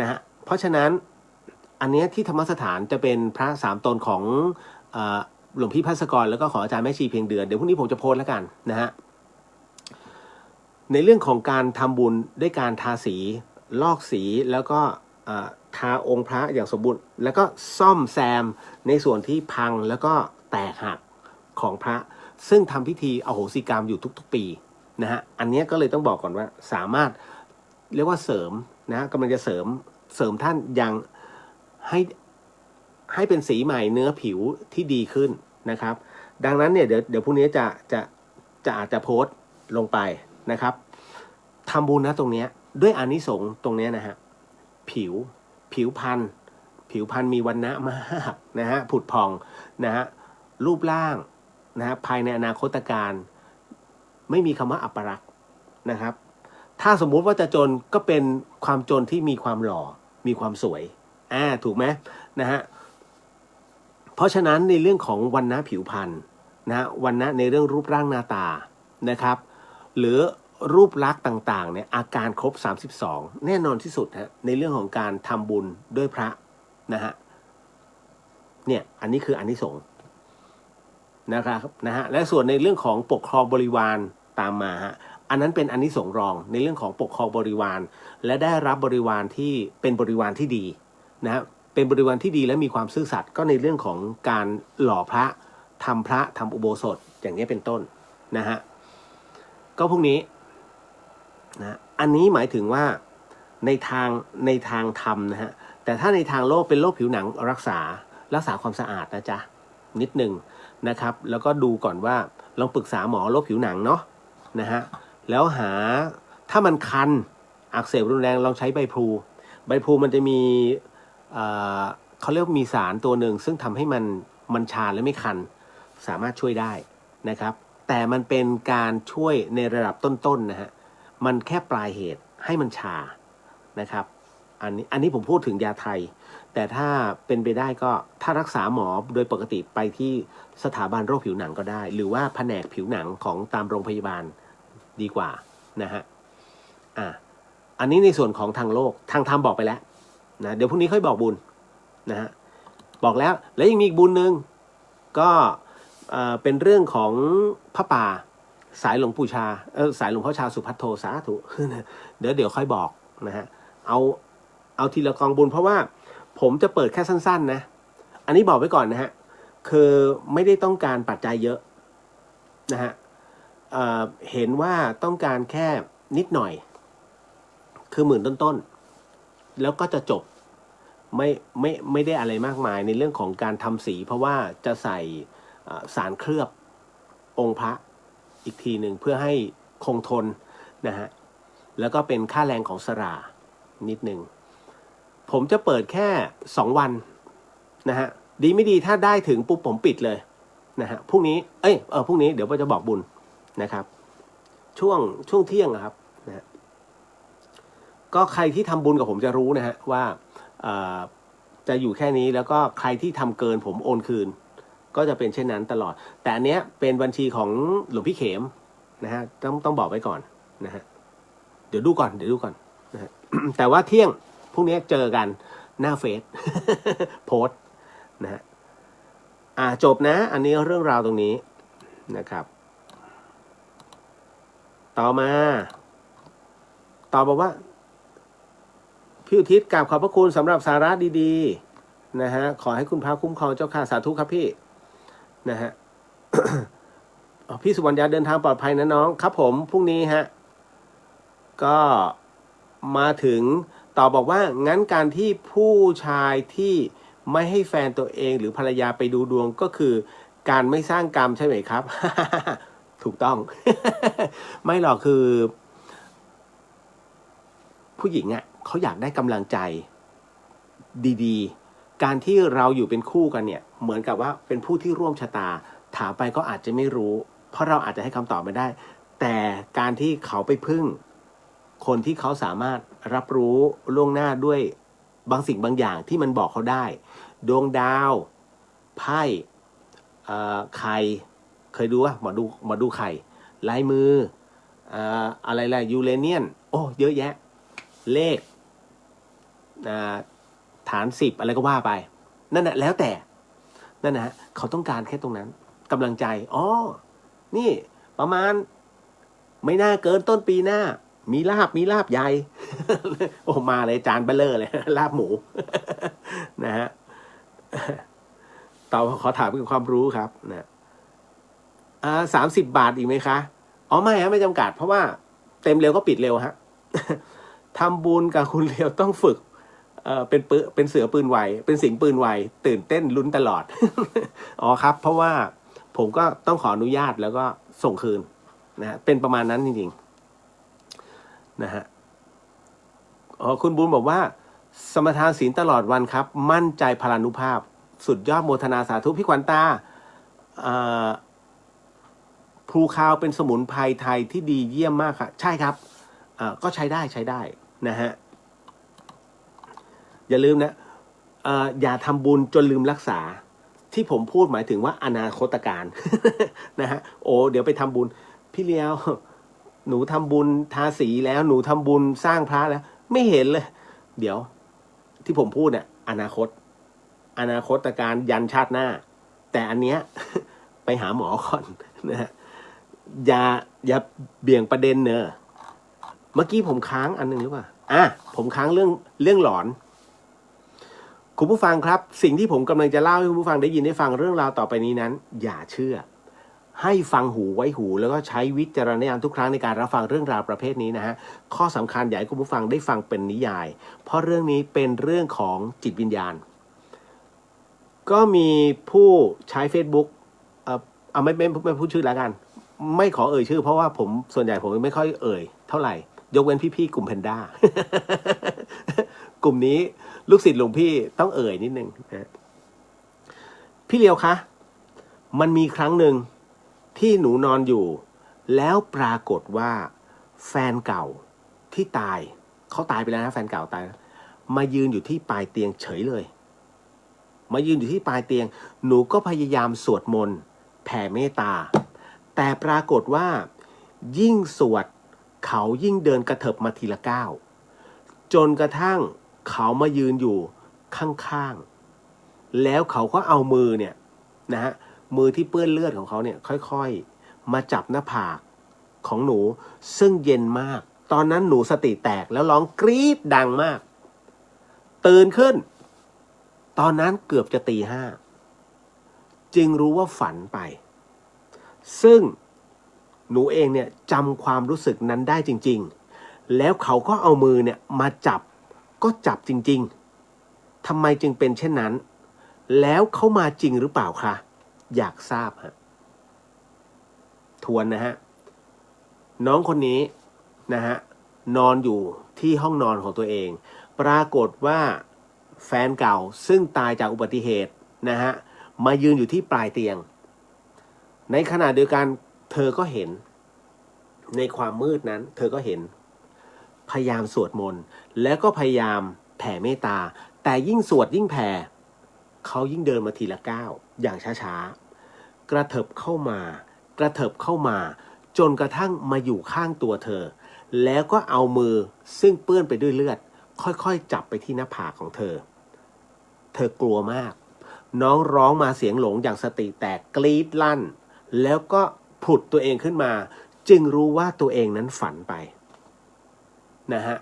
S1: นะฮะเพราะฉะนั้นอันนี้ที่ธรรมสถานจะเป็นพระ3 ตนของหลวงพี่ภัสกรแล้วก็ของอาจารย์แม่ชีเพียงเดือนเดี๋ยวพรุ่งนี้ผมจะโพสต์แล้วกันนะฮะในเรื่องของการทำบุญด้วยการทาสี ลอกสีแล้วก็ทาองค์พระอย่างสมบูรณ์แล้วก็ซ่อมแซมในส่วนที่พังแล้วก็แตกหักของพระซึ่งทำพิธีอโหสิกรรมอยู่ทุกๆปีนะฮะอันนี้ก็เลยต้องบอกก่อนว่าสามารถเรียกว่าเสริมนะกำลังจะเสริมท่านยังให้เป็นสีใหม่เนื้อผิวที่ดีขึ้นนะครับดังนั้นเนี่ยเดี๋ยวพรุ่งนี้จะอาจจะโพสต์ลงไปนะครับทำบุญนะตรงนี้ด้วยอานิสงส์ตรงนี้นะฮะผิวพรรณมีวรรณะมากนะฮะผุดผ่องนะฮะรูปร่างนะฮะภายในอนาคตการไม่มีคำว่าอัปลักษณ์นะครับถ้าสมมุติว่าจะจนก็เป็นความจนที่มีความหล่อมีความสวยถูกไหมนะฮะเพราะฉะนั้นในเรื่องของวรรณะผิวพรรณนะวรรณะในเรื่องรูปร่างหน้าตานะครับหรือรูปลักษณ์ต่างๆเนี่ยอาการครบ32แน่นอนที่สุดฮะในเรื่องของการทำบุญด้วยพระนะฮะเนี่ยอันนี้คืออานิสงส์นะครับนะฮะและส่วนในเรื่องของปกครองบริวารตามมาฮะอันนั้นเป็นอานิสงส์รองในเรื่องของปกครองบริวารและได้รับบริวารที่เป็นบริวารที่ดีนะฮะเป็นบริวารที่ดีและมีความซื่อสัตย์ก็ในเรื่องของการหล่อพระทำอุโบสถอย่างนี้เป็นต้นนะฮะก็พวกนี้นะอันนี้หมายถึงว่าในทางธรรมนะฮะแต่ถ้าในทางโลกเป็นโรคผิวหนังรักษาความสะอาดนะจ๊ะนิดหนึ่งนะครับแล้วก็ดูก่อนว่าลองปรึกษาหมอโรคผิวหนังเนาะนะฮะแล้วหาถ้ามันคันอักเสบรุนแรงลองใช้ใบพลูมันจะมีเขาเรียกมีสารตัวหนึ่งซึ่งทำให้มันชาและไม่คันสามารถช่วยได้นะครับแต่มันเป็นการช่วยในระดับต้นๆนะฮะมันแค่ปลายเหตุให้มันชานะครับอันนี้ผมพูดถึงยาไทยแต่ถ้าเป็นไปได้ก็ถ้ารักษาหมอโดยปกติไปที่สถาบันโรคผิวหนังก็ได้หรือว่าแผนกผิวหนังของตามโรงพยาบาลดีกว่านะฮะอันนี้ในส่วนของทางโลกทางธรรมบอกไปแล้วนะเดี๋ยวพรุ่งนี้ค่อยบอกบุญนะฮะบอกแล้วแล้วยังมีอีกบุญหนึ่งก็เป็นเรื่องของพระป่าสายหลวงปู่ชาสายหลวงพ่อชาสุภัทโทสาธุ เดี๋ยวค่อยบอกนะฮะเอาทีละกองบุญเพราะว่าผมจะเปิดแค่สั้นๆนะอันนี้บอกไว้ก่อนนะฮะคือไม่ได้ต้องการปัจจัยเยอะนะฮะเห็นว่าต้องการแค่นิดหน่อยคือ10,000ต้นๆแล้วก็จะจบไม่ได้อะไรมากมายในเรื่องของการทำสีเพราะว่าจะใส่สารเคลือบองค์พระอีกทีหนึ่งเพื่อให้คงทนนะฮะแล้วก็เป็นค่าแรงของสรานิดหนึ่งผมจะเปิดแค่2วันนะฮะดีไม่ดีถ้าได้ถึงปุ๊บผมปิดเลยนะฮะพรุ่งนี้พรุ่งนี้เดี๋ยวจะบอกบุญนะครับช่วงเที่ยงครับนะก็ใครที่ทำบุญกับผมจะรู้นะฮะว่าจะอยู่แค่นี้แล้วก็ใครที่ทำเกินผมโอนคืนก็จะเป็นเช่นนั้นตลอดแต่อันเนี้ยเป็นบัญชีของหลวงพี่เขมนะฮะต้องบอกไว้ก่อนนะฮะเดี๋ยวดูก่อนนะฮะ แต่ว่าเที่ยงพรุ่งนี้เจอกันหน้าเฟซ โพสต์นะฮะจบนะอันนี้เรื่องราวตรงนี้นะครับต่อบอกว่าพี่อุทิศกราบขอบพระคุณสำหรับสาระดีๆนะฮะขอให้คุณพระคุ้มครองเจ้าค่ะสาธุครับพี่นะฮะ พี่สุวรรณยาเดินทางปลอดภัยนะน้องครับผมพรุ่งนี้ฮะก็มาถึงต่อบอกว่างั้นการที่ผู้ชายที่ไม่ให้แฟนตัวเองหรือภรรยาไปดูดวงก็คือการไม่สร้างกรรมใช่ไหมครับ ถูกต้อง ไม่หรอกคือผู้หญิงอ่ะเขาอยากได้กำลังใจดีๆการที่เราอยู่เป็นคู่กันเนี่ยเหมือนกับว่าเป็นผู้ที่ร่วมชะตาถามไปก็อาจจะไม่รู้เพราะเราอาจจะให้คำตอบไม่ได้แต่การที่เขาไปพึ่งคนที่เขาสามารถรับรู้ล่วงหน้าด้วยบางสิ่งบางอย่างที่มันบอกเขาได้ดวงดาวไพ่ไข่เคยดูว่าหมอดูไข่ลายมืออะไรยูเรเนียนโอ้เยอะแยะเลขฐาน10อะไรก็ว่าไปนั่นแหละแล้วแต่นั่นนะฮะเขาต้องการแค่ตรงนั้นกำลังใจนี่ประมาณไม่น่าเกินต้นปีหน้า มีลาบใหญ่ โอ้มาเลยจานเบลเลอร์เลย ลาบหมู นะฮะต่อขอถามเป็นความรู้ครับนะ30 บาทอีกไหมคะอ๋อไม่ฮะไม่จำกัดเพราะว่าเต็มเร็วก็ปิดเร็วฮะ ทำบุญกับคุณเร็วต้องฝึกเป็นเสือปืนไวเป็นสิงปืนไวตื่นเต้นลุ้นตลอด อ๋อครับเพราะว่าผมก็ต้องขออนุญาตแล้วก็ส่งคืนนะฮะเป็นประมาณนั้นจริงๆนะฮะอ๋อคุณบุญบอกว่าสมทานศีลตลอดวันครับมั่นใจพลานุภาพสุดยอดโมทนาสาธุพี่ขวัญตาพลูคาวเป็นสมุนไพรไทยที่ดีเยี่ยมมากค่ะใช่ครับก็ใช้ได้นะฮะอย่าลืมนะอย่าทำบุญจนลืมรักษาที่ผมพูดหมายถึงว่าอนาคตการ นะฮะโอ้เดี๋ยวไปทำบุญพี่เลี้ยวหนูทำบุญทาสีแล้วหนูทำบุญสร้างพระแล้วไม่เห็นเลย เดี๋ยวที่ผมพูดเนี่ยอนาคตการยันชาติหน้าแต่อันเนี้ย ไปหาหมอก่อนนะฮะอย่าเบี่ยงประเด็นเนอะเมื่อกี้ผมค้างอันนึงหรือเปล่าผมค้างเรื่องหลอนคุณผู้ฟังครับสิ่งที่ผมกำลังจะเล่าให้คุณผู้ฟังได้ยินได้ฟังเรื่องราวต่อไปนี้นั้นอย่าเชื่อให้ฟังหูไว้หูแล้วก็ใช้วิจารณญาณทุกครั้งในการรับฟังเรื่องราวประเภทนี้นะฮะข้อสำคัญอยากให้คุณผู้ฟังได้ฟังเป็นนิยายเพราะเรื่องนี้เป็นเรื่องของจิตวิญญาณก็มีผู้ใช้ Facebook ไม่พูดชื่อแล้วกันไม่ขอเอ่ยชื่อเพราะว่าผมส่วนใหญ่ผมไม่ค่อยเอ่ยเท่าไหร่ยกเว้นพี่ๆกลุ่มแพนด้า กลุ่มนี้ลูกศิษย์หลวงพี่ต้องเอ่ยนิดนึงนะพี่เลียวคะมันมีครั้งหนึ่งที่หนูนอนอยู่แล้วปรากฏว่าแฟนเก่าที่ตายเขาตายไปแล้วนะแฟนเก่าตายนะมายืนอยู่ที่ปลายเตียงเฉยเลยมายืนอยู่ที่ปลายเตียงหนูก็พยายามสวดมนต์แผ่เมตตาแต่ปรากฏว่ายิ่งสวดเขายิ่งเดินกระเถิบมาทีละก้าวจนกระทั่งเขามายืนอยู่ข้างๆแล้วเขาก็เอามือเนี่ยนะฮะมือที่เปื้อนเลือดของเขาเนี่ยค่อยๆมาจับหน้าผากของหนูซึ่งเย็นมากตอนนั้นหนูสติแตกแล้วร้องกรี๊ดดังมากตื่นขึ้นตอนนั้นเกือบจะตี 5จึงรู้ว่าฝันไปซึ่งหนูเองเนี่ยจำความรู้สึกนั้นได้จริงๆแล้วเขาก็เอามือเนี่ยมาจับก็จับจริงๆทำไมจึงเป็นเช่นนั้นแล้วเขามาจริงหรือเปล่าคะอยากทราบฮะทวนนะฮะน้องคนนี้นะฮะนอนอยู่ที่ห้องนอนของตัวเองปรากฏว่าแฟนเก่าซึ่งตายจากอุบัติเหตุนะฮะมายืนอยู่ที่ปลายเตียงในขณะเดียวกันเธอก็เห็นในความมืดนั้นเธอก็เห็นพยายามสวดมนต์แล้วก็พยายามแผ่เมตตาแต่ยิ่งสวดยิ่งแผ่เขายิ่งเดินมาทีละก้าวอย่างช้าๆกระเถิบเข้ามาจนกระทั่งมาอยู่ข้างตัวเธอแล้วก็เอามือซึ่งเปื้อนไปด้วยเลือดค่อยๆจับไปที่หน้าผากของเธอกลัวมากน้องร้องมาเสียงหลงอย่างสติแตกกรี๊ดลั่นแล้วก็ผุดตัวเองขึ้นมาจึงรู้ว่าตัวเองนั้นฝันไปนะฮะ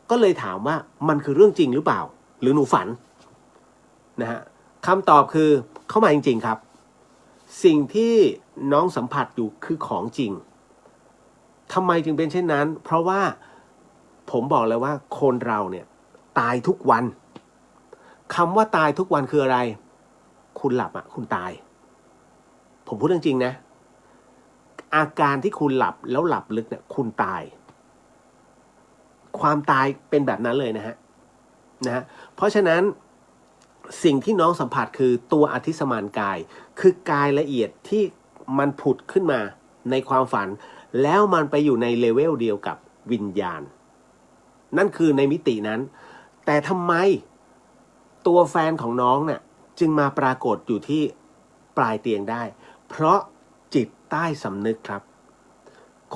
S1: ก็เลยถามว่ามันคือเรื่องจริงหรือเปล่าหรือหนูฝันนะฮะคำตอบคือเข้ามาจริงๆครับสิ่งที่น้องสัมผัสอยู่คือของจริงทำไมจึงเป็นเช่นนั้นเพราะว่าผมบอกเลยว่าคนเราเนี่ยตายทุกวันคำว่าตายทุกวันคืออะไรคุณหลับคุณตายผมพูดเรื่องจริงนะอาการที่คุณหลับแล้วหลับลึกเนี่ยคุณตายความตายเป็นแบบนั้นเลยนะฮะเพราะฉะนั้นสิ่งที่น้องสัมผัสคือตัวอธิสมานกายคือกายละเอียดที่มันผุดขึ้นมาในความฝันแล้วมันไปอยู่ในเลเวลเดียวกับวิญญาณนั่นคือในมิตินั้นแต่ทำไมตัวแฟนของน้องเนี่ยจึงมาปรากฏอยู่ที่ปลายเตียงได้เพราะจิตใต้สำนึกครับ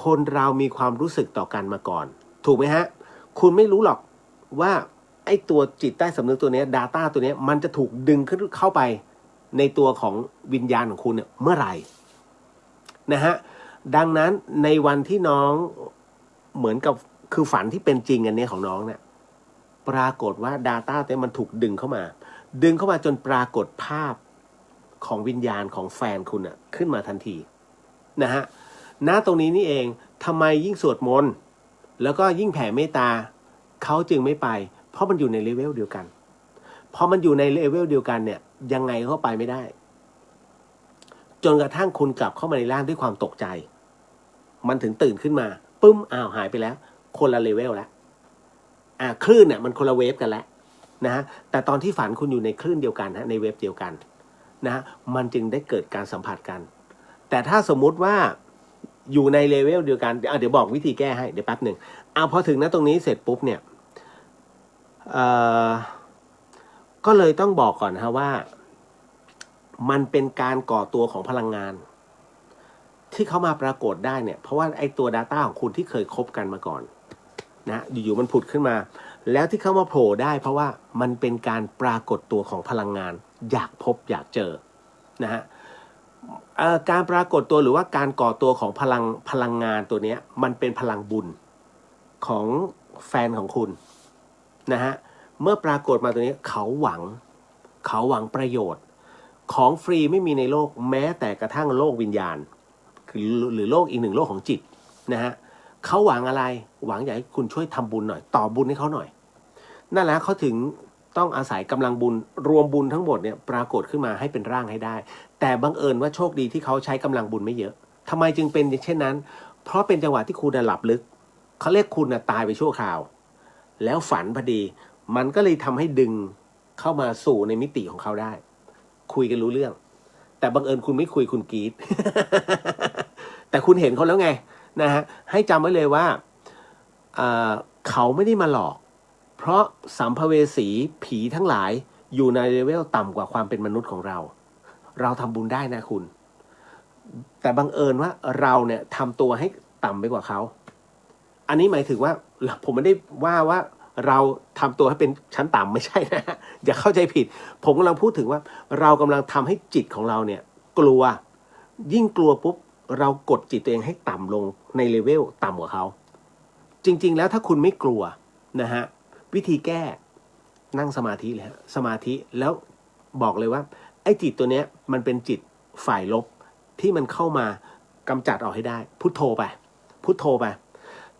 S1: คนเรามีความรู้สึกต่อกันมาก่อนถูกไหมฮะคุณไม่รู้หรอกว่าไอ้ตัวจิตใต้สำนึกตัวนี้ Data ตัวนี้มันจะถูกดึงเข้าไปในตัวของวิญญาณของคุณเนี่ยเมื่อไหร่นะฮะดังนั้นในวันที่น้องเหมือนกับ คือฝันที่เป็นจริงอันนี้ของน้องเนี่ยปรากฏว่า Data เนี่ยมันถูกดึงเข้ามาจนปรากฏภาพของวิญญาณของแฟนคุณอะขึ้นมาทันทีนะฮะณตรงนี้นี่เองทำไมยิ่งสวดมนต์แล้วก็ยิ่งแผ่เมตตาเขาจึงไม่ไปเพราะมันอยู่ในเลเวลเดียวกันพอมันอยู่ในเลเวลเดียวกันเนี่ยยังไงเขาไปไม่ได้จนกระทั่งคุณกลับเข้ามาในร่างด้วยความตกใจมันถึงตื่นขึ้นมาปึ้มอ้าวหายไปแล้วคนละเลเวลแล้วคลื่นเนี่ยมันคนละเวฟกันแล้วนะฮะแต่ตอนที่ฝันคุณอยู่ในคลื่นเดียวกันฮะในเวฟเดียวกันนะฮะมันจึงได้เกิดการสัมผัสกันแต่ถ้าสมมุติว่าอยู่ในเลเวลเดียวกันเดี๋ยวบอกวิธีแก้ให้เดี๋ยวแป๊บหนึ่งพอถึงตรงนี้เสร็จปุ๊บเนี่ยก็เลยต้องบอกก่อนนะว่ามันเป็นการก่อตัวของพลังงานที่เขามาปรากฏได้เนี่ยเพราะว่าไอ้ตัว Data ของคุณที่เคยคบกันมาก่อนนะอยู่ๆมันผุดขึ้นมาแล้วที่เขามาโผล่ได้เพราะว่ามันเป็นการปรากฏตัวของพลังงานอยากพบอยากเจอนะฮะการปรากฏตัวหรือว่าการก่อตัวของพลังงานตัวนี้มันเป็นพลังบุญของแฟนของคุณนะฮะเมื่อปรากฏมาตัวนี้เขาหวังประโยชน์ของฟรีไม่มีในโลกแม้แต่กระทั่งโลกวิญญาณหรือโลกอีกหนึ่งโลกของจิตนะฮะเขาหวังอะไรหวังอยากให้คุณช่วยทำบุญหน่อยต่อบุญให้เขาหน่อยนั่นแหละเขาถึงต้องอาศัยกำลังบุญรวมบุญทั้งหมดเนี่ยปรากฏขึ้นมาให้เป็นร่างให้ได้แต่บังเอิญว่าโชคดีที่เขาใช้กำลังบุญไม่เยอะทำไมจึงเป็นเช่นนั้นเพราะเป็นจังหวะที่คุณหลับลึกเขาเรียกคุณตายไปชั่วคราวแล้วฝันพอดีมันก็เลยทำให้ดึงเข้ามาสู่ในมิติของเขาได้คุยกันรู้เรื่องแต่บังเอิญคุณไม่คุยคุณกรี๊ด แต่คุณเห็นเขาแล้วไงนะฮะให้จำไว้เลยว่าเขาไม่ได้มาหลอกเพราะสัมภเวสีผีทั้งหลายอยู่ในเลเวลต่ำกว่าความเป็นมนุษย์ของเราทำบุญได้นะคุณแต่บังเอิญว่าเราเนี่ยทำตัวให้ต่ำไปกว่าเขาอันนี้หมายถึงว่าผมไม่ได้ว่าเราทำตัวให้เป็นชั้นต่ำไม่ใช่นะอย่าเข้าใจผิดผมกำลังพูดถึงว่าเรากำลังทำให้จิตของเราเนี่ยกลัวยิ่งกลัวปุ๊บเรากดจิตตัวเองให้ต่ำลงในเลเวลต่ำกว่าเขาจริงๆแล้วถ้าคุณไม่กลัวนะฮะวิธีแก้นั่งสมาธิเลยฮะสมาธิแล้วบอกเลยว่าไอ้จิตตัวเนี้ยมันเป็นจิตฝ่ายลบที่มันเข้ามากำจัดออกให้ได้พุทโธไป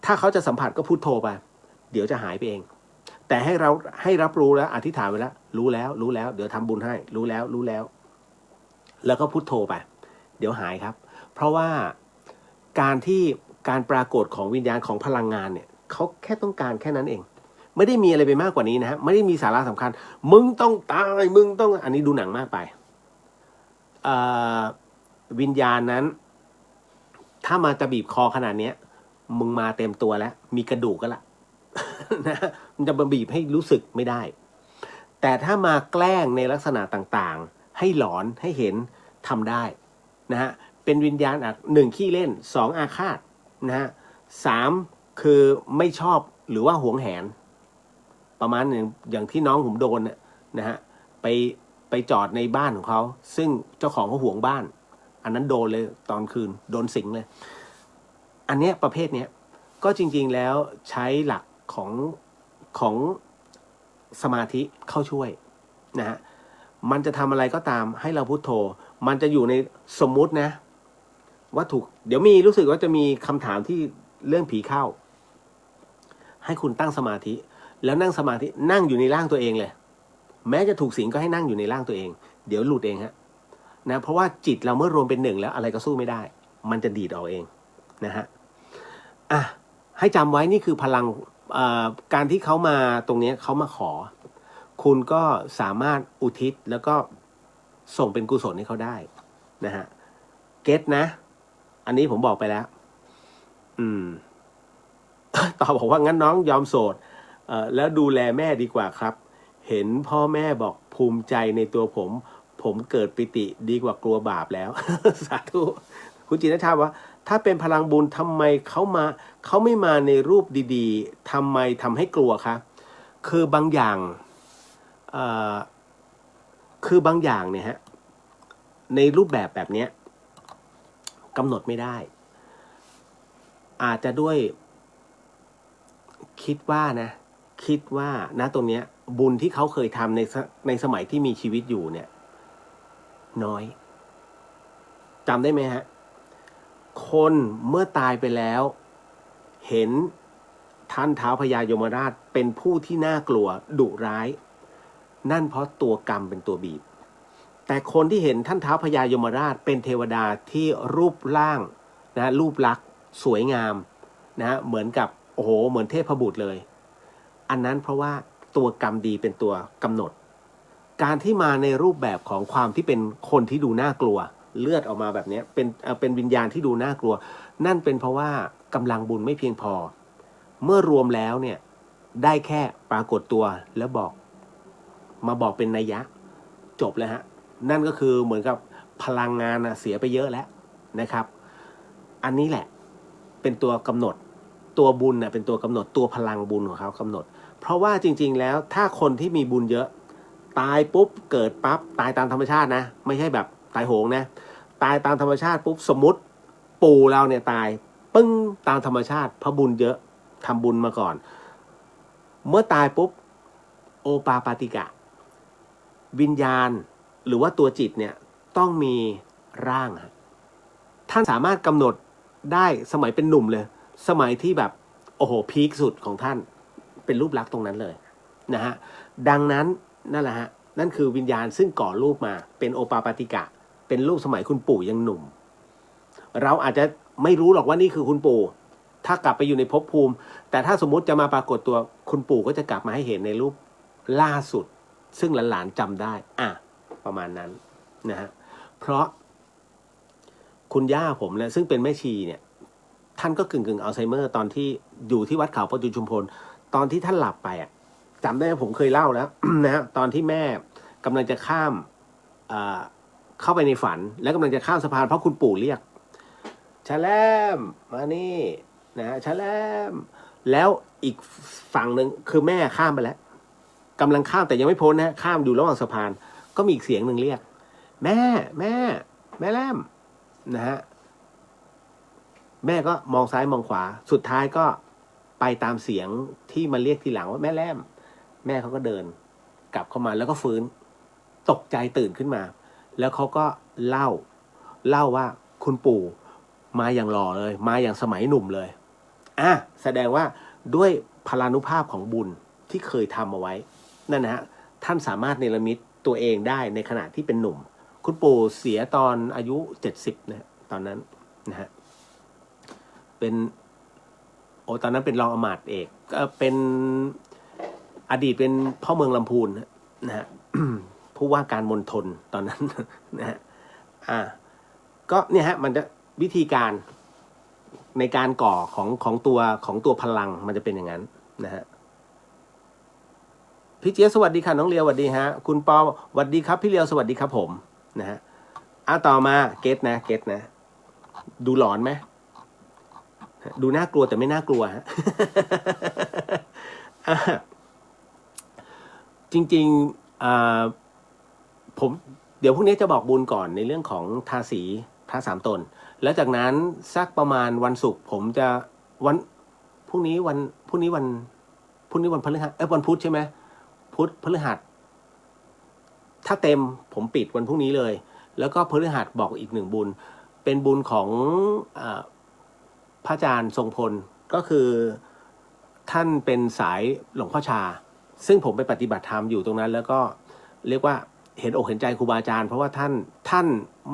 S1: ถ้าเขาจะสัมผัสก็พุทโธไปเดี๋ยวจะหายไปเองแต่ให้รับรู้แล้วอธิษฐานไว้แล้วรู้แล้วเดี๋ยวทำบุญให้รู้แล้วแล้วก็พุทโธไปเดี๋ยวหายครับเพราะว่าการปรากฏของวิญญาณของพลังงานเนี่ยเขาแค่ต้องการแค่นั้นเองไม่ได้มีอะไรไปมากกว่านี้นะฮะไม่ได้มีสาระสำคัญมึงต้องตายมึงต้องอันนี้ดูหนังมากไปวิญญาณนั้นถ้ามาจะบีบคอขนาดนี้มึงมาเต็มตัวแล้วมีกระดูกก็ละ นะมันจะมาบีบให้รู้สึกไม่ได้แต่ถ้ามาแกล้งในลักษณะต่างๆให้หลอนให้เห็นทำได้นะฮะเป็นวิญญาณ1ขี้เล่น2อาฆาตนะฮะ3คือไม่ชอบหรือว่าหวงแหนประมาณอย่างที่น้องผมโดนนะฮะไปจอดในบ้านของเขาซึ่งเจ้าของเขาหวงบ้านอันนั้นโดนเลยตอนคืนโดนสิงเลยอันเนี้ยประเภทเนี้ยก็จริงๆแล้วใช้หลักของสมาธิเข้าช่วยนะฮะมันจะทำอะไรก็ตามให้เราพุทโธมันจะอยู่ในสมมุตินะว่าถูกเดี๋ยวมีรู้สึกว่าจะมีคำถามที่เรื่องผีเข้าให้คุณตั้งสมาธิแล้วนั่งสมาธินั่งอยู่ในร่างตัวเองเลยแม้จะถูกสิงก็ให้นั่งอยู่ในร่างตัวเองเดี๋ยวหลุดเองฮะนะเพราะว่าจิตเราเมื่อรวมเป็นหนึ่งแล้วอะไรก็สู้ไม่ได้มันจะดีดออกเองนะฮะให้จำไว้นี่คือพลังการที่เขามาตรงนี้เขามาขอคุณก็สามารถอุทิศแล้วก็ส่งเป็นกุศลให้เขาได้นะฮะเก็ตนะอันนี้ผมบอกไปแล้วต่อบอกว่างั้นน้องยอมโสดแล้วดูแลแม่ดีกว่าครับเห็นพ่อแม่บอกภูมิใจในตัวผมเกิดปิติดีกว่ากลัวบาปแล้ว สาธุคุณจินชาว่าถ้าเป็นพลังบุญทำไมเขาไม่มาในรูปดีๆทำไมทำให้กลัวคะคือบางอย่างเนี่ยฮะในรูปแบบเนี้ยกำหนดไม่ได้อาจจะด้วย คิดว่านะคิดว่าณตรงเนี้ยบุญที่เขาเคยทำในสมัยที่มีชีวิตอยู่เนี่ยน้อยจำได้ไหมฮะคนเมื่อตายไปแล้วเห็นท่านท้าวพญายมราชเป็นผู้ที่น่ากลัวดุร้ายนั่นเพราะตัวกรรมเป็นตัวบีบแต่คนที่เห็นท่านท้าวพญายมราชเป็นเทวดาที่รูปร่างนะรูปลักษณ์สวยงามนะเหมือนกับโอ้โหเหมือนเทพบุตรเลยอันนั้นเพราะว่าตัวกรรมดีเป็นตัวกำหนดการที่มาในรูปแบบของความที่เป็นคนที่ดูน่ากลัวเลือดออกมาแบบนี้เป็นวิญญาณที่ดูน่ากลัวนั่นเป็นเพราะว่ากำลังบุญไม่เพียงพอเมื่อรวมแล้วเนี่ยได้แค่ปรากฏตัวแล้วมาบอกเป็นนัยยะจบแล้วฮะนั่นก็คือเหมือนกับพลังงานเสียไปเยอะแล้วนะครับอันนี้แหละเป็นตัวกำหนดตัวบุญเป็นตัวกำหนดตัวพลังบุญของเขากำหนดเพราะว่าจริงๆแล้วถ้าคนที่มีบุญเยอะตายปุ๊บเกิดปั๊บตายตามธรรมชาตินะไม่ใช่แบบตายโหงนะตายตามธรรมชาติปุ๊บสมมติปู่เราเนี่ยตายปึ้งตามธรรมชาติเพราะบุญเยอะทำบุญมาก่อนเมื่อตายปุ๊บโอปาปาติกะวิญญาณหรือว่าตัวจิตเนี่ยต้องมีร่างท่านสามารถกำหนดได้สมัยเป็นหนุ่มเลยสมัยที่แบบโอ้โหพีคสุดของท่านเป็นรูปลักษณ์ตรงนั้นเลยนะฮะดังนั้นนั่นแหละฮะนั่นคือวิญญาณซึ่งก่อรูปมาเป็นโอปาปาติกะเป็นรูปสมัยคุณปู่ยังหนุ่มเราอาจจะไม่รู้หรอกว่านี่คือคุณปู่ถ้ากลับไปอยู่ในภพภูมิแต่ถ้าสมมุติจะมาปรากฏตัวคุณปู่ก็จะกลับมาให้เห็นในรูปล่าสุดซึ่งหลานๆจำได้ประมาณนั้นนะฮะเพราะคุณย่าผมเนี่ยซึ่งเป็นแม่ชีเนี่ยท่านก็กึ่งอัลไซเมอร์ตอนที่อยู่ที่วัดเขาประดูชุมพลตอนที่ท่านหลับไปจำได้ผมเคยเล่าแล้ว นะฮะตอนที่แม่กำลังจะข้ามเข้าไปในฝันแล้วกำลังจะข้ามสะพานเพราะคุณปู่เรียกชะแลมมานี่นะชะแลมแล้วอีกฝั่งหนึ่งคือแม่ข้ามไปแล้วกำลังข้ามแต่ยังไม่พ้นนะข้ามอยู่ระหว่างสะพานก็มีอีกเสียงหนึ่งเรียกแม่แลมนะฮะแม่ก็มองซ้ายมองขวาสุดท้ายก็ไปตามเสียงที่มาเรียกทีหลังว่าแม่แลมแม่เขาก็เดินกลับเข้ามาแล้วก็ฟื้นตกใจตื่นขึ้นมาแล้วเขาก็เล่าว่าคุณปู่มาอย่างหล่อเลยมาอย่างสมัยหนุ่มเลยแสดงว่าด้วยพลานุภาพของบุญที่เคยทำเอาไว้นั่นนะฮะท่านสามารถเนรมิตตัวเองได้ในขณะที่เป็นหนุ่มคุณปู่เสียตอนอายุ70นะตอนนั้นนะฮะเป็นตอนนั้นเป็นรองอมาตย์เอกก็เป็นอดีตเป็นพ่อเมืองลำพูนนะฮะ ผู้ว่าการมณฑลตอนนั้นนะฮะก็เนี่ยฮะมันจะวิธีการในการก่อของตัวพลังมันจะเป็นอย่างนั้นนะฮะพี่เจี๊ยบสวัสดีค่ะน้องเลียวสวัสดีฮะคุณปอสวัสดีครับพี่เลียวสวัสดีครับผมนะฮะต่อมาเกตนะดูหลอนไหมดูน่ากลัวแต่ไม่น่ากลัวฮะ จริงๆผมเดี๋ยวพรุ่งนี้จะบอกบุญก่อนในเรื่องของทาสีพระสามตนแล้วจากนั้นสักประมาณวันศุกร์ผมจะวันพรุ่งนี้วันพฤหัสวันพุธใช่ไหมพุธพฤหัสถ้าเต็มผมปิดวันพรุ่งนี้เลยแล้วก็พฤหัสบอกอีกหนึ่งบุญเป็นบุญของพระอาจารย์ทรงพลก็คือท่านเป็นสายหลวงพ่อชาซึ่งผมไปปฏิบัติธรรมอยู่ตรงนั้นแล้วก็เรียกว่าเห็นอกเห็นใจครูบาอาจารย์เพราะว่าท่าน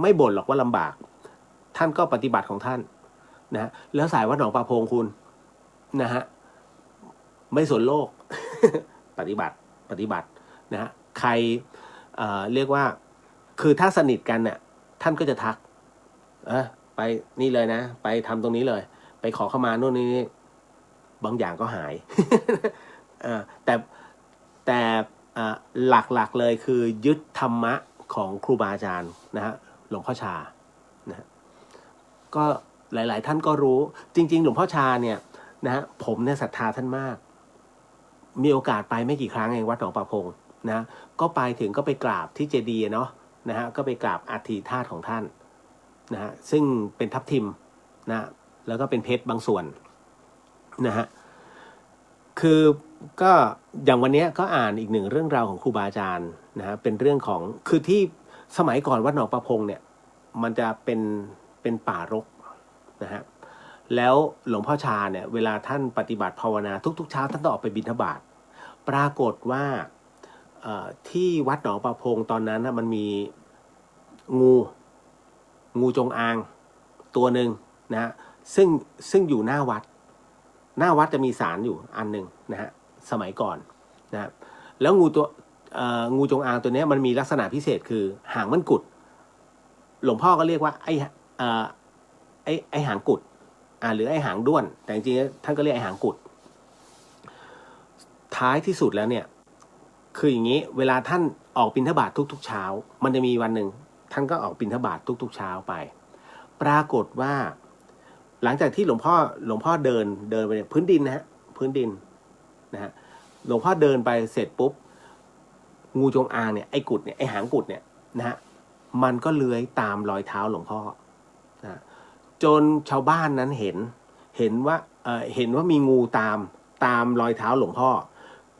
S1: ไม่บ่นหรอกว่าลำบากท่านก็ปฏิบัติของท่านนะแล้วสายวัดหนองปลาพงคุณนะฮะไม่สนโลก ปฏิบัตินะฮะใครเรียกว่าคือถ้าสนิทกันเนี่ยท่านก็จะทักไปนี่เลยนะไปทำตรงนี้เลยไปขอเข้ามาโน่นนี่บางอย่างก็หาย แต่หลักๆเลยคือยึดธรรมะของครูบาอาจารย์นะฮะหลวงพ่อชานะก็หลายๆท่านก็รู้จริงๆหลวงพ่อชาเนี่ยนะฮะผมเนี่ยศรัทธาท่านมากมีโอกาสไปไม่กี่ครั้งเองวัดหนองปลาพงนะก็ไปถึงก็ไปกราบที่เจดีย์เนาะนะฮะก็ไปกราบอัฐิธาตุของท่านนะฮะซึ่งเป็นทับทิมนะแล้วก็เป็นเพชรบางส่วนนะฮะ คือก็อย่างวันนี้ก็อ่านอีกหนึ่งเรื่องราวของครูบาอาจารย์นะฮะเป็นเรื่องของคือที่สมัยก่อนวัดหนองประพงเนี่ยมันจะเป็นป่ารกนะฮะแล้วหลวงพ่อชาเนี่ยเวลาท่านปฏิบัติภาวนาทุกๆเช้าท่านต้องออกไปบิณฑบาตปรากฏว่าที่วัดหนองประพงตอนนั้นนะมันมีงูจงอางตัวหนึ่งนะฮะซึ่งอยู่หน้าวัดจะมีศาลอยู่อันหนึ่งนะฮะสมัยก่อนนะแล้วงูจงอางตัวนี้มันมีลักษณะพิเศษคือหางมันกุดหลวงพ่อก็เรียกว่าไอ้หางกุดหรือไอ้หางด้วนแต่จริงๆท่านก็เรียกไอ้หางกุดท้ายที่สุดแล้วเนี่ยคืออย่างนี้เวลาท่านออกบิณฑบาตทุกๆเช้ามันจะมีวันหนึ่งท่านก็ออกบิณฑบาตทุกๆเช้าไปปรากฏว่าหลังจากที่หลวงพ่อเดินไปเนี่ยพื้นดินนะฮะพื้นดินนะฮะหลวงพ่อเดินไปเสร็จปุ๊บงูจงอางเนี่ยไอ้กุดเนี่ยไอ้หางกุดเนี่ยนะฮะมันก็เลื้อยตามรอยเท้าหลวงพ่อนะจนชาวบ้านนั้นเห็นว่ามีงูตามรอยเท้าหลวงพ่อ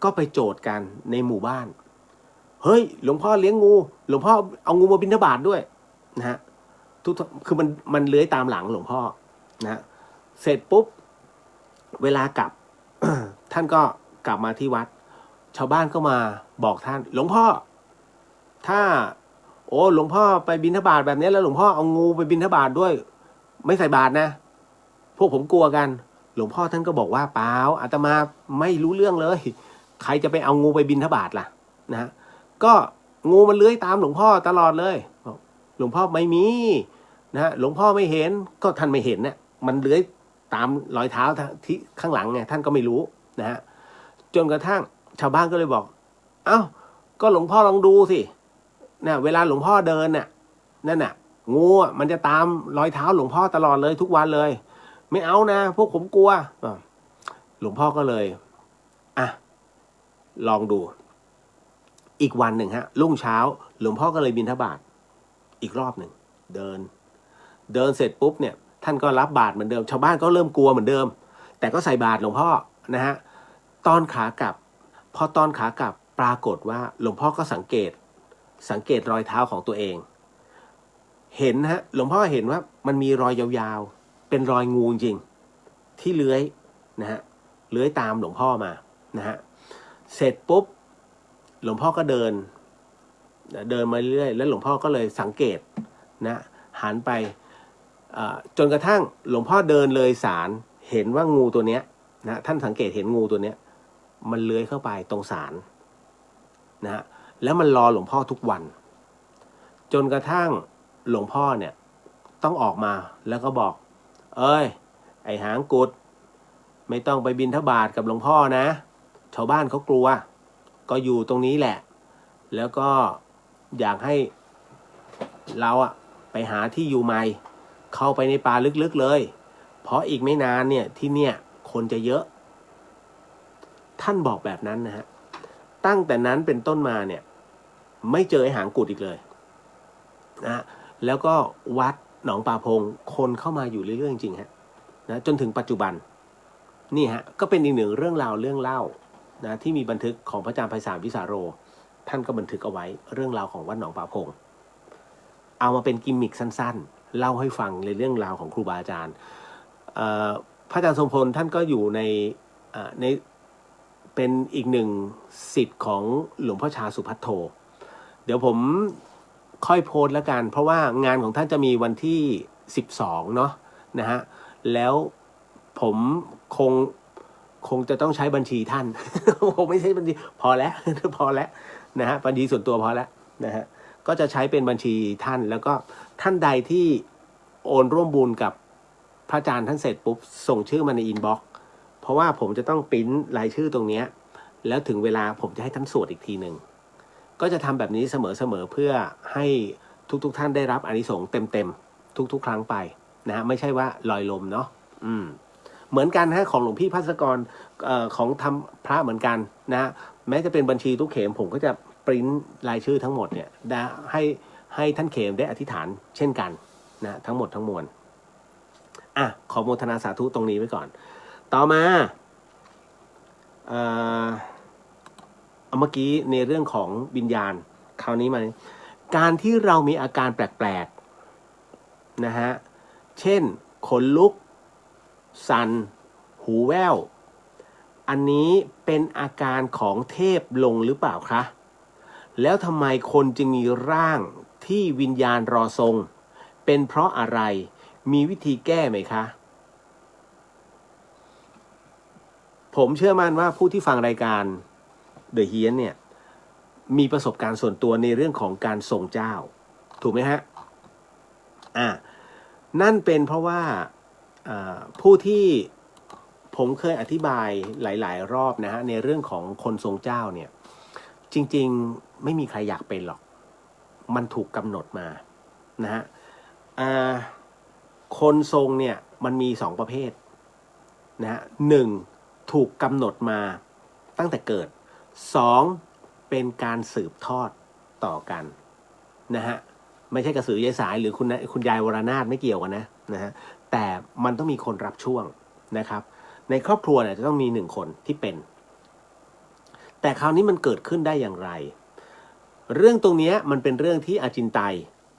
S1: ก็ไปโจทย์กันในหมู่บ้านเฮ้ยหลวงพ่อเลี้ยงงูหลวงพ่อเอางูมาบิณฑบาตด้วยนะฮะคือมันเลื้อยตามหลังหลวงพ่อนะเสร็จปุ๊บเวลากลับ ท่านก็กลับมาที่วัดชาวบ้านก็มาบอกท่านหลวงพ่อถ้าหลวงพ่อไปบิณฑบาตแบบนี้แล้วหลวงพ่อเอางูไปบิณฑบาตด้วยไม่ใส่บาตรนะพวกผมกลัวกันหลวงพ่อท่านก็บอกว่าเปล่าอาตมาไม่รู้เรื่องเลยใครจะไปเอางูไปบิณฑบาตล่ะนะก็งูมันเลื้อยตามหลวงพ่อตลอดเลยหลวงพ่อไม่มีนะหลวงพ่อไม่เห็นก็ท่านไม่เห็นเนี่ยมันเลื้อยตามรอยเท้าที่ข้างหลังไงท่านก็ไม่รู้นะฮะจนกระทั่งชาวบ้านก็เลยบอกเอ้าก็หลวงพ่อลองดูสินะเวลาหลวงพ่อเดินน่ะนั่นน่ะงูมันจะตามรอยเท้าหลวงพ่อตลอดเลยทุกวันเลยไม่เอานะพวกผมกลัวหลวงพ่อก็เลยลองดูอีกวันหนึ่งฮะรุ่งเช้าหลวงพ่อก็เลยบิณฑบาตอีกรอบหนึ่งเดินเสร็จปุ๊บเนี่ยท่านก็รับบาตรเหมือนเดิมชาวบ้านก็เริ่มกลัวเหมือนเดิมแต่ก็ใส่บาตรหลวงพ่อนะฮะตอนขากลับพอตอนขากลับปรากฏว่าหลวงพ่อก็สังเกตรอยเท้าของตัวเองเห็นฮะหลวงพ่อเห็นว่ามันมีรอยยาวๆเป็นรอยงูจริงที่เลื้อยนะฮะเลื้อยตามหลวงพ่อมานะฮะเสร็จปุ๊บหลวงพ่อก็เดินมาเรื่อยแล้วหลวงพ่อก็เลยสังเกตนะหันไปจนกระทั่งหลวงพ่อเดินเลยศาลเห็นว่างูตัวเนี้ยนะท่านสังเกตเห็นงูตัวเนี้ยมันเลื้อยเข้าไปตรงศาลนะฮะแล้วมันรอหลวงพ่อทุกวันจนกระทั่งหลวงพ่อเนี่ยต้องออกมาแล้วก็บอกเอ้ยไอ้หางกุดไม่ต้องไปบิณฑบาตกับหลวงพ่อนะชาวบ้านเขากลัวก็อยู่ตรงนี้แหละแล้วก็อยากให้เราไปหาที่อยู่ใหม่เข้าไปในป่าลึกๆเลยเพราะอีกไม่นานเนี่ยที่เนี่ยคนจะเยอะท่านบอกแบบนั้นนะฮะตั้งแต่นั้นเป็นต้นมาเนี่ยไม่เจอไอ้หางกุดอีกเลยนะแล้วก็วัดหนองป่าพงคนเข้ามาอยู่เรื่อยๆจริงๆฮะนะจนถึงปัจจุบันนี่ฮะก็เป็นอีกหนึ่งเรื่องเล่านะที่มีบันทึกของพระอาจารย์ไพศาลวิสาโรท่านก็บันทึกเอาไว้เรื่องราวของวัดหนองป่าพงเอามาเป็นกิมมิคสั้นๆเล่าให้ฟังในเรื่องราวของครูบาอาจารย์พระอาจารย์ทรงพลท่านก็อยู่ในเป็นอีกหนึ่งศิษย์ของหลวงพ่อชาสุภัทโทเดี๋ยวผมค่อยโพสต์แล้วกันเพราะว่างานของท่านจะมีวันที่12เนาะนะฮะแล้วผมคงจะต้องใช้บัญชีท่าน ผมไม่ใช่บัญชีพอแล้วนะฮะบัญชีส่วนตัวพอแล้วนะฮะก็จะใช้เป็นบัญชีท่านแล้วก็ท่านใดที่โอนร่วมบุญกับพระอาจารย์ท่านเสร็จปุ๊บส่งชื่อมาในอินบ็อกซ์เพราะว่าผมจะต้องปริ้นรายชื่อตรงนี้แล้วถึงเวลาผมจะให้ท่านสวดอีกทีหนึ่งก็จะทำแบบนี้เสมอเพื่อให้ทุกท่านได้รับอานิสงส์เต็มทุกครั้งไปนะฮะไม่ใช่ว่าลอยลมเนาะเหมือนกันฮะของหลวงพี่ภัสกรของทำพระเหมือนกันนะแม้จะเป็นบัญชีทุกเขมผมก็จะปริ้นรายชื่อทั้งหมดเนี่ยให้ท่านเขมได้อธิษฐานเช่นกันนะทั้งหมดทั้งมวลขอโมทนาสาธุตรงนี้ไว้ก่อนต่อมา เอ่อเมื่อกี้ในเรื่องของวิญญาณคราวนี้มาการที่เรามีอาการแปลกๆนะฮะเช่นขนลุกสั่นหูแว่วอันนี้เป็นอาการของเทพลงหรือเปล่าคะแล้วทำไมคนจึงมีร่างที่วิญญาณรอทรงเป็นเพราะอะไรมีวิธีแก้ไหมคะผมเชื่อมั่นว่าผู้ที่ฟังรายการ The Hien เนี่ยมีประสบการณ์ส่วนตัวในเรื่องของการทรงเจ้าถูกไหมฮะนั่นเป็นเพราะว่าผู้ที่ผมเคยอธิบายหลายๆรอบนะฮะในเรื่องของคนทรงเจ้าเนี่ยจริงๆไม่มีใครอยากเป็นหรอกมันถูกกำหนดมานะฮะคนทรงเนี่ยมันมี2ประเภทนะฮะ1ถูกกำหนดมาตั้งแต่เกิด2เป็นการสืบทอดต่อกันนะฮะไม่ใช่กระสือยายสายหรือคุณยายวรนาถไม่เกี่ยวกันนะฮะแต่มันต้องมีคนรับช่วงนะครับในครอบครัวเนี่ยจะต้องมี1คนที่เป็นแต่คราวนี้มันเกิดขึ้นได้อย่างไรเรื่องตรงนี้มันเป็นเรื่องที่อาจินไตย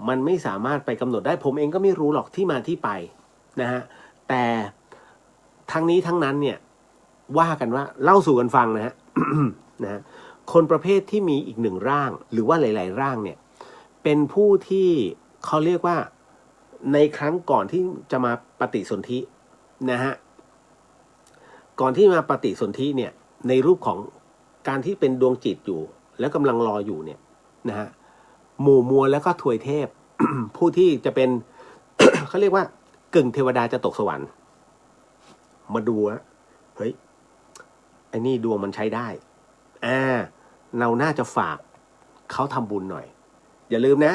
S1: มันไม่สามารถไปกำหนดได้ผมเองก็ไม่รู้หรอกที่มาที่ไปนะฮะแต่ทั้งนี้ทั้งนั้นเนี่ยว่ากันว่าเล่าสู่กันฟังนะฮะ นะฮะคนประเภทที่มีอีก1ร่างหรือว่าหลายๆร่างเนี่ยเป็นผู้ที่เขาเรียกว่าในครั้งก่อนที่จะมาปฏิสนธินะฮะก่อนที่มาปฏิสนธิเนี่ยในรูปของการที่เป็นดวงจิตอยู่แล้วกำลังรออยู่เนี่ยนะฮะหมู่มวลแล้วก็ทวยเทพ ผู้ที่จะเป็น เขาเรียกว่ากึ่งเทวดาจะตกสวรรค์มาดูว่าเฮ้ยไอ้นี่ดวงมันใช้ได้เราน่าจะฝากเขาทำบุญหน่อยอย่าลืมนะ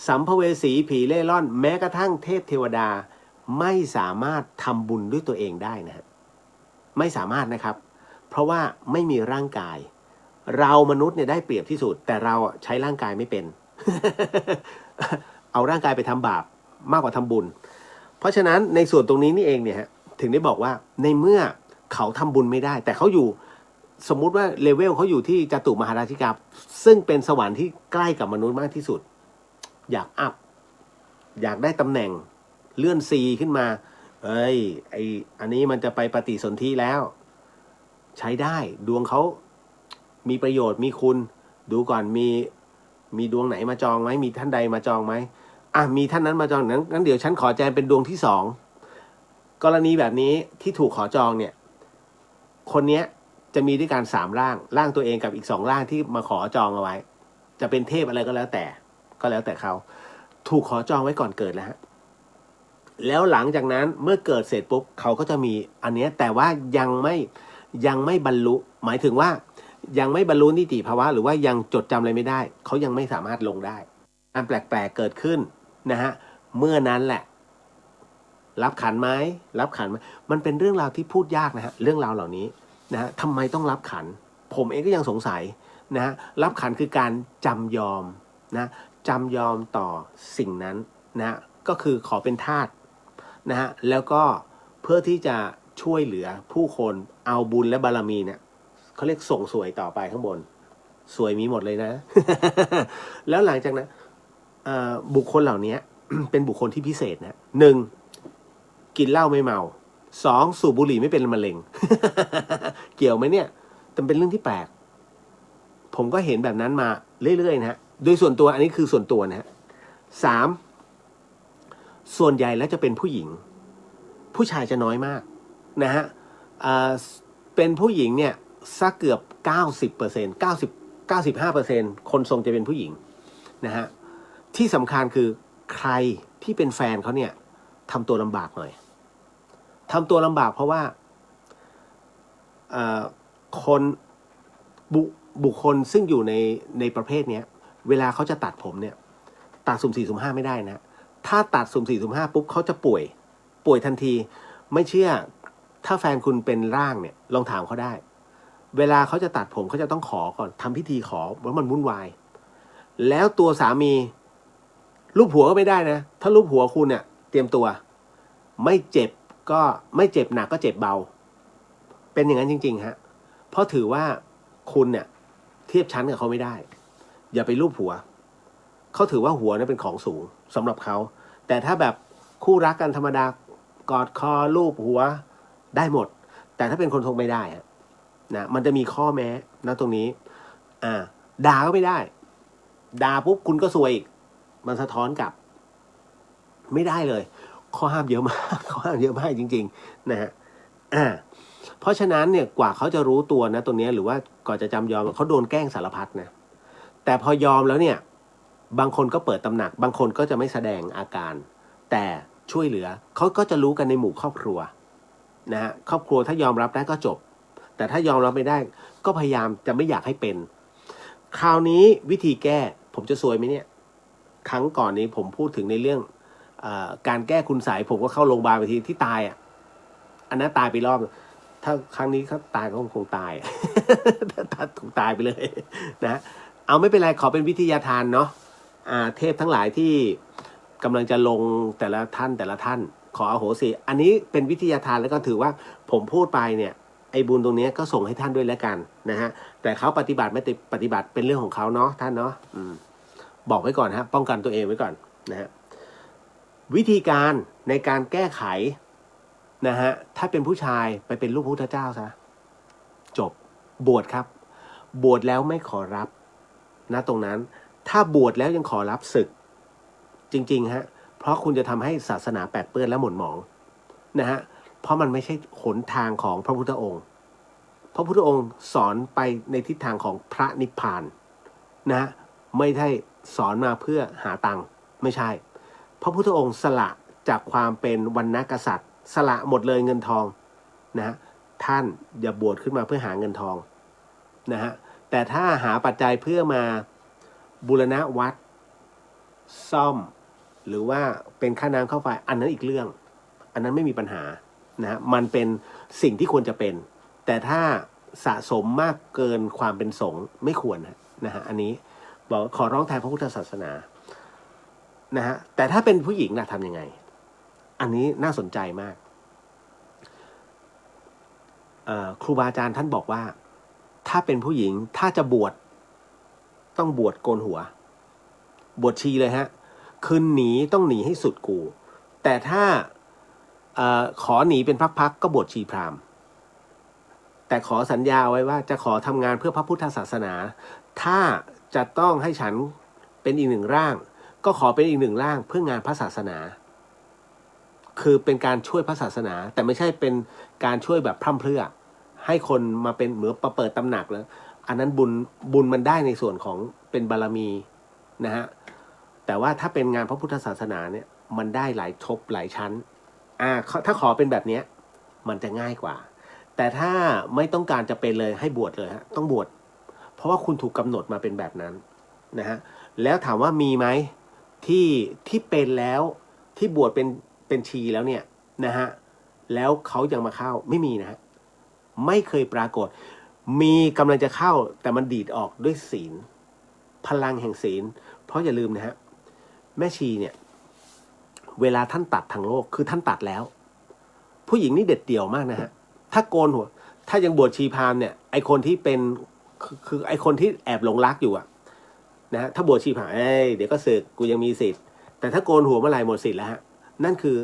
S1: สัมภเวสีผีเล่ร่อนแม้กระทั่งเทพเทวดาไม่สามารถทำบุญด้วยตัวเองได้นะฮะไม่สามารถนะครับเพราะว่าไม่มีร่างกายเรามนุษย์เนี่ยได้เปรียบที่สุดแต่เราใช้ร่างกายไม่เป็น เอาร่างกายไปทำบาปมากกว่าทำบุญเพราะฉะนั้นในส่วนตรงนี้นี่เองเนี่ยฮะถึงได้บอกว่าในเมื่อเขาทำบุญไม่ได้แต่เขาอยู่สมมุติว่าเลเวลเขาอยู่ที่จตุมหาราชิกาซึ่งเป็นสวรรค์ที่ใกล้กับมนุษย์มากที่สุดอยากอัพอยากได้ตำแหน่งเลื่อนซีขึ้นมาอันนี้มันจะไปปฏิสนธิแล้วใช้ได้ดวงเขามีประโยชน์มีคุณดูก่อนมีดวงไหนมาจองไหมมีท่านใดมาจองไหมมีท่านนั้นมาจองงั้นเดี๋ยวฉันขอแจมเป็นดวงที่2กรณีแบบนี้ที่ถูกขอจองเนี่ยคนเนี้ยจะมีด้วยกัน3ร่างตัวเองกับอีก2ร่างที่มาขอจองเอาไว้จะเป็นเทพอะไรก็แล้วแต่เขาถูกขอจองไว้ก่อนเกิดแล้วฮะแล้วหลังจากนั้นเมื่อเกิดเสร็จปุ๊บเขาก็จะมีอันเนี้ยแต่ว่ายังไม่บรรลุหมายถึงว่ายังไม่บรรลุนิติภาวะหรือว่ายังจดจำอะไรไม่ได้เขายังไม่สามารถลงได้การแปลกๆเกิดขึ้นนะฮะเมื่อนั้นแหละรับขันไหมมันเป็นเรื่องราวที่พูดยากนะฮะเรื่องราวเหล่านี้นะฮะทำไมต้องรับขันผมเองก็ยังสงสัยนะฮะรับขันคือการจำยอมนะจำยอมต่อสิ่งนั้นนะก็คือขอเป็นทาสนะฮะแล้วก็เพื่อที่จะช่วยเหลือผู้คนเอาบุญและบารมีเนี่ยเขาเรียกส่งสวยต่อไปข้างบนสวยมีหมดเลยนะ แล้วหลังจากนั้นบุคคลเหล่านี้ เป็นบุคคลที่พิเศษนะ1กินเหล้าไม่เมา2สูบบุหรี่ไม่เป็นมะเร็ง เกี่ยวไหมเนี่ยแต่เป็นเรื่องที่แปลกผมก็เห็นแบบนั้นมาเรื่อยๆนะฮะโดยส่วนตัวอันนี้คือส่วนตัวนะฮะ3ส่วนใหญ่แล้วจะเป็นผู้หญิงผู้ชายจะน้อยมากนะฮะเป็นผู้หญิงเนี่ยสักเกือบ 90% 95% คนทรงจะเป็นผู้หญิงนะฮะที่สำคัญคือใครที่เป็นแฟนเขาเนี่ยทำตัวลำบากหน่อยทำตัวลำบากเพราะว่าบุคคลซึ่งอยู่ในประเภทนี้เวลาเขาจะตัดผมเนี่ยตัดสุ่ม4สุ่ม5ไม่ได้นะถ้าตัดสุ่ม4สุ่ม5ปุ๊บเขาจะป่วยทันทีไม่เชื่อถ้าแฟนคุณเป็นร่างเนี่ยลองถามเขาได้เวลาเขาจะตัดผมเขาจะต้องขอก่อนทำพิธีขอเพราะมันวุ่นวายแล้วตัวสามีลูบหัวก็ไม่ได้นะถ้าลูบหัวคุณเนี่ยเตรียมตัวไม่เจ็บก็ไม่เจ็บหนักก็เจ็บเบาเป็นอย่างนั้นจริงๆฮะเพ ราะถือว่าคุณเนี่ยเทียบชั้นกับเขาไม่ได้อย่าไปลูบหัวเขาถือว่าหัวเนี่ยเป็นของสูงสำหรับเขาแต่ถ้าแบบคู่รักกันธรรมดากอดคอลูบหัวได้หมดแต่ถ้าเป็นคนทงไม่ได้นะมันจะมีข้อแม้นะตรงนี้ด่าก็ไม่ได้ด่าปุ๊บคุณก็ซวยอีกมันสะท้อนกลับไม่ได้เลยข้อห้ามเยอะมากข้อห้ามเยอะมากจริงๆนะฮะเพราะฉะนั้นเนี่ยกว่าเขาจะรู้ตัวนะตรงนี้หรือว่าก่อนจะจำยอมเขาโดนแกล้งสารพัดนะแต่พอยอมแล้วเนี่ยบางคนก็เปิดตำหนักบางคนก็จะไม่แสดงอาการแต่ช่วยเหลือเขาก็จะรู้กันในหมู่ครอบครัวนะฮะครอบครัวถ้ายอมรับได้ก็จบแต่ถ้ายอมรับไม่ได้ก็พยายามจะไม่อยากให้เป็นคราวนี้วิธีแก้ผมจะซวยไหมเนี่ยครั้งก่อนนี้ผมพูดถึงในเรื่องการแก้คุณไสยผมก็เข้าโรงพยาบาลไปทีที่ตายอันนั้นตายไปรอบถ้าครั้งนี้เขาตายก็คงตาย ถ้าถูกตายไปเลยนะเอาไม่เป็นไรขอเป็นวิทยาทานเนาะเทพทั้งหลายที่กำลังจะลงแต่ละท่านขออโหสิอันนี้เป็นวิทยาทานแล้วก็ถือว่าผมพูดไปเนี่ยไอ้บุญตรงนี้ก็ส่งให้ท่านด้วยแล้วกันนะฮะแต่เขาปฏิบัติไม่ปฏิบัติเป็นเรื่องของเขาเนาะท่านเนาะบอกไว้ก่อนฮะป้องกันตัวเองไว้ก่อนนะฮะวิธีการในการแก้ไขนะฮะถ้าเป็นผู้ชายไปเป็นลูกพระพุทธเจ้าซะจบบวชครับบวชแล้วไม่ขอรับนะตรงนั้นถ้าบวชแล้วยังขอรับศึกจริงๆฮะเพราะคุณจะทำให้ศาสนาแปดเปื้อนและหม่นหมองนะฮะเพราะมันไม่ใช่หนทางของพระพุทธองค์พระพุทธองค์สอนไปในทิศทางของพระนิพพานนะฮะไม่ได้สอนมาเพื่อหาตังค์ไม่ใช่พระพุทธองค์สละจากความเป็นวรรณกษัตริย์สละหมดเลยเงินทองนะฮะท่านอย่าบวชขึ้นมาเพื่อหาเงินทองนะฮะแต่ถ้าหาปัจจัยเพื่อมาบูรณะวัดซ่อมหรือว่าเป็นค่าน้ำค่าไฟอันนั้นอีกเรื่องอันนั้นไม่มีปัญหานะฮะมันเป็นสิ่งที่ควรจะเป็นแต่ถ้าสะสมมากเกินความเป็นสงฆ์ไม่ควรนะฮะอันนี้บอกขอร้องแทนพระพุทธศาสนานะฮะแต่ถ้าเป็นผู้หญิงล่ะทำยังไงอันนี้น่าสนใจมากครูบาอาจารย์ท่านบอกว่าถ้าเป็นผู้หญิงถ้าจะบวชต้องบวชโกนหัวบวชชีเลยฮะคือหนีต้องหนีให้สุดกูแต่ถ้าขอหนีเป็นพักๆก็บวชชีพราหมณ์แต่ขอสัญญาไว้ว่าจะขอทำงานเพื่อพระพุทธศาสนาถ้าจะต้องให้ฉันเป็นอีกหนึ่งร่างก็ขอเป็นอีกหนึ่งร่างเพื่องานพระศาสนาคือเป็นการช่วยพระศาสนาแต่ไม่ใช่เป็นการช่วยแบบพร่ำเพรื่อให้คนมาเป็นเหมือนมาเปิดตำหนักแล้วอันนั้นบุญมันได้ในส่วนของเป็นบารมีนะฮะแต่ว่าถ้าเป็นงานพระพุทธศาสนาเนี่ยมันได้หลายทบหลายชั้นถ้าขอเป็นแบบนี้มันจะง่ายกว่าแต่ถ้าไม่ต้องการจะเป็นเลยให้บวชเลยฮะต้องบวชเพราะว่าคุณถูกกำหนดมาเป็นแบบนั้นนะฮะแล้วถามว่ามีไหมที่เป็นแล้วที่บวชเป็นชีแล้วเนี่ยนะฮะแล้วเขายังมาเข้าไม่มีนะฮะไม่เคยปรากฏมีกำลังจะเข้าแต่มันดีดออกด้วยศีลพลังแห่งศีลเพราะอย่าลืมนะฮะแม่ชีเนี่ยเวลาท่านตัดทางโลกคือท่านตัดแล้วผู้หญิงนี่เด็ดเดี่ยวมากนะฮะถ้าโกนหัวถ้ายังบวชชีพราหมณ์เนี่ยไอคนที่เป็นคือไอคนที่แอบหลงรักอยู่นะฮะถ้าบวชชีพราหมณ์เดี๋ยวก็สึกกูยังมีสิทธิ์แต่ถ้าโกนหัวเมื่อไหร่หมดสิทธิ์แล้วฮะนั่นคือ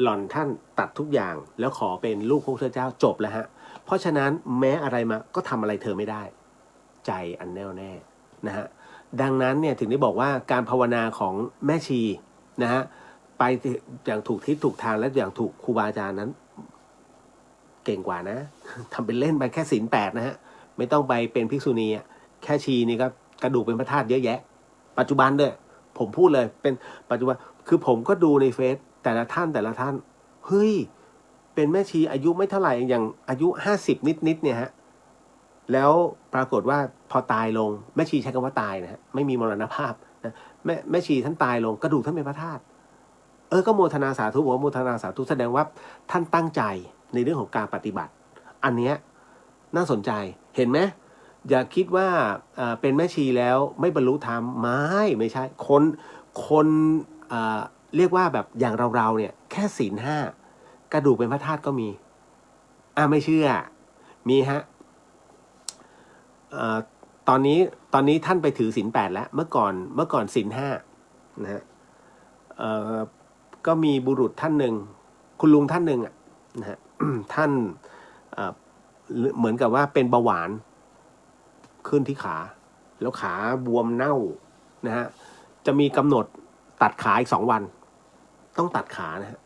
S1: หล่อนท่านตัดทุกอย่างแล้วขอเป็นลูกพระพุทธเจ้าจบแล้วฮะเพราะฉะนั้นแม้อะไรมาก็ทำอะไรเธอไม่ได้ใจอันแน่วแน่นะฮะดังนั้นเนี่ยถึงได้บอกว่าการภาวนาของแม่ชีนะฮะไปอย่างถูกทิศถูกทางและอย่างถูกครูบาอาจารย์นั้นเก่งกว่านะทำเป็นเล่นไปแค่ศีล 8นะฮะไม่ต้องไปเป็นภิกษุณีแค่ชีนี่ก็กระดูกเป็นพระธาตุเยอะแยะปัจจุบันด้วยผมพูดเลยเป็นปัจจุบันคือผมก็ดูในเฟซแต่ละท่านเฮ้ยเป็นแม่ชีอายุไม่เท่าไหร่อย่างอายุ50นิดเนี่ยฮะแล้วปรากฏว่าพอตายลงแม่ชีใช้คำว่าตายนะฮะไม่มีมรณภาพนะแม่ชีท่านตายลงกระดูกท่านเป็นพระธาตุก็โมทนาสาธุบอกว่าโมทนาสาธุแสดงว่าท่านตั้งใจในเรื่องของการปฏิบัติอันเนี้ยน่าสนใจเห็นไหมอย่าคิดว่าเป็นแม่ชีแล้วไม่บรรลุธรรมไม่ใช่คนเรียกว่าแบบอย่างเราเนี่ยแค่ศีล 5กระดูกเป็นพระธาตุก็มีไม่เชื่อมีฮะ เอ่อตอนนี้ท่านไปถือศีล 8แล้วเมื่อก่อนศีล 5นะฮะเอ่อก็มีบุรุษท่านหนึ่งคุณลุงท่านหนึ่งนะฮะ ท่านเอ่อเหมือนกับว่าเป็นเบาหวานขึ้นที่ขาแล้วขาบวมเน่านะฮะจะมีกำหนดตัดขาอีก2 วันต้องตัดขานะฮะ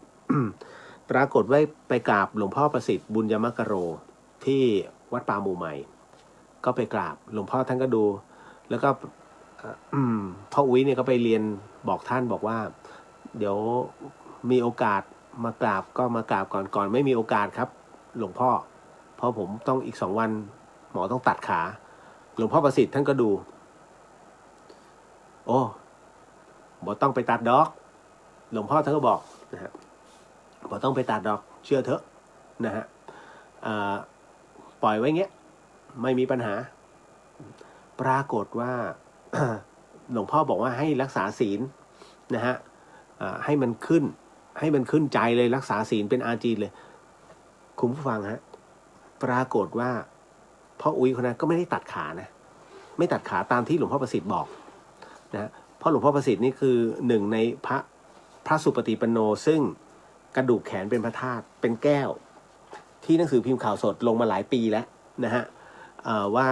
S1: ปรากฏว่าไปกราบหลวงพ่อประสิทธิ์บุญยมกโรที่วัดป่าหมู่ใหม่ก็ไปกราบหลวงพ่อท่านก็ดูแล้วก็พ่ออุ้ยเนี่ยก็ไปเรียนบอกท่านบอกว่าเดี๋ยวมีโอกาสมากราบก็มากราบก่อนไม่มีโอกาสครับหลวงพ่อเพราะผมต้องอีก2 วันหมอต้องตัดขาหลวงพ่อประสิทธิ์ท่านก็ดูโอ้บ่ต้องไปตัดดอกหลวงพ่อท่านก็บอกนะฮะบ่ต้องไปตัดดอกเชื่อเถอะนะฮะปล่อยไว้เงี้ยไม่มีปัญหาปรากฏว่า หลวงพ่อบอกว่าให้รักษาศีลนะฮะให้มันขึ้นใจเลยรักษาศีลเป็นอาจีนเลยคุณผู้ฟังฮะปรากฏว่าพ่ออุ้ยคนนั้นก็ไม่ได้ตัดขานะไม่ตัดขาตามที่หลวงพ่อประสิทธิ์บอกนะเพราะหลวงพ่อประสิทธิ์นี่คือหนึ่งในพระสุปฏิปันโนซึ่งกระดูกแขนเป็นพระธาตุเป็นแก้วที่หนังสือพิมพ์ข่าวสดลงมาหลายปีแล้วนะฮะว่า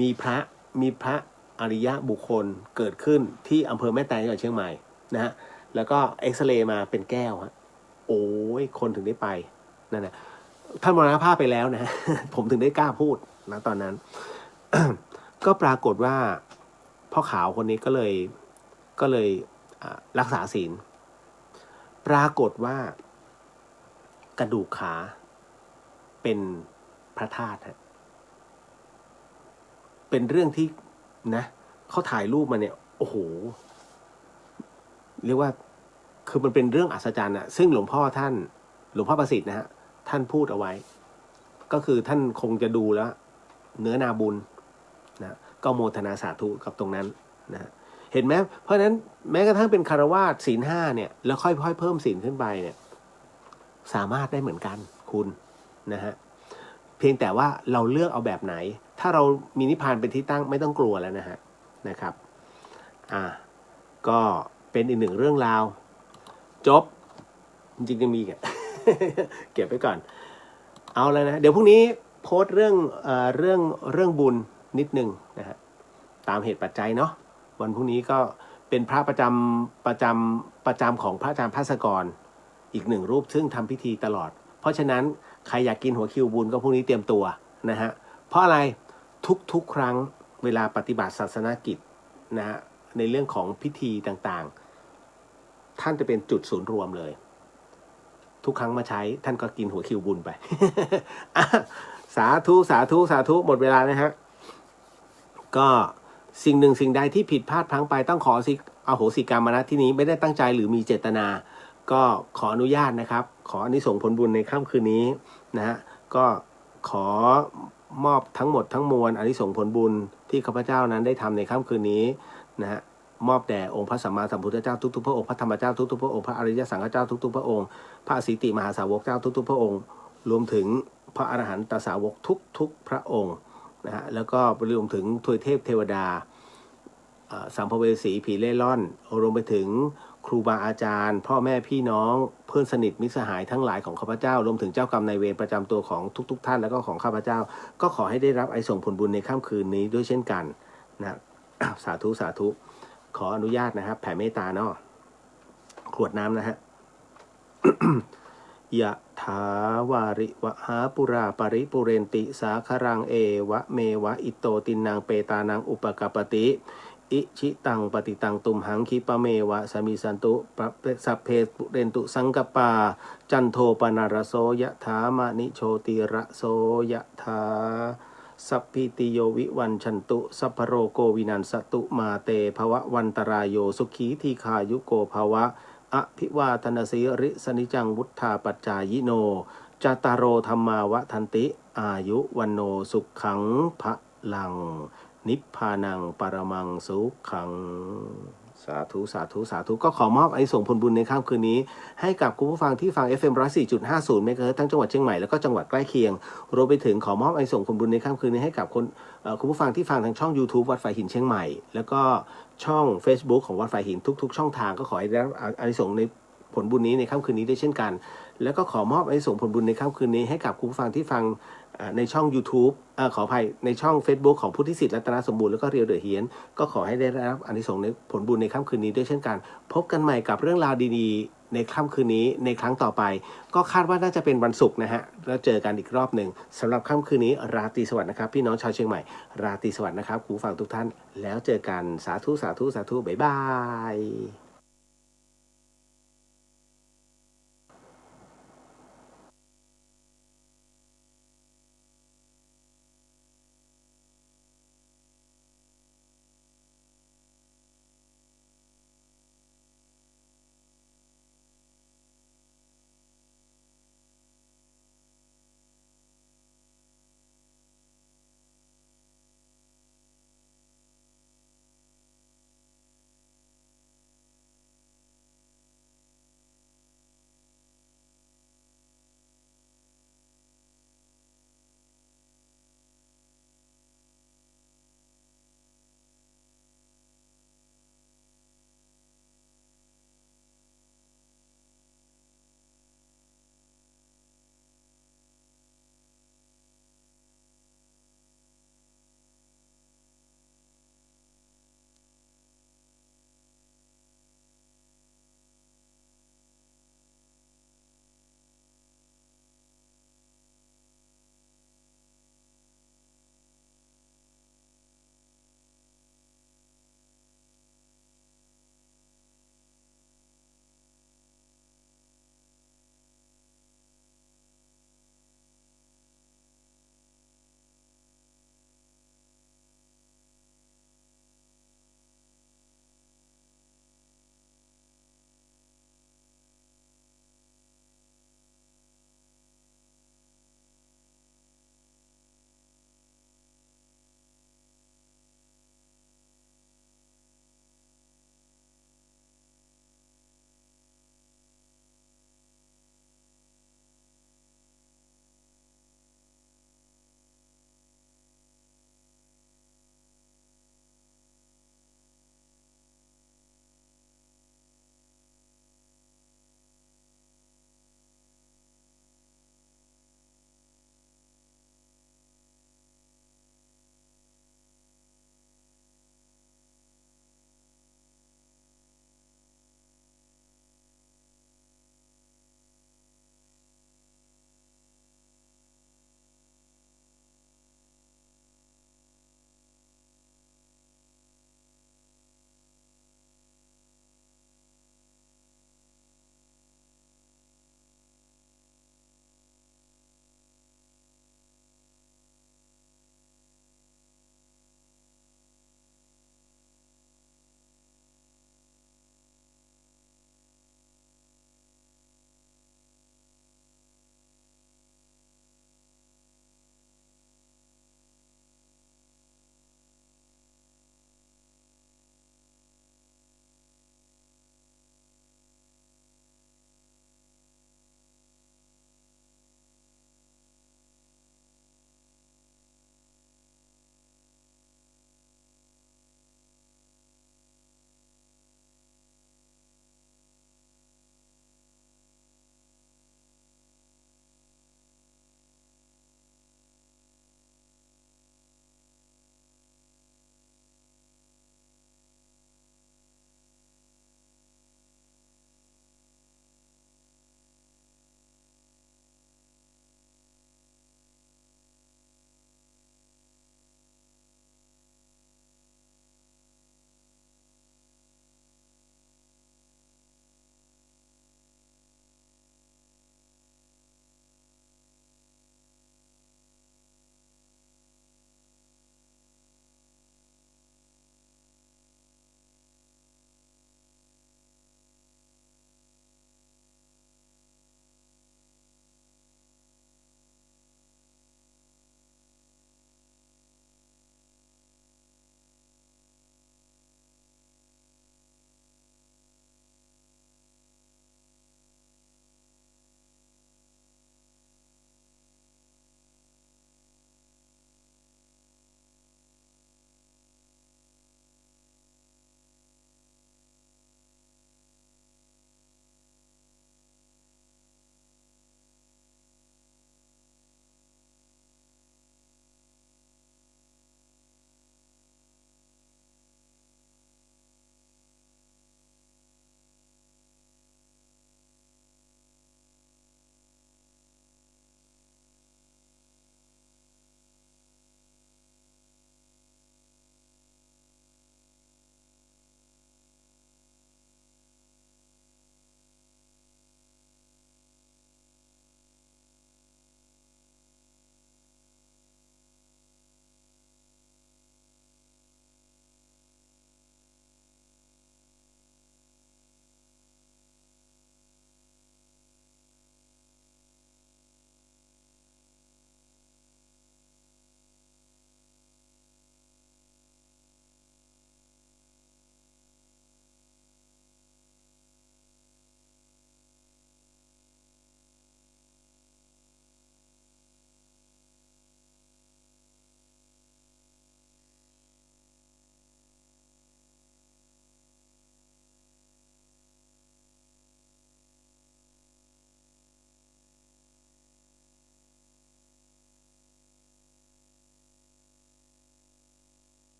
S1: มีพระอริยะบุคคลเกิดขึ้นที่อำเภอแม่แตงจังหวัดเชียงใหม่นะฮะแล้วก็เอ็กซเรย์มาเป็นแก้วฮะโอ้ยคนถึงได้ไปนั่นนะท่านมรณภาพไปแล้วนะ ผมถึงได้กล้าพูดนะตอนนั้น ก็ปรากฏว่าพ่อขาวคนนี้ก็เลยรักษาศีลปรากฏว่ากระดูกขาเป็นพระธาตุฮะเป็นเรื่องที่นะเขาถ่ายรูปมาเนี่ยโอ้โหเรียกว่าคือมันเป็นเรื่องอัศจรรย์อะซึ่งหลวงพ่อประสิทธิ์นะฮะท่านพูดเอาไว้ก็คือท่านคงจะดูแล้วเนื้อนาบุญนะก็โมทนาสาธุกับตรงนั้นนะเห็นไหมเพราะฉะนั้นแม้กระทั่งเป็นคฤหัสถ์ศีล 5เนี่ยแล้วค่อยๆเพิ่มศีลขึ้นไปเนี่ยสามารถได้เหมือนกันคุณนะฮะเพียงแต่ว่าเราเลือกเอาแบบไหนถ้าเรามีนิพพานเป็นที่ตั้งไม่ต้องกลัวแล้วนะครับก็เป็นอีกหนึ่งเรื่องราวจบจริงๆจะมีเก็บไว้ก่อนเอาแล้วนะเดี๋ยวพรุ่งนี้โพสต์เรื่องบุญนิดนึงนะฮะตามเหตุปัจจัยเนาะวันพรุ่งนี้ก็เป็นพระประจำของพระอาจารย์ภาสกรอีก1 รูปซึ่งทำพิธีตลอดเพราะฉะนั้นใครอยากกินหัวคิวบุญก็พรุ่งนี้เตรียมตัวนะฮะเพราะอะไรทุกครั้งเวลาปฏิบัติศาสนกิจนะฮะในเรื่องของพิธีต่างๆท่านจะเป็นจุดศูนย์รวมเลยทุกครั้งมาใช้ท่านก็กินหัวคิวบุญไป สาธุหมดเวลานะฮะก็สิ่งหนึ่งสิ่งใดที่ผิดพลาดพลั้งไปต้องขออโหสิกรรมนะที่นี้ไม่ได้ตั้งใจหรือมีเจตนาก็ขออนุญาตนะครับขออานิสงส์ผลบุญในค่ำคืนนี้นะฮะก็ขอมอบทั้งหมดทั้งมวลอานิสงส์ผลบุญที่ข้าพเจ้านั้นได้ทำในค่ำคืนนี้นะฮะมอบแด่องค์พระสัมมาสัมพุทธเจ้าทุกๆพระองค์พระธรรมเจ้าทุกๆพระองค์พระอริยสังฆเจ้าทุกๆพระองค์พระอสิติมหาสาวกเจ้าทุกๆพระองค์รวมถึงพระอรหันตสาวกทุกๆพระองค์นะฮะแล้วก็รวมถึงทวยเทพเทวดาสัมภเวสีผีเล่ร่อนรวมไปถึงครูบาอาจารย์พ่อแม่พี่น้องเพื่อนสนิทมิตรสหายทั้งหลายของข้าพเจ้ารวมถึงเจ้ากรรมนายเวรประจำตัวของทุกท่านแล้วก็ของข้าพเจ้าก็ขอให้ได้รับอานิสงส์ผลบุญในค่ำคืนนี้ด้วยเช่นกันนะ สาธุขออนุญาตนะครับแผ่เมตตาเนาะขวดน้ำนะฮะ ยะถาวาริวหาปุราปริปุเรนติสาครังเอวะเมวะอิโตตินังเปตานังอุปกปปติอิชิตังปฏิตังตุมหังคิปะเมวะสมิสันตุสัพเพปุเรนตุสังกปาจันโทปนารโสยะถามะนิโชติระโสยะถาสัพพิติโยวิวันชันตุสัพพโรโกวินันสตุมาเตภวะวันตรายโยสุขีทีคายุโกภวะอภิวาทนาสีริสนิจังวุฒาปัจจายโนจตารโรธรรมาวทันติอายุวันโนสุขังพะลังนิพพานังปรมังสุขัง สาธุสาธุสาธุก็ขอมอบอานิสงส์ผลบุญในค่ำคืนนี้ให้กับคุณผู้ฟังที่ฟัง FM 104.50 เมกะเฮิรตซ์ทั้งจังหวัดเชียงใหม่แล้วก็จังหวัดใกล้เคียงรวมไปถึงขอมอบอานิสงส์ผลบุญในค่ำคืนนี้ให้กับคุณผู้ฟังที่ฟังทางช่อง YouTube วัดฝายหินเชียงใหม่แล้วก็ช่อง Facebook ของวัดฝายหินทุกๆช่องทางก็ขอให้ได้รับอานิสงส์ในผลบุญนี้ในค่ำคืนนี้ด้วยเช่นกันแล้วก็ขอมอบอานิสงส์ผลบุญในค่ำคืนนี้ให้กับคุณผู้ฟังที่ฟังในช่อง YouTube ขออภัยในช่อง Facebook ของพุทธิสิทธิ์รัตนสมบูรณ์แล้วก็เรียวเดอะเฮียนก็ขอให้ได้รับอานิสงส์ในผลบุญในค่ำคืนนี้ด้วยเช่นกันพบกันใหม่กับเรื่องราวดีๆในค่ำคืนนี้ในครั้งต่อไปก็คาดว่าน่าจะเป็นวันศุกร์นะฮะแล้วเจอกันอีกรอบหนึ่งสำหรับค่ำคืนนี้ราตรีสวัสดิ์นะครับพี่น้องชาวเชียงใหม่ราตรีสวัสดิ์นะครับคุณผู้ฟังทุกท่านแล้วเจอกันสาธุสาธุสาธุบ๊ายบาย